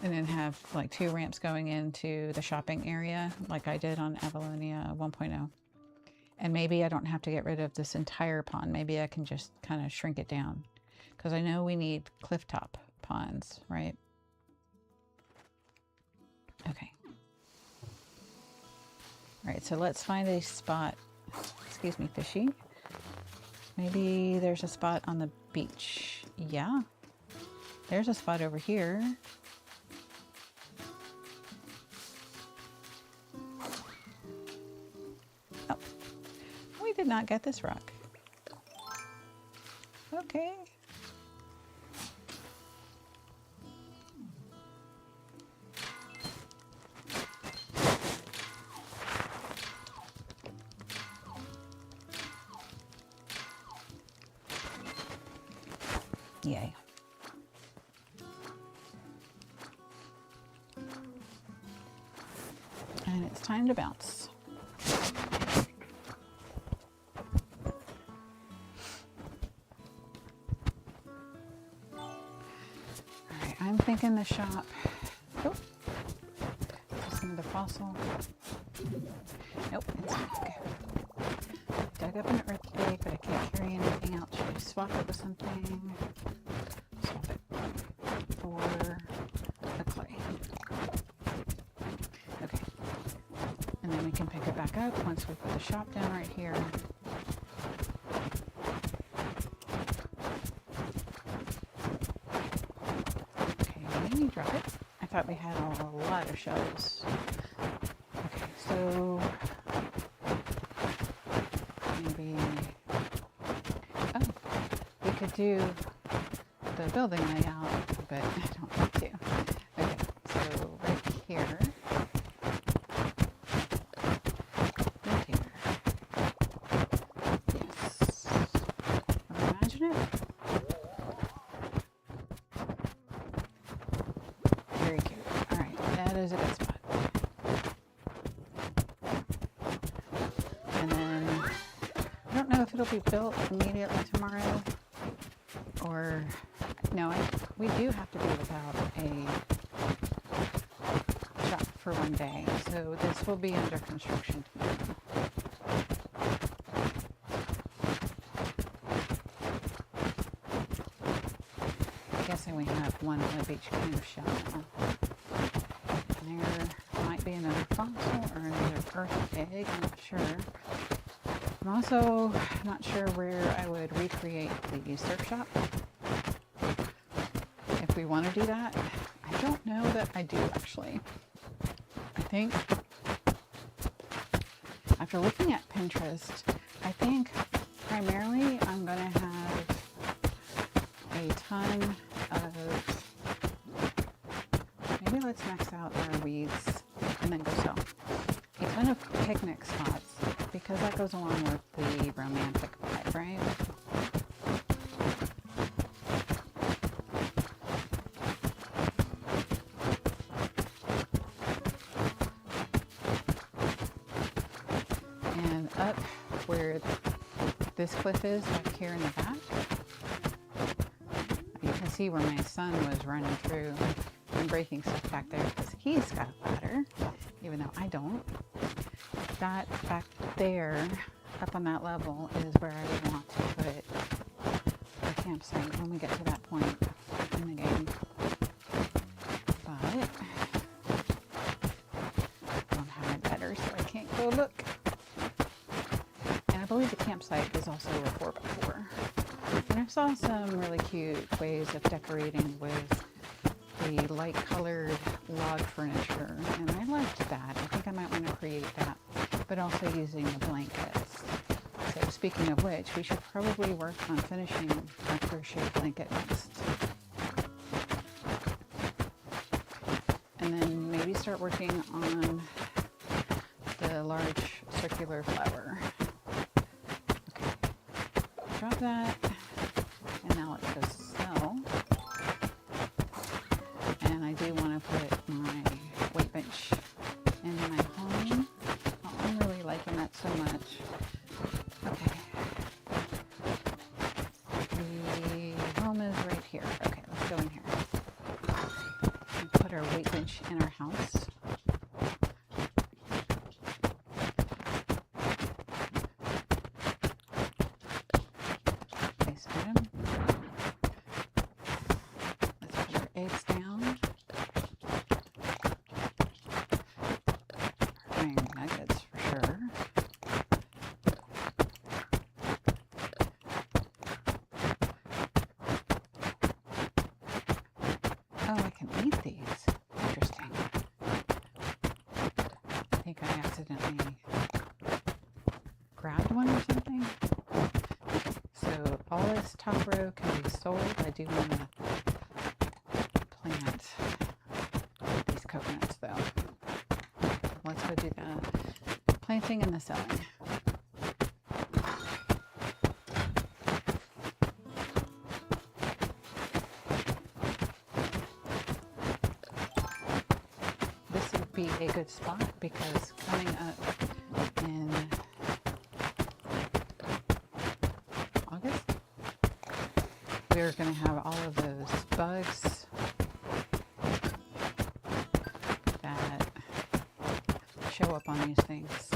and then have like 2 ramps going into the shopping area like I did on Avaleigh 1.0. And maybe I don't have to get rid of this entire pond. Maybe I can just kind of shrink it down because I know we need clifftop ponds, right? Okay. All right, so let's find a spot. Excuse me, fishy. Maybe there's a spot on the beach. Yeah, there's a spot over here. Oh, we did not get this rock. Okay. Yay. And it's time to bounce. All right, I'm thinking the shop. Oh, just another fossil. Nope, it's okay. Dug up an earthquake, but I can't carry anything else. Should I swap it with something? Swap it for the clay. Okay. And then we can pick it back up once we put the shop down right here. Okay, let me drop it. I thought we had a lot of shelves. Okay, so maybe, oh, we could do the building layout, but I don't need to. Okay, so right here, right here. Yes. Imagine it. Very cute. All right, that is a good spot. And then I don't know if it'll be built immediately tomorrow, or No, we do have to be without a shop for one day, so this will be under construction tomorrow. I'm guessing we have one of each kind of shell now. There might be another fossil or another earth egg, I'm not sure. I'm also not sure where I would recreate the surf shop. If we want to do that, I don't know that I do actually. I think after looking at Pinterest, I think primarily I'm going to have a ton of, maybe let's max out our weeds and then go sell. A ton of picnic spots, because that goes along with the romantic vibe, right? And up where this cliff is, back here in the back, you can see where my son was running through and breaking stuff back there because he's got a ladder, even though I don't. That back there, up on that level, is where I would want to put the campsite when we get to that point in the game. But I don't have my ladder, so I can't go look. And I believe the campsite is also a 4x4. And I saw some really cute ways of decorating with the light colored log furniture, and I liked that. I think I might want to create that, but also using the blankets. So speaking of which, we should probably work on finishing our crochet blanket next. And then maybe start working on the large circular flower. Okay, drop that, and now let's go sell. And I do want to put my weight bench in my home. Oh, I'm really liking that so much. Okay. The home is right here. Okay, let's go in here. And put our weight bench in our house. Place item. Let's put our eggs down. Nuggets for sure. Oh, I can eat these. Interesting. I think I accidentally grabbed one or something. So all this top row can be sold. I do want to plant these coconuts though. Let's go do the planting and the selling. This would be a good spot because coming up in August, we're going to have all of those bugs that show up on these things.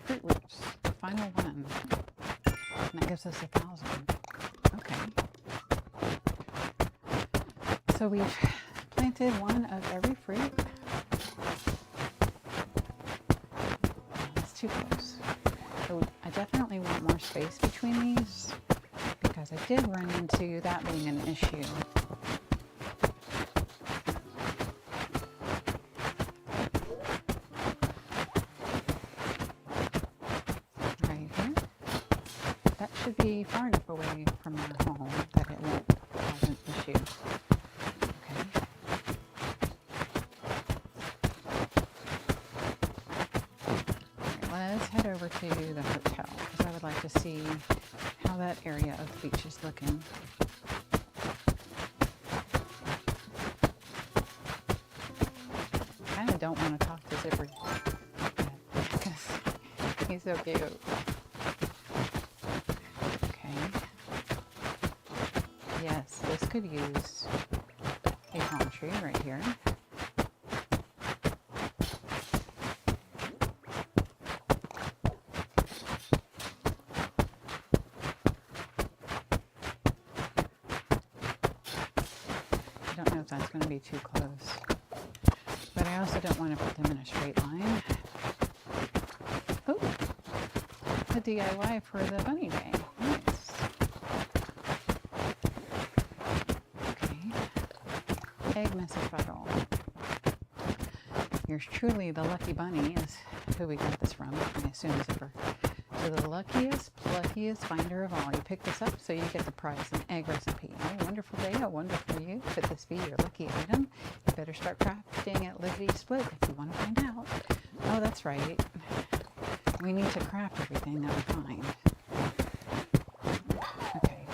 Fruit roots, the final one. And that gives us 1,000. Okay. So we've planted one of every fruit. That's too close. So I definitely want more space between these because I did run into that being an issue. Be far enough away from our home that it won't cause an issue. Okay. Alright, let's head over to the hotel because I would like to see how that area of the beach is looking. I kind of don't want to talk to Zipper because he's so cute. could use a palm tree right here. I don't know if that's going to be too close, but I also don't want to put them in a straight line. Oh, a DIY for the bunny day. Nice. Okay. Egg message bottle. Yours truly, the lucky bunny, is who we got this from. I assume is her. So the luckiest, pluckiest finder of all. You pick this up, so you get the prize, an egg recipe. Oh, wonderful day, oh, wonderful you. Could this be your lucky item? You better start crafting at Lickety Split if you want to find out. Oh, that's right. We need to craft everything that we find. Okay.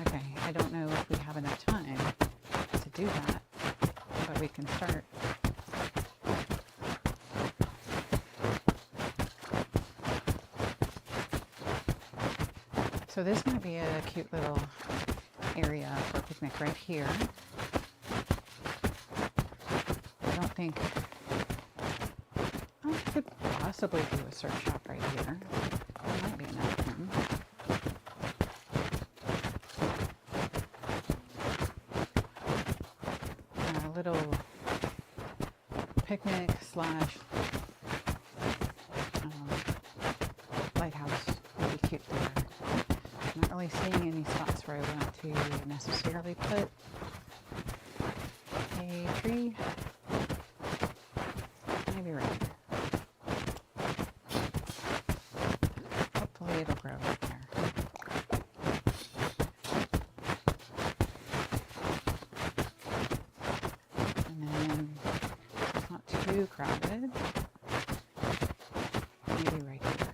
Okay, I don't know if we have enough time to do that, but we can start. So this might be a cute little area for a picnic right here. I don't think, I could possibly do a search shop right here. There might be enough room. A little picnic slash lighthouse would be cute there. I'm not really seeing any spots where I want to necessarily put a tree. Maybe right here. Hopefully it'll grow right there. And then it's not too crowded. Maybe right here.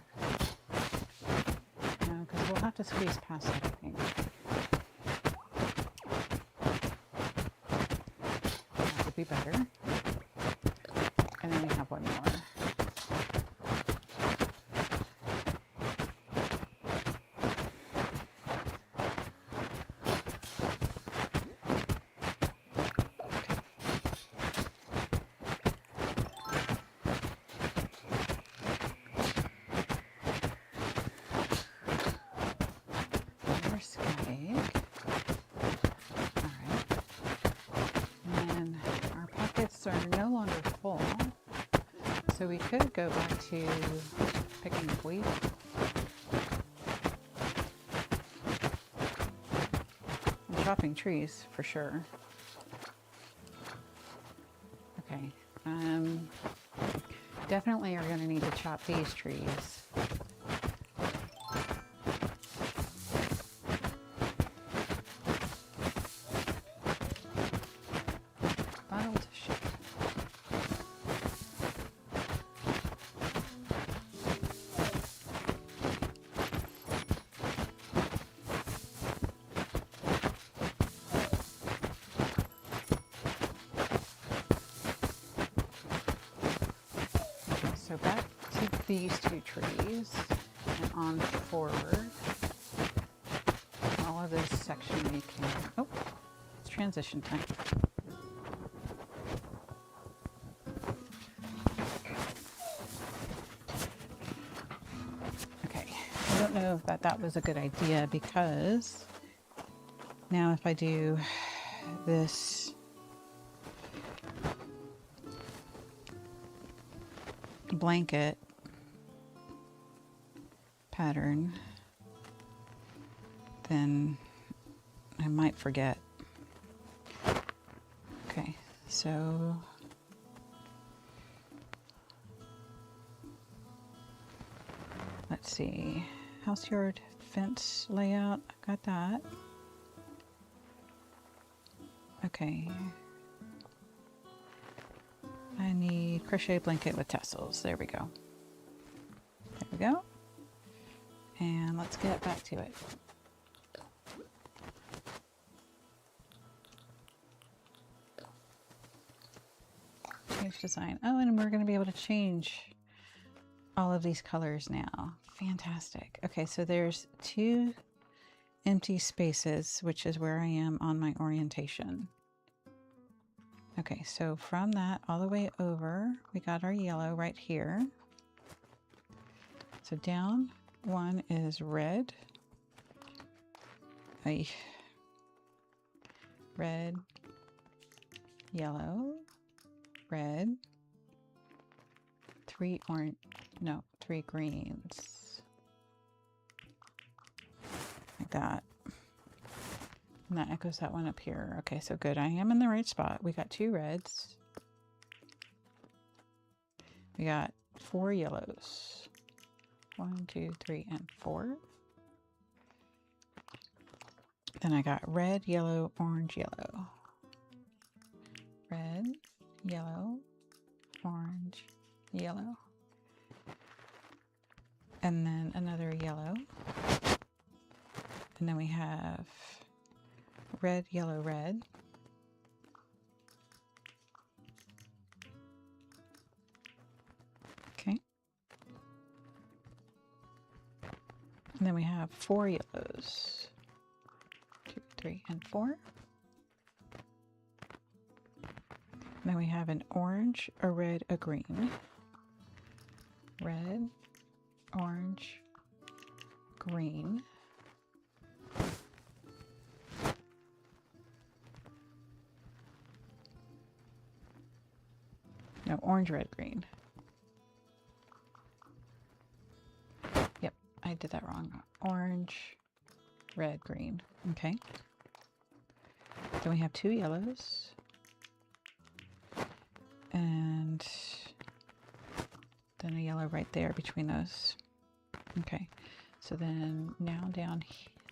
No, because we'll have to squeeze past it, I think. That would be better. And then we have one more. Are no longer full, so we could go back to picking up wheat. And chopping trees for sure. Okay, definitely are going to need to chop these trees. So back to these two trees and on forward. All of this section we can, oh, it's transition time. Okay, I don't know if that was a good idea, because now if I do this blanket pattern, then I might forget. Okay, so let's see, house yard fence layout, I've got that. Okay, I need crochet blanket with tassels. There we go. There we go. And let's get back to it. Change design. Oh, and we're going to be able to change all of these colors now. Fantastic. Okay, so there's two empty spaces, which is where I am on my orientation. Okay, so from that all the way over, we got our yellow right here. So down one is red. Red, yellow, red, three greens. Like that. And that echoes that one up here. Okay, so good. I am in the right spot. We got 2 reds. We got 4 yellows. 1, 2, 3, and 4. Then I got red, yellow, orange, yellow. Red, yellow, orange, yellow. And then another yellow. And then we have red, yellow, red. Okay. And then we have 4 yellows. 2, 3, and 4. And then we have an orange, a red, a green. Red, orange, green. No, orange, red, green. Yep, I did that wrong. Orange, red, green. Okay. Then we have 2 yellows. And then a yellow right there between those. Okay. So then now down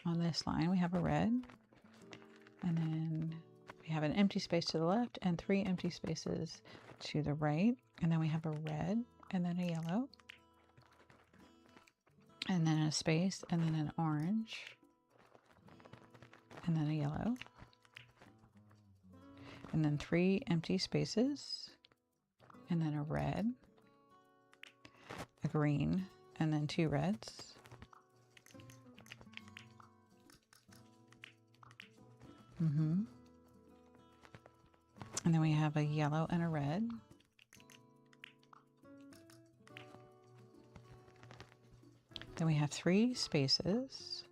on this line we have a red. And then we have an empty space to the left and 3 empty spaces to the right. And then we have a red and then a yellow. And then a space and then an orange. And then a yellow. And then 3 empty spaces. And then a red. A green. And then 2 reds. And then we have a yellow and a red. Then we have 3 spaces.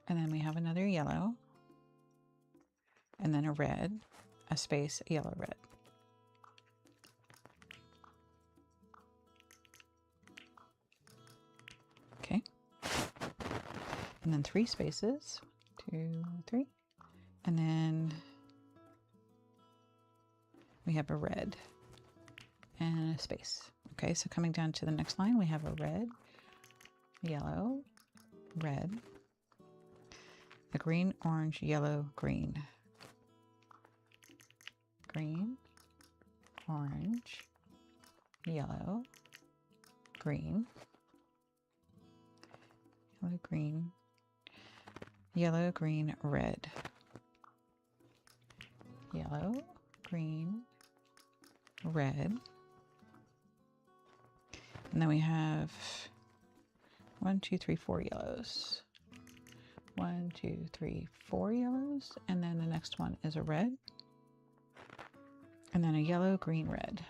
And then we have another yellow. And then a red, a space, a yellow, red. Okay. And then 3 spaces. 2, 3. And then we have a red and a space. Okay, so coming down to the next line, we have a red, yellow, red, a green, orange, yellow, green. Green, orange, yellow, green, yellow, green, yellow, green, red. Yellow, green, red. And then we have 1, 2, 3, 4 yellows. 1, 2, 3, 4 yellows. And then the next one is a red. And then a yellow, green, red.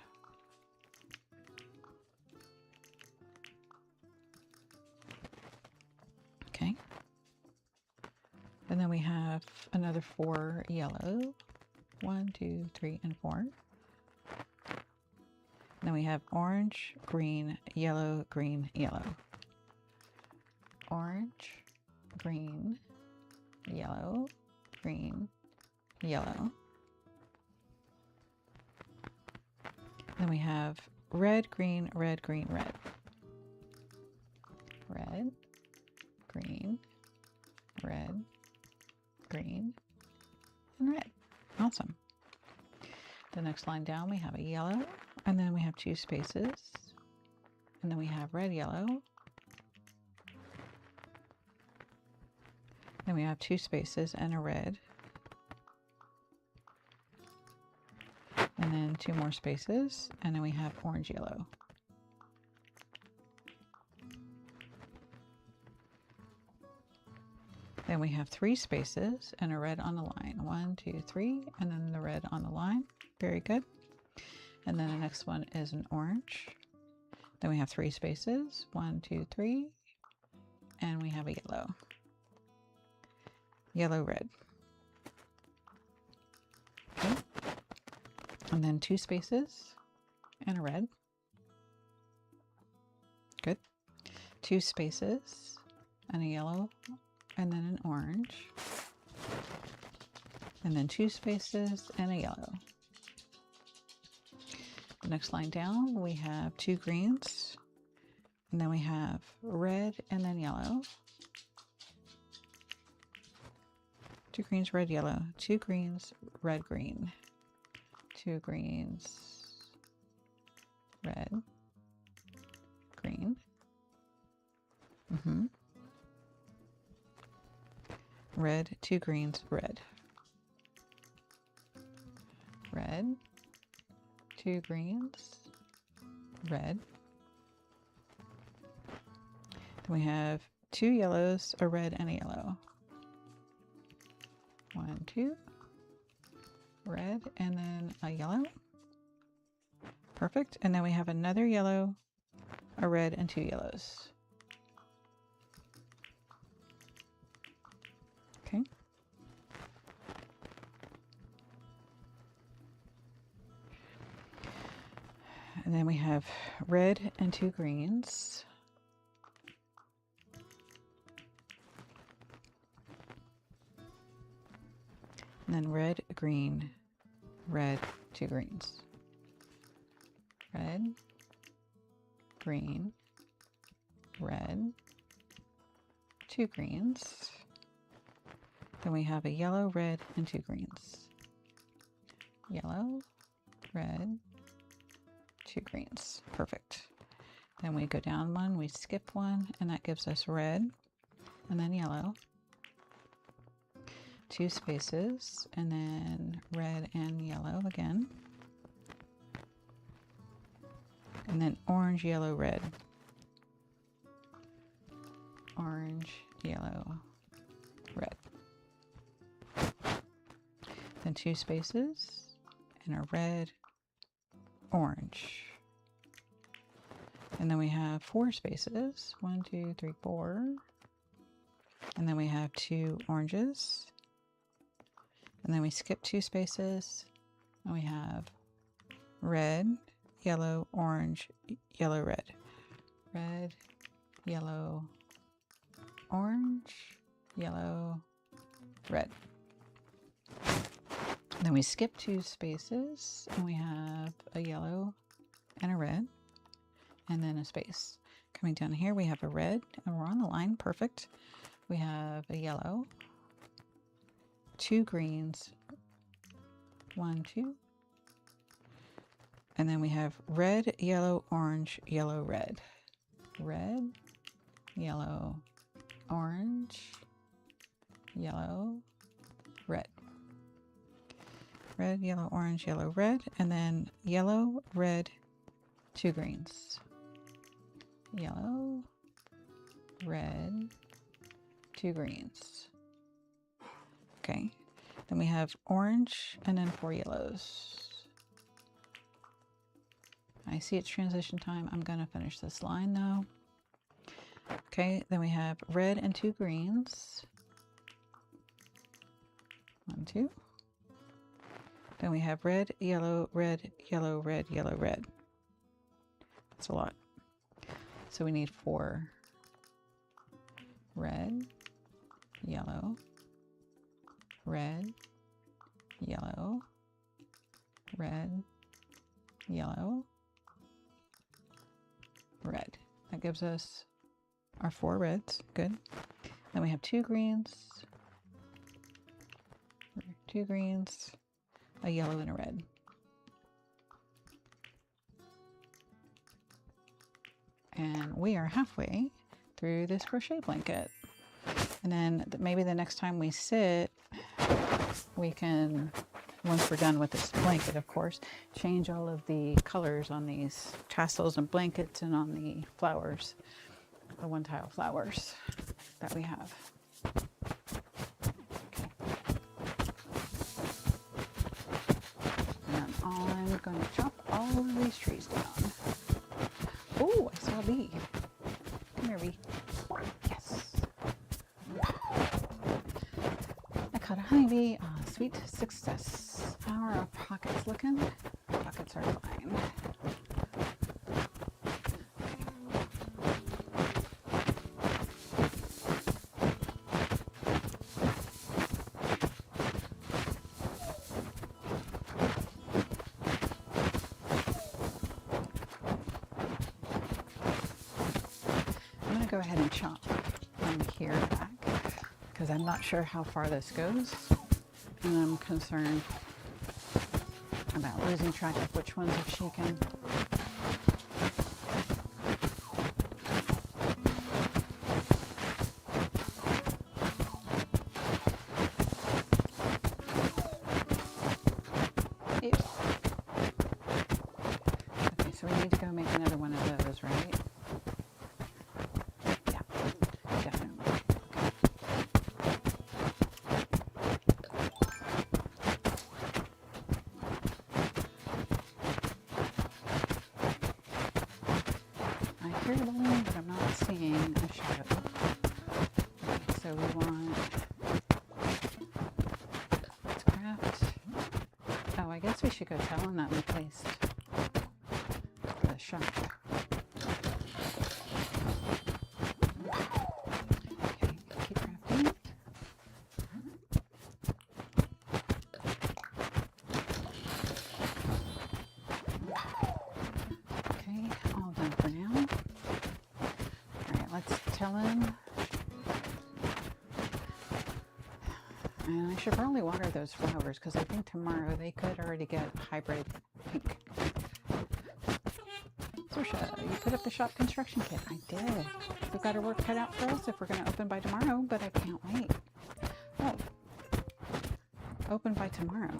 Okay. And then we have another 4 yellow. 1, 2, 3, and 4. And then we have orange, green, yellow, green, yellow. Orange, green, yellow, green, yellow. Then we have red, green, red, green, red. Red, green, red, green, and red. Awesome. The next line down we have a yellow, and then we have 2 spaces, and then we have red, yellow, then we have 2 spaces and a red, and then 2 more spaces, and then we have orange, yellow. Then we have 3 spaces and a red on the line. 1, 2, 3, and then the red on the line. Very good. And then the next one is an orange. Then we have 3 spaces. 1, 2, 3, and we have a yellow. Yellow, red. Okay. And then 2 spaces and a red. Good. 2 spaces and a yellow, and then an orange. And then 2 spaces and a yellow. The next line down, we have 2 greens, and then we have red and then yellow. 2 greens, red, yellow. 2 greens, red, green. 2 greens, red, green. Red, 2 greens, red. Red, 2 greens, red. Then we have 2 yellows, a red and a yellow. 1, 2, red, and then a yellow. Perfect. And then we have another yellow, a red, and 2 yellows. Okay. And then we have red and 2 greens. And then red, green, red, 2 greens. Red, green, red, 2 greens. Then we have a yellow, red, and 2 greens. Yellow, red, 2 greens. Perfect. Then we go down 1, we skip 1, and that gives us red, and then yellow. 2 spaces, and then red and yellow again. And then orange, yellow, red. Orange, yellow, red. Then 2 spaces, and a red, orange. And then we have 4 spaces. 1, 2, 3, 4. And then we have 2 oranges. And then we skip 2 spaces, and we have red, yellow, orange, yellow, red. Red, yellow, orange, yellow, red. And then we skip 2 spaces, and we have a yellow and a red, and then a space. Coming down here, we have a red, and we're on the line, perfect. We have a yellow, 2 greens, 1, 2, and then we have red, yellow, orange, yellow, red. Red, yellow, orange, yellow, red. Red, yellow, orange, yellow, red, and then yellow, red, 2 greens. Yellow, red, 2 greens. Okay, then we have orange and then 4 yellows. I see it's transition time. I'm going to finish this line though. Okay, then we have red and 2 greens. 1, 2. Then we have red, yellow, red, yellow, red, yellow, red. That's a lot. So we need 4. Red, yellow, red, yellow, red, yellow, red. That gives us our 4 reds. Good. Then we have 2 greens, a yellow, and a red. And we are halfway through this crochet blanket. And then maybe the next time we sit, we can, once we're done with this blanket, of course, change all of the colors on these tassels and blankets and on the flowers, the 1-tile flowers that we have. going to chop all of these trees down. Oh, I saw a bee. Come here, bee. Yes. I caught a honeybee. Sweet success. How are our pockets looking? Pockets are fine. I'm going to go ahead and chop from here back because I'm not sure how far this goes, and I'm concerned about losing track of which ones have shaken. Ew. Okay, so we need to go make another one of those, right? Yeah, definitely. I hear the balloon, but I'm not seeing a shadow. Okay, so we want, let's craft. Oh, I guess we should go tell him that we placed the shop. Okay, keep crafting. Okay, all done for now. Alright, let's tell him. And I should probably water those flowers because I think tomorrow they could already get hybrid pink. Sorsha, you put up the shop construction kit. I did. We've got our work cut out for us if we're going to open by tomorrow, but I can't wait. Oh, open by tomorrow.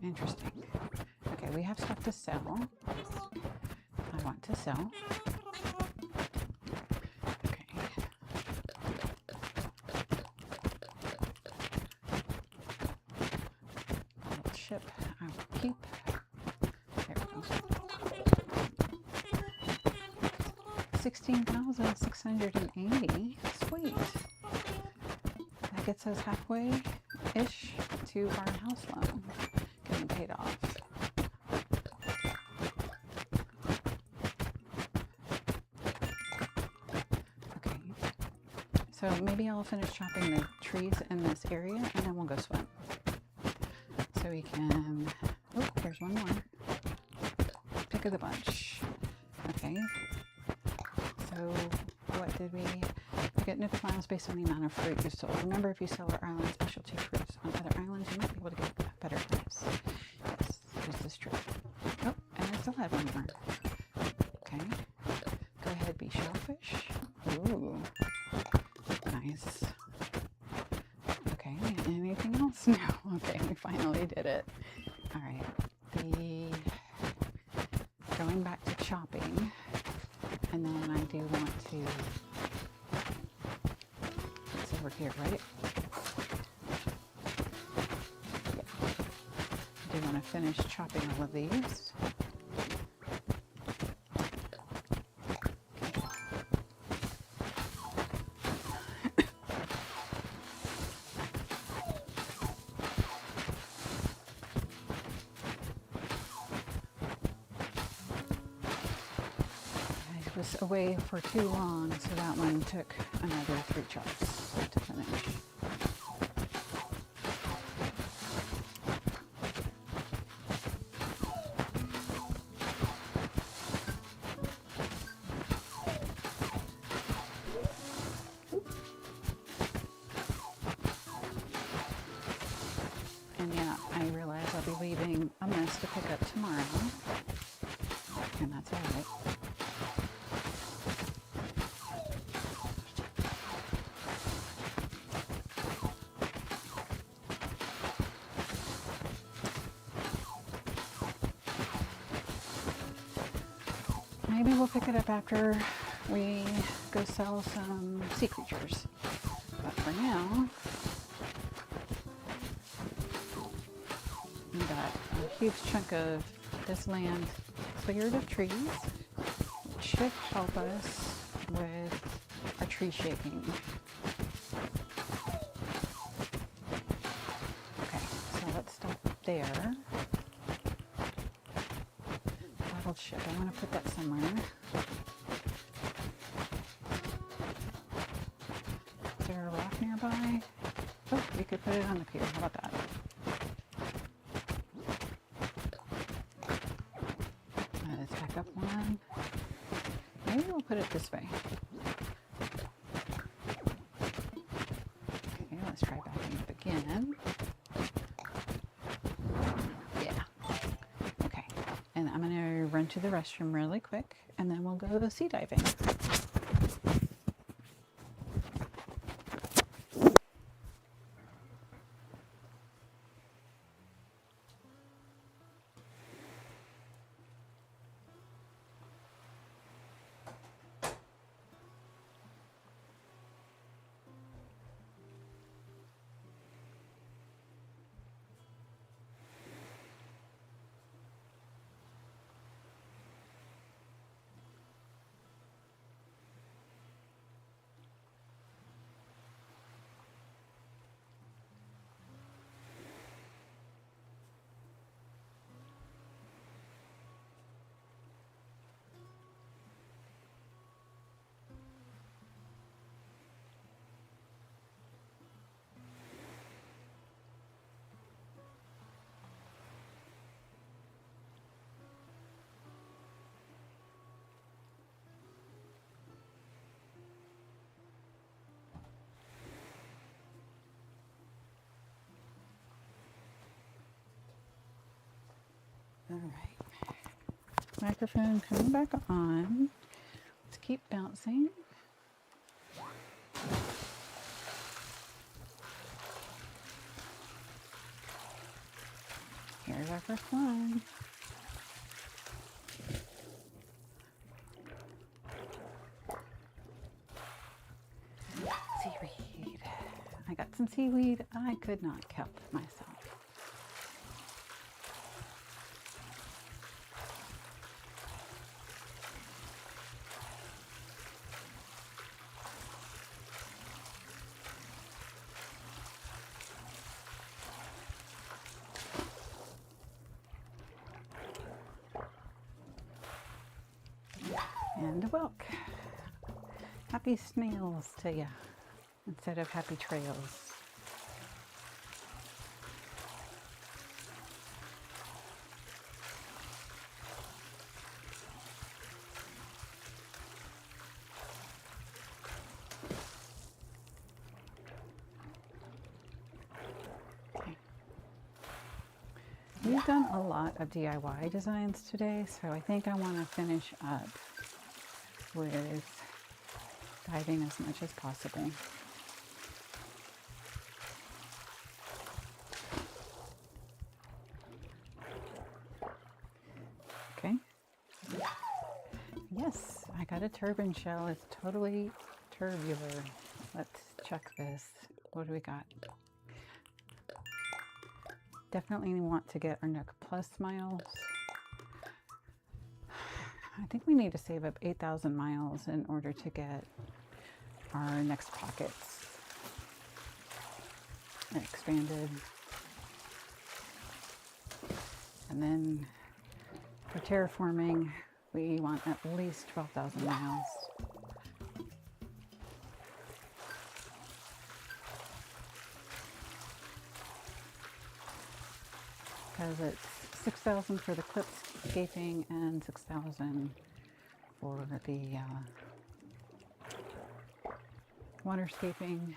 Interesting. Okay, we have stuff to sell. I want to sell. Okay. I'll ship. I will keep. There we go. 16,680. Sweet. That gets us halfway-ish to our house loan getting paid off. Okay. So maybe I'll finish chopping the trees in this area and then we'll go swim. So we can, oh, there's one more. Pick of the bunch. Okay. So what did we get Nook miles based on the amount of fruit you sold? Remember, if you sell our island specialty fruits on other islands, you might be able to get a better price. Yes, this is true. Oh, and I still had one more. Okay. Go ahead, be shellfish. Ooh. Nice. Okay, anything else? No. Okay, we finally did it. All right. Going back to chopping. And then I do want to, it's over here, right? Yeah. I do want to finish chopping all of these. Was away for too long, so that one took another 3 chops to finish. And yeah, I realize I'll be leaving a mess to pick up tomorrow, and that's all right. Maybe we'll pick it up after we go sell some sea creatures. But for now, We got a huge chunk of this land cleared of trees, which should help us with our tree shaking. Okay, so let's stop there. Bottled ship, I want to put that somewhere. Is there a rock nearby? Oh, we could put it on the pier. How about that? Let's back up one. Maybe we'll put it this way. Okay, let's try backing up again. Yeah. Okay. And I'm going to run to the restroom really quick, and then we'll go sea diving. All right, microphone coming back on. Let's keep bouncing. Here's our first one. Seaweed. I got some seaweed. I could not help myself. And a whelk. Happy snails to ya instead of happy trails. Okay. We've done a lot of DIY designs today, so I think I want to finish up with diving as much as possible. Okay. Yes, I got a turbine shell. It's totally tubular. Let's check this. What do we got? Definitely want to get our Nook Plus miles. I think we need to save up 8,000 miles in order to get our next pockets expanded. And then for terraforming, we want at least 12,000 miles. Because it's 6,000 for the clipscaping and 6,000 for the waterscaping,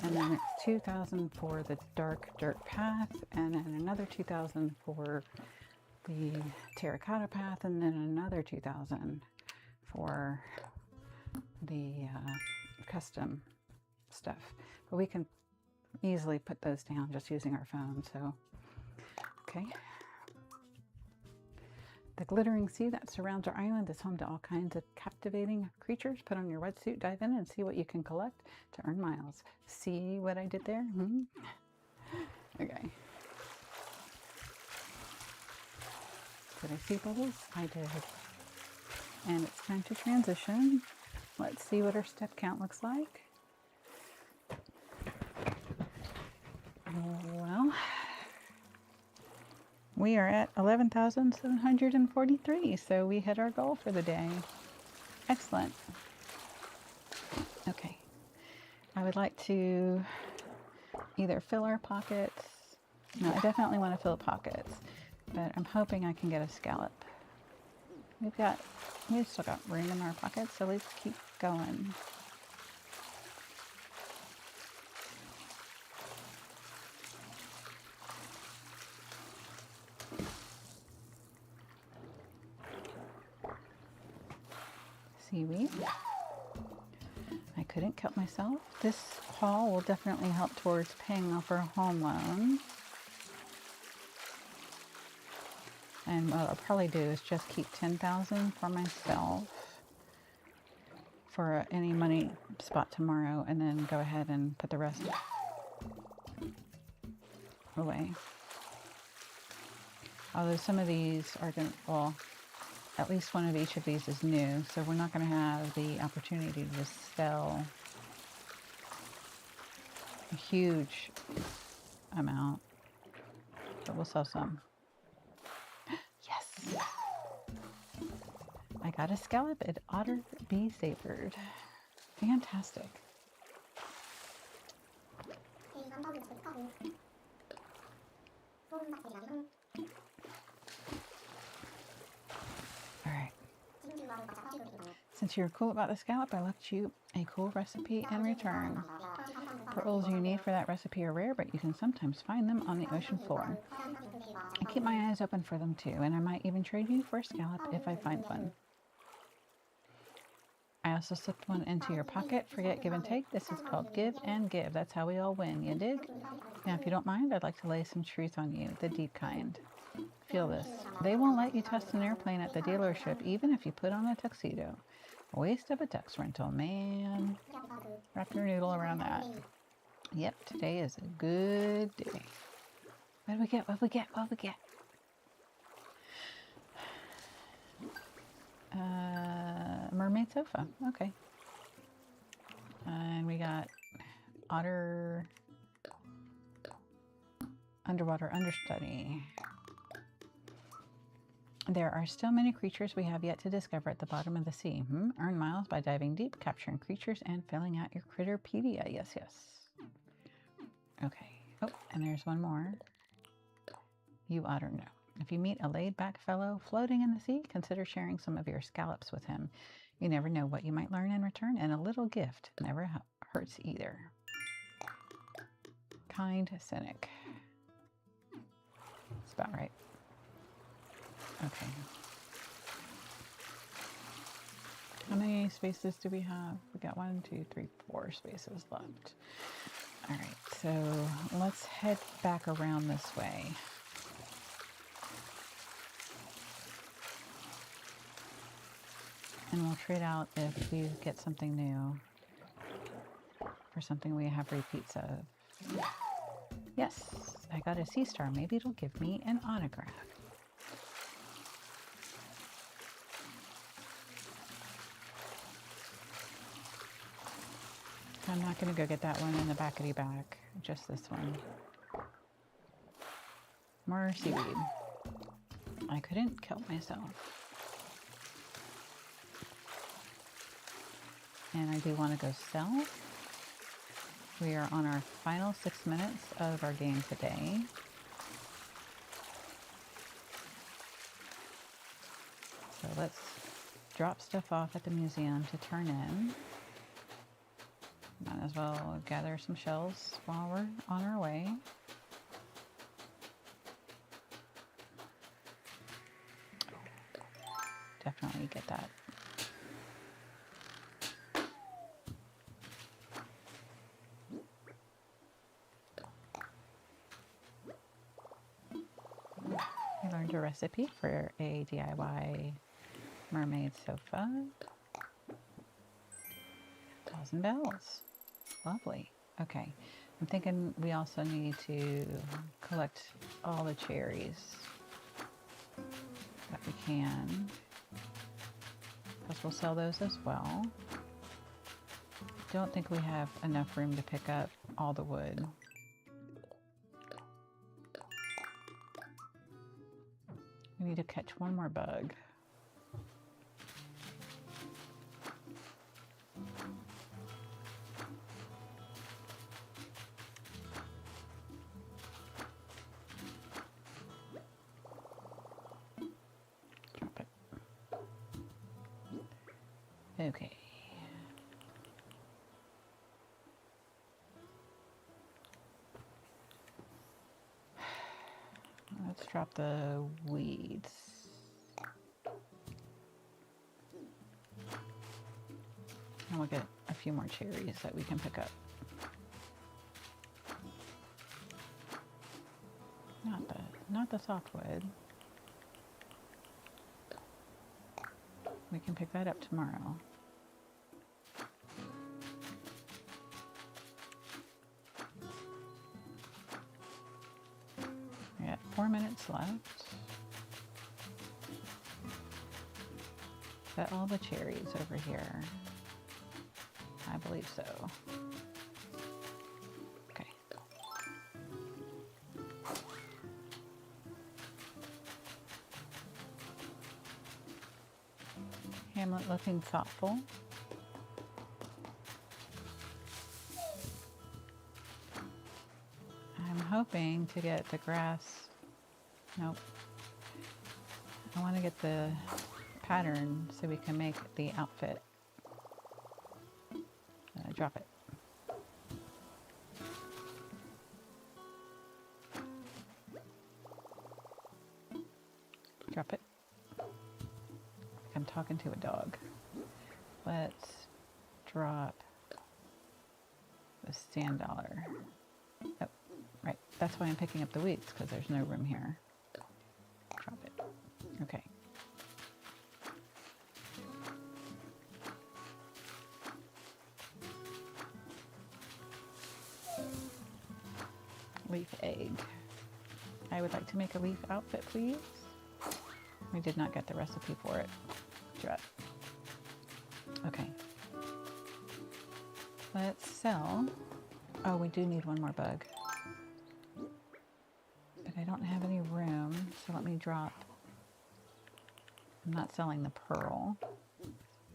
and then it's 2,000 for the dark dirt path, and then another 2,000 for the terracotta path, and then another 2,000 for the custom stuff. But we can easily put those down just using our phone. So okay. The glittering sea that surrounds our island is home to all kinds of captivating creatures. Put on your wetsuit, dive in, and see what you can collect to earn miles. See what I did there? Okay. Did I see bubbles? I did. And it's time to transition. Let's see what our step count looks like. Well, we are at 11,743, so we hit our goal for the day. Excellent. Okay, I would like to either fill our pockets. No, I definitely want to fill pockets, but I'm hoping I can get a scallop. We've still got room in our pockets, so let's keep going. Seaweed. I couldn't cut myself. This haul will definitely help towards paying off our home loan. And what I'll probably do is just keep $10,000 for myself for any money spot tomorrow, and then go ahead and put the rest away. Although some of these are going to, well, at least one of each of these is new, so we're not going to have the opportunity to just sell a huge amount, but we'll sell some. Yes! I got a scallop. It ought to be savored. Fantastic. Alright. Since you're cool about the scallop, I left you a cool recipe in return. Pearls you need for that recipe are rare, but you can sometimes find them on the ocean floor. I keep my eyes open for them too, and I might even trade you for a scallop if I find one. I also slipped one into your pocket. Forget give and take. This is called give and give. That's how we all win. You dig? Now, if you don't mind, I'd like to lay some truth on you, the deep kind. Feel this. They won't let you test an airplane at the dealership, even if you put on a tuxedo. A waste of a tux rental, man. Wrap your noodle around that. Yep, today is a good day. What do we get? What do we get? What do we get? Mermaid sofa. Okay. And we got otter underwater understudy. There are still many creatures we have yet to discover at the bottom of the sea. Earn miles by diving deep, capturing creatures, and filling out your Critterpedia. Yes, yes. Okay. Oh, and there's one more. You ought to know. If you meet a laid-back fellow floating in the sea, consider sharing some of your scallops with him. You never know what you might learn in return, and a little gift never hurts either. Kind cynic. That's about right. Okay. How many spaces do we have? We got 1, 2, 3, 4 spaces left. All right, so let's head back around this way. And we'll trade out if we get something new for something we have repeats of. Yes, I got a sea star. Maybe it'll give me an autograph. I'm not going to go get that one in the backity back, just this one. More seaweed. I couldn't kill myself. And I do want to go sell. We are on our final 6 minutes of our game today. So let's drop stuff off at the museum to turn in. Might as well gather some shells while we're on our way. Definitely get that. I learned a recipe for a DIY mermaid sofa. 1,000 bells. Lovely. Okay. I'm thinking we also need to collect all the cherries. that we can. Plus we'll sell those as well. Don't think we have enough room to pick up all the wood. We need to catch one more bug. Drop it. Okay. Let's drop the weeds. And we'll get a few more cherries that we can pick up. Not the softwood. We can pick that up tomorrow. We got 4 minutes left. Is that all the cherries over here? I believe so. Okay. Hamlet looking thoughtful. I'm hoping to get the grass. Nope. I want to get the pattern so we can make the outfit. Drop it. Drop it. I'm talking to a dog. Let's drop the stand dollar. Oh, right. That's why I'm picking up the weeds, because there's no room here. Drop it. Okay. Leaf egg. I would like to make a leaf outfit, please. We did not get the recipe for it. Drop. Okay. Let's sell. Oh, we do need one more bug. But I don't have any room, so let me drop. I'm not selling the pearl.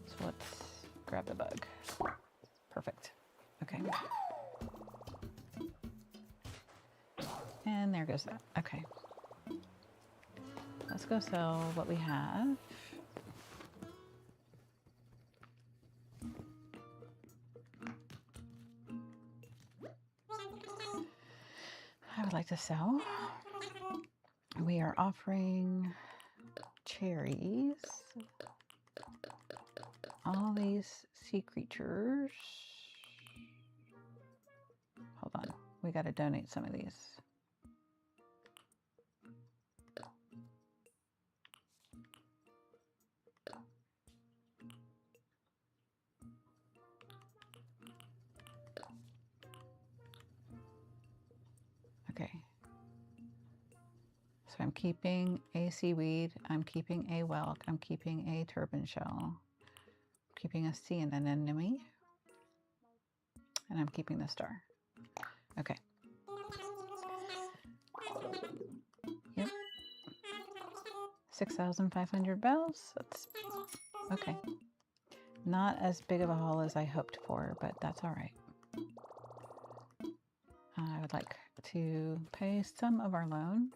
So let's grab the bug. Perfect. Okay. And there goes that. Okay. Let's go sell what we have. I would like to sell. We are offering cherries. All these sea creatures. Hold on. We got to donate some of these. Okay, so I'm keeping a seaweed, I'm keeping a whelk, I'm keeping a turban shell, I'm keeping a sea anemone, and I'm keeping the star. Okay. Yep. 6,500 bells. That's okay. Not as big of a haul as I hoped for, but that's all right. I would like to pay some of our loan.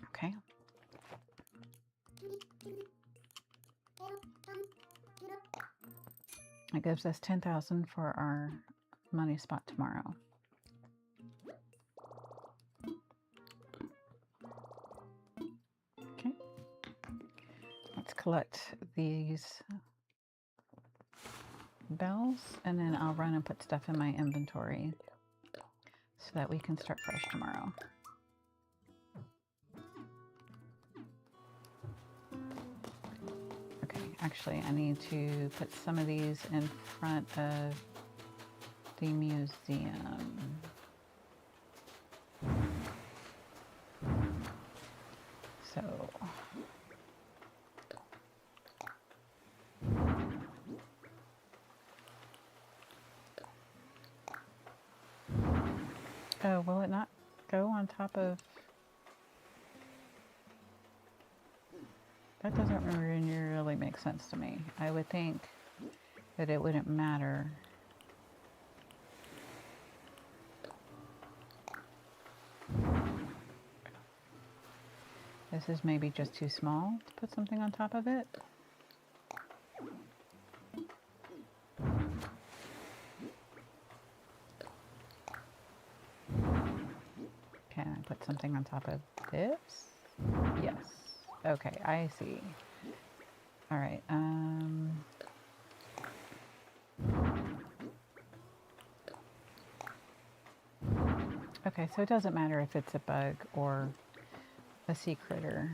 Okay. It gives us 10,000 for our money spot tomorrow. Okay. Let's collect these bells, and then I'll run and put stuff in my inventory so that we can start fresh tomorrow. Okay, actually I need to put some of these in front of the museum. Oh, will it not go on top of... That doesn't really make sense to me. I would think that it wouldn't matter. This is maybe just too small to put something on top of it. Can I put something on top of this? Yes. Okay, I see. All right. Okay, so it doesn't matter if it's a bug or a sea critter.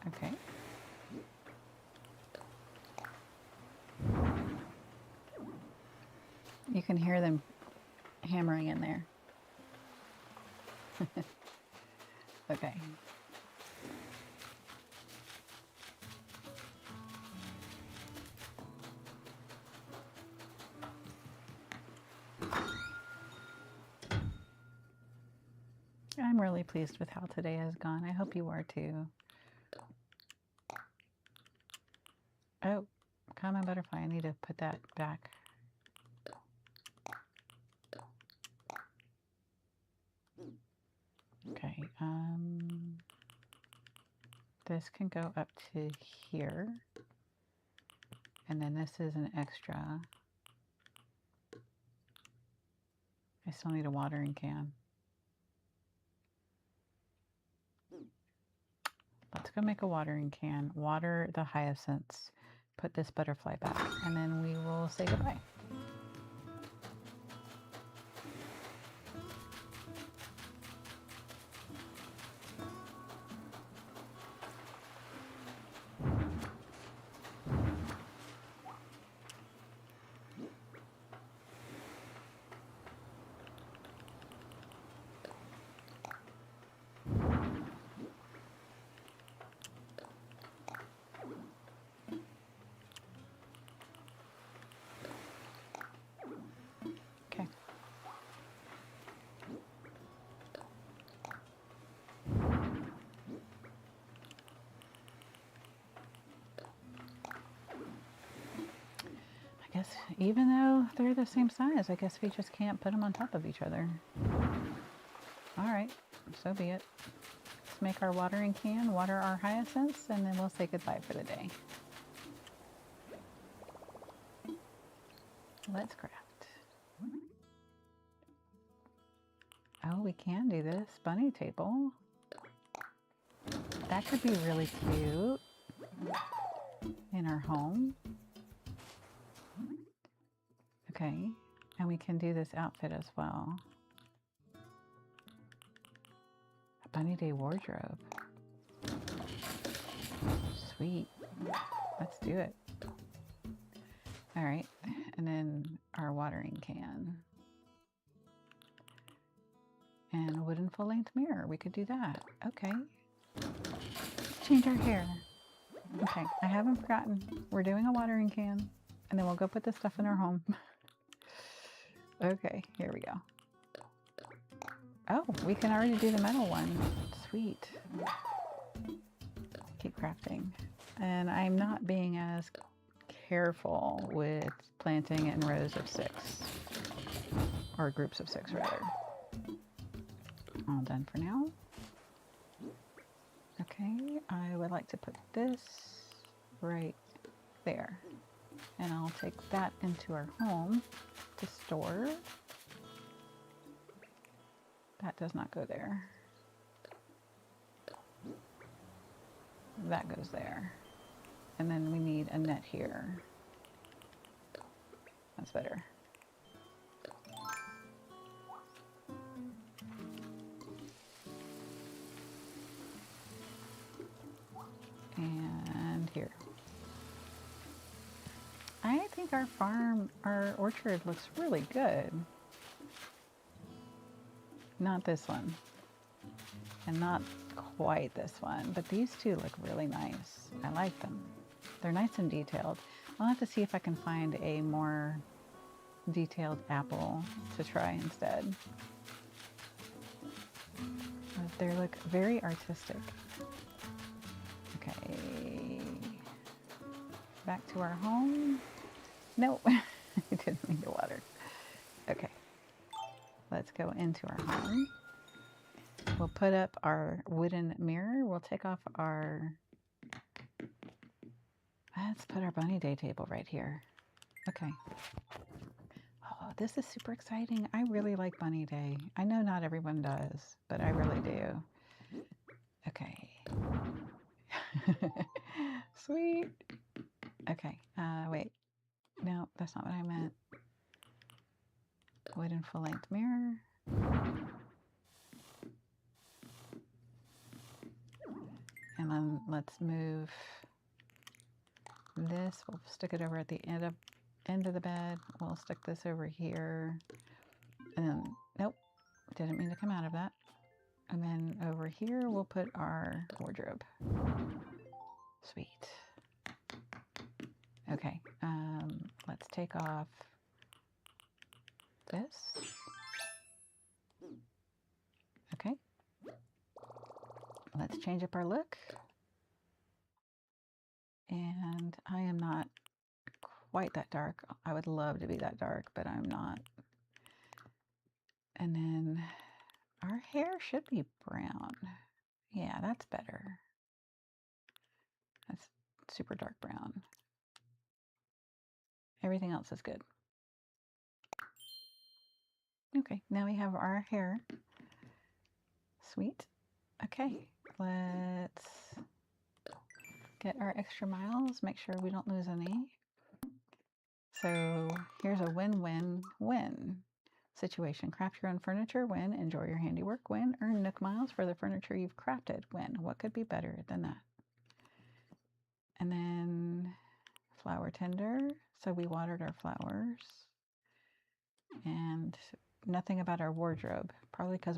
Okay. You can hear them hammering in there. Okay. I'm really pleased with how today has gone. I hope you are too. Oh, common butterfly. I need to put that back. Okay, this can go up to here, and then this is an extra. I still need a watering can. Let's go make a watering can, water the hyacinths, put this butterfly back, and then we will say goodbye. Even though they're the same size, I guess we just can't put them on top of each other. All right, so be it. Let's make our watering can, water our hyacinths, and then we'll say goodbye for the day. Let's craft. Oh, we can do this bunny table. That could be really cute in our home. Okay, and we can do this outfit as well. A bunny day wardrobe. Sweet. Let's do it. All right, and then our watering can. And a wooden full-length mirror. We could do that. Okay. Change our hair. Okay, I haven't forgotten. We're doing a watering can, and then we'll go put this stuff in our home. Okay, here we go. Oh, we can already do the metal one. Sweet. Keep crafting. And I'm not being as careful with planting in rows of 6. Or groups of 6, rather. All done for now. Okay, I would like to put this right there. And I'll take that into our home to store. That does not go there. That goes there. And then we need a net here. That's better. And here. I think our farm, our orchard looks really good. Not this one, and not quite this one, but these two look really nice. I like them. They're nice and detailed. I'll have to see if I can find a more detailed apple to try instead. But they look very artistic. Okay, back to our home. Nope, I didn't mean to water. Okay, let's go into our home. We'll put up our wooden mirror. We'll take off our, let's put our bunny day table right here. Okay. Oh, this is super exciting. I really like bunny day. I know not everyone does, but I really do. Okay. Sweet. Okay, wait. No, that's not what I meant. Wooden full-length mirror. And then let's move this. We'll stick it over at the end of the bed. We'll stick this over here. And then, nope, didn't mean to come out of that. And then over here, we'll put our wardrobe. Sweet. Okay, let's take off this. Okay. Let's change up our look. And I am not quite that dark. I would love to be that dark, but I'm not. And then our hair should be brown. Yeah, that's better. That's super dark brown. Everything else is good. Okay, now we have our hair. Sweet. Okay, let's get our extra miles, make sure we don't lose any. So here's a win-win-win situation. Craft your own furniture, win. Enjoy your handiwork, win. Earn Nook miles for the furniture you've crafted, win. What could be better than that? And then flower tender. So we watered our flowers. And nothing about our wardrobe. Probably because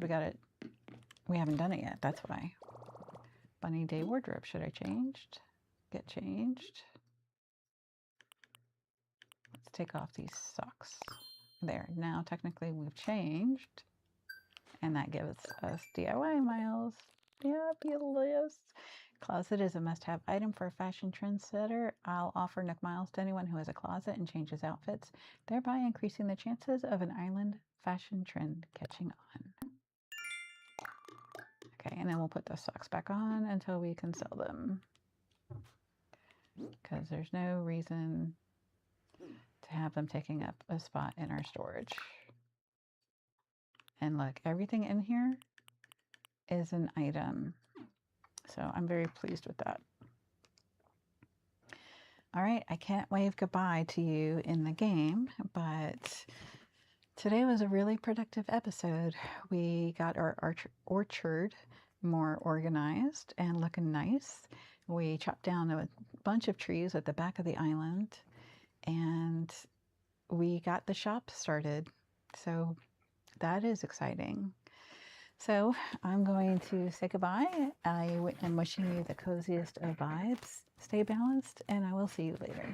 we haven't done it yet. That's why. Bunny day wardrobe. Should I changed? Get changed. Let's take off these socks. There. Now technically we've changed. And that gives us DIY miles. Fabulous. Closet is a must-have item for a fashion trendsetter. I'll offer Nook miles to anyone who has a closet and changes outfits, thereby increasing the chances of an island fashion trend catching on. Okay, and then we'll put the socks back on until we can sell them, because there's no reason to have them taking up a spot in our storage. And look, everything in here is an item. So I'm very pleased with that. All right, I can't wave goodbye to you in the game, but today was a really productive episode. We got our orchard more organized and looking nice. We chopped down a bunch of trees at the back of the island, and we got the shop started. So that is exciting. So I'm going to say goodbye. I am wishing you the coziest of vibes. Stay balanced, and I will see you later.